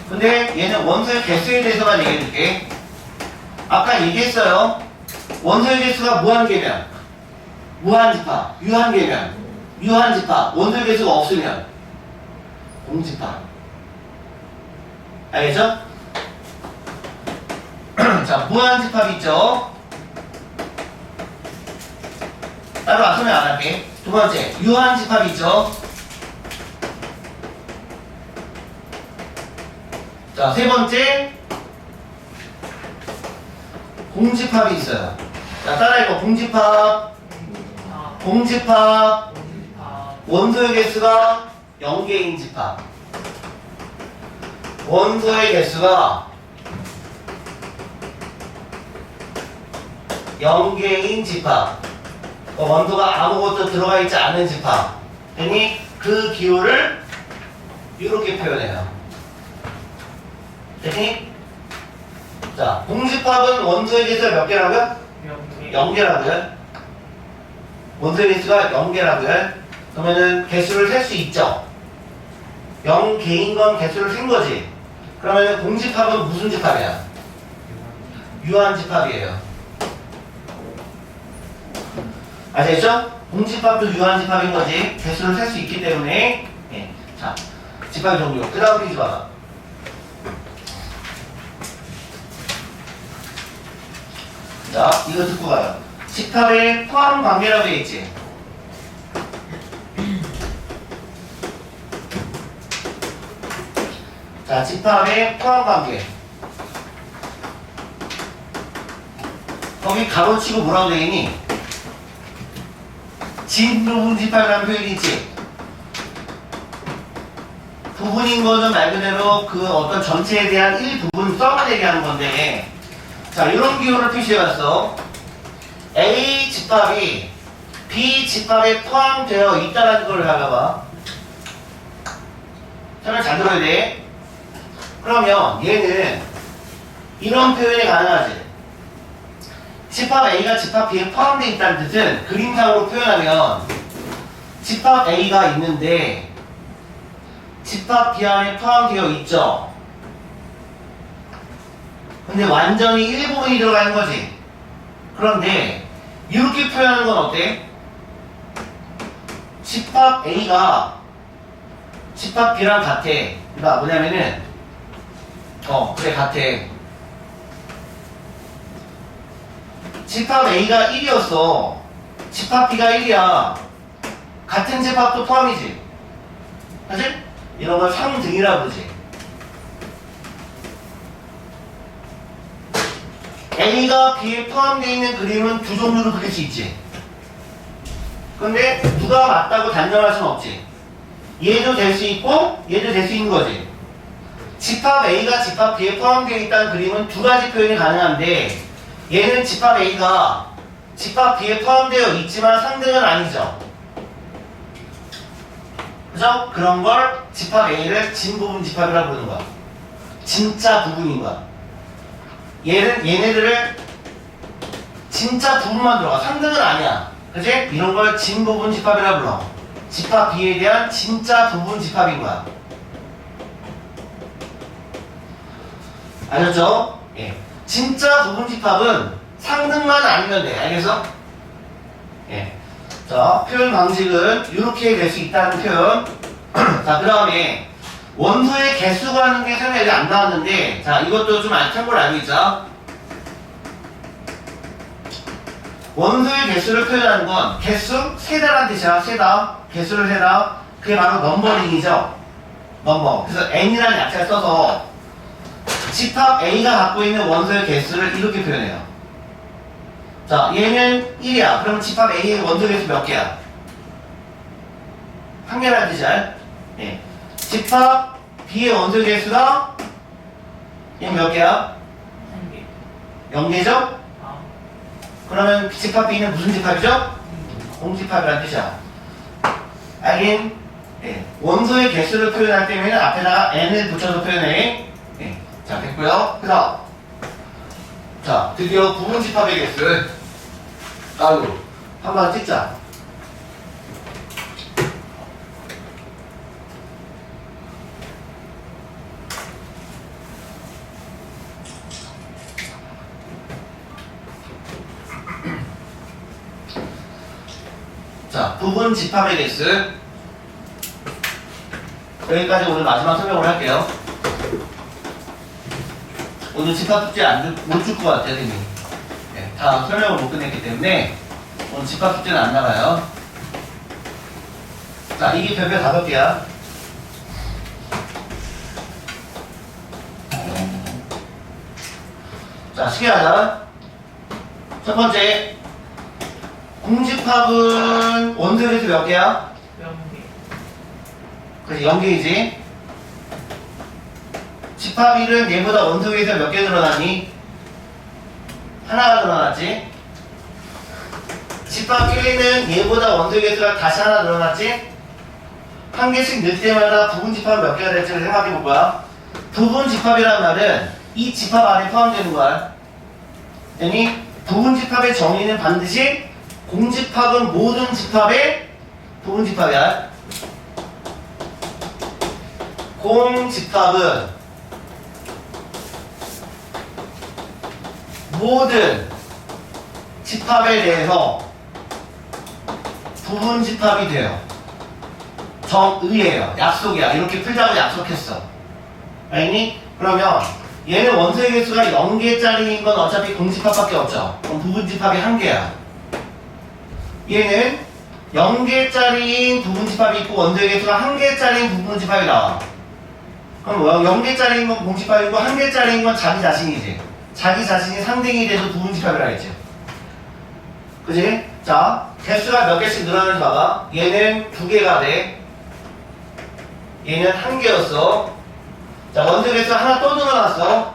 근데 얘는 원소의 개수에 대해서만 얘기해 줄게. 아까 얘기했어요. 원소의 개수가 무한계면, 무한집합, 유한계면, 유한집합, 원소의 개수가 없으면 공집합. 알겠죠? 자, 무한집합 있죠? 따로 설명 안 할게. 두 번째, 유한집합 있죠? 자, 세 번째, 공집합이 있어요. 자, 따라 읽어. 공집합, 공집합, 원소의 개수가 0개인 집합. 원소의 개수가 0개인 집합. 원소가 아무것도 들어가 있지 않은 집합. 되니 그 기호를 이렇게 표현해요. 되니? 자, 공집합은 원소의 개수가 몇 개라고요? 0개라고요? 원소의 개수가 0개라고요? 그러면은 개수를 셀 수 있죠? 0개인 건 개수를 센 거지. 그러면은 공집합은 무슨 집합이야? 유한집합이에요. 아시겠죠? 공집합도 유한집합인 거지. 개수를 셀 수 있기 때문에. 예. 자, 집합의 종류. 그 다음 페이지 봐봐. 자, 이거 듣고 가요. 집합의 포함 관계라고 되어 있지. 자, 집합의 포함 관계. 거기 가로치고 뭐라고 되어 있니? 진부분 집합이라는 표현이 있지. 부분인 거는 말 그대로 그 어떤 전체에 대한 일부분 썸을 얘기하는 건데, 자, 이런 기호를 표시해봤어. A 집합이 B 집합에 포함되어 있다는 걸 알아봐. 설명 잘 들어야 돼. 그러면 얘는 이런 표현이 가능하지. 집합 A가 집합 B에 포함되어 있다는 뜻은 그림상으로 표현하면 집합 A가 있는데 집합 B 안에 포함되어 있죠. 근데 완전히 일부분이 들어가는 거지. 그런데 이렇게 표현하는 건 어때? 집합 A가 집합 B랑 같아. 그러니까 뭐냐면은 그래 같아. 집합 A가 1이었어. 집합 B가 1이야. 같은 집합도 포함이지. 사실 이런 걸 상등이라고 그러지. A가 B에 포함되어 있는 그림은 두 종류로 그릴 수 있지. 근데 누가 맞다고 단정할 수는 없지. 얘도 될 수 있고 얘도 될 수 있는 거지. 집합 A가 집합 B에 포함되어 있다는 그림은 두 가지 표현이 가능한데 얘는 집합 A가 집합 B에 포함되어 있지만 상등은 아니죠. 그죠? 그런 걸 집합 A를 진부분 집합이라고 부르는 거야. 진짜 부분인 거야. 얘네들을 진짜 부분만 들어가. 상등은 아니야. 그치? 이런 걸 진부분 집합이라고 불러. 집합 B에 대한 진짜 부분 집합인 거야. 알겠죠? 예. 진짜 부분 집합은 상등만 아니면 돼. 알겠어? 예. 자, 표현 방식은 이렇게 될 수 있다는 표현. 자, 그 다음에 원소의 개수가 하는 게 설명이 안 나왔는데, 자, 이것도 좀 참고를 알고 있자. 원소의 개수를 표현하는 건 개수, 세다라는 뜻이야. 세다. 개수를 세다. 그게 바로 넘버링이죠. 넘버. 그래서 n이라는 약자를 써서 집합 A가 갖고 있는 원소의 개수를 이렇게 표현해요. 자, 얘는 1이야. 그럼 집합 A의 원소 개수 몇 개야? 한 개라는 뜻이야. 예. 집합 B의 원소 개수가 얘는 몇 개야?
한 개.
0개죠?
아.
그러면 집합 B는 무슨 집합이죠? 공집합이라는 뜻이야. 알긴? 예. 원소의 개수를 표현할 때면 앞에다가 n을 붙여서 표현해. 예. 자, 됐고요. 그 다음. 자, 드디어 부분집합의 개수. 아이고, 한번 찍자. 자, 부분 집합의 개수. 여기까지 오늘 마지막 설명을 할게요. 오늘 집합 숙제 못 줄 것 같아요, 선생님. 네, 다 설명을 못 끝냈기 때문에 오늘 집합 숙제는 안 나가요. 자, 이게 별표 5개야. 자, 시계하자. 첫 번째. 공집합은 원소 개수 몇 개야?
명 개.
그렇지, 0개이지. 집합 1은 얘보다 원소 개수가 몇 개 늘어나니? 하나가 늘어났지. 집합 1은 얘보다 원소 개수가 다시 하나 늘어났지. 한 개씩 늘 때마다 부분 집합은 몇 개가 될지를 생각해 볼 거야. 부분 집합이라는 말은 이 집합 안에 포함되는 거야. yani 부분 집합의 정의는 반드시 공집합은 모든 집합의 부분 집합이야. 공집합은 모든 집합에 대해서 부분 집합이 돼요. 정의예요. 약속이야. 이렇게 풀자고 약속했어. 알겠니? 그러면 얘는 원소의 개수가 0개짜리인 건 어차피 공집합밖에 없죠. 그럼 부분 집합이 1개야. 얘는 0개짜리인 부분집합이 있고 원소의 개수가 1개짜리인 부분집합이 나와. 그럼 뭐야? 0개짜리인 건 공집합이고 1개짜리인 건 자기 자신이지. 자기 자신이 상등이 돼서 부분집합이라 했지. 그치? 자, 개수가 몇 개씩 늘어나는지 봐봐. 얘는 2개가 돼. 얘는 1개였어. 자, 원소 개수가 하나 또 늘어났어.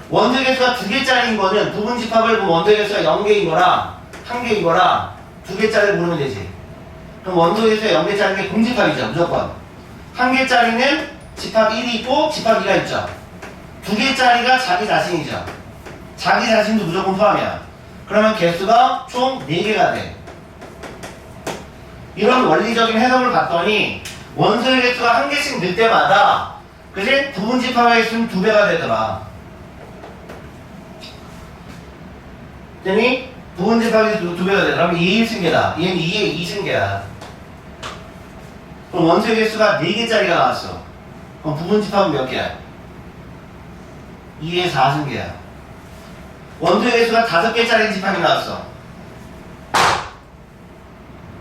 원소 개수가 2개짜리인 거는 부분집합을 보면 원소 개수가 0개인 거랑 1개인 거랑 2개짜리를 모르면 되지. 그럼 원소 개수가 0개짜리인 게 공집합이죠. 무조건. 1개짜리는 집합 1이 있고 집합 2가 있죠. 2개짜리가 자기 자신이죠. 자기 자신도 무조건 포함이야. 그러면 개수가 총 4개가 돼. 이런 원리적인 해석을 봤더니 원소의 개수가 1개씩 늘 때마다 그치? 부분 집합의 개수는 2배가 되더라. 그랬더니 부분 집합이 2배가 되더라. 그럼 2의 1승계다. 얘는 2의 2승계야. 그럼 원소의 개수가 4개짜리가 나왔어. 그럼 부분 집합은 몇 개야? 2의 4승계야. 원소의 개수가 5개짜리 집합이 나왔어.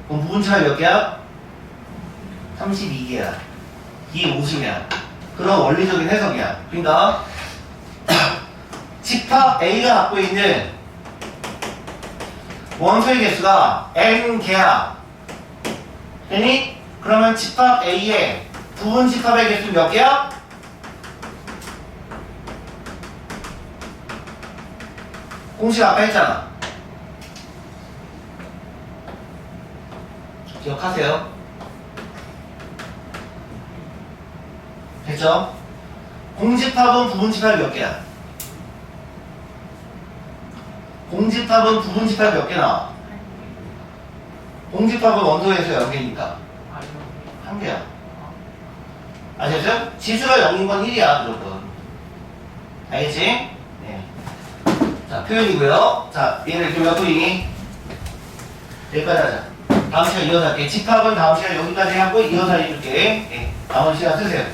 그럼 부분 집합이 몇 개야? 32개야. 2의 5승이야. 그런 원리적인 해석이야. 그러니까 집합 A가 갖고 있는 원소의 개수가 n개야. 되니? 그러면 집합 A의 부분 집합의 개수 몇 개야? 공식 아까 했잖아. 기억하세요? 됐죠? 공집합은 부분집합이 몇 개야? 공집합은 부분집합이 몇 개 나와? 공집합은 원소에서 0개니까
아,
1개야. 아시죠? 지수가 0인 건 1이야 무조건. 알겠지? 네. 자, 표현이고요. 자, 얘를 이렇게 몇 분이니? 여기까지 하자. 다음 시간 이어서 할게. 집합은 다음 시간 여기까지 하고 이어서 해줄게. 네. 다음 시간 쓰세요.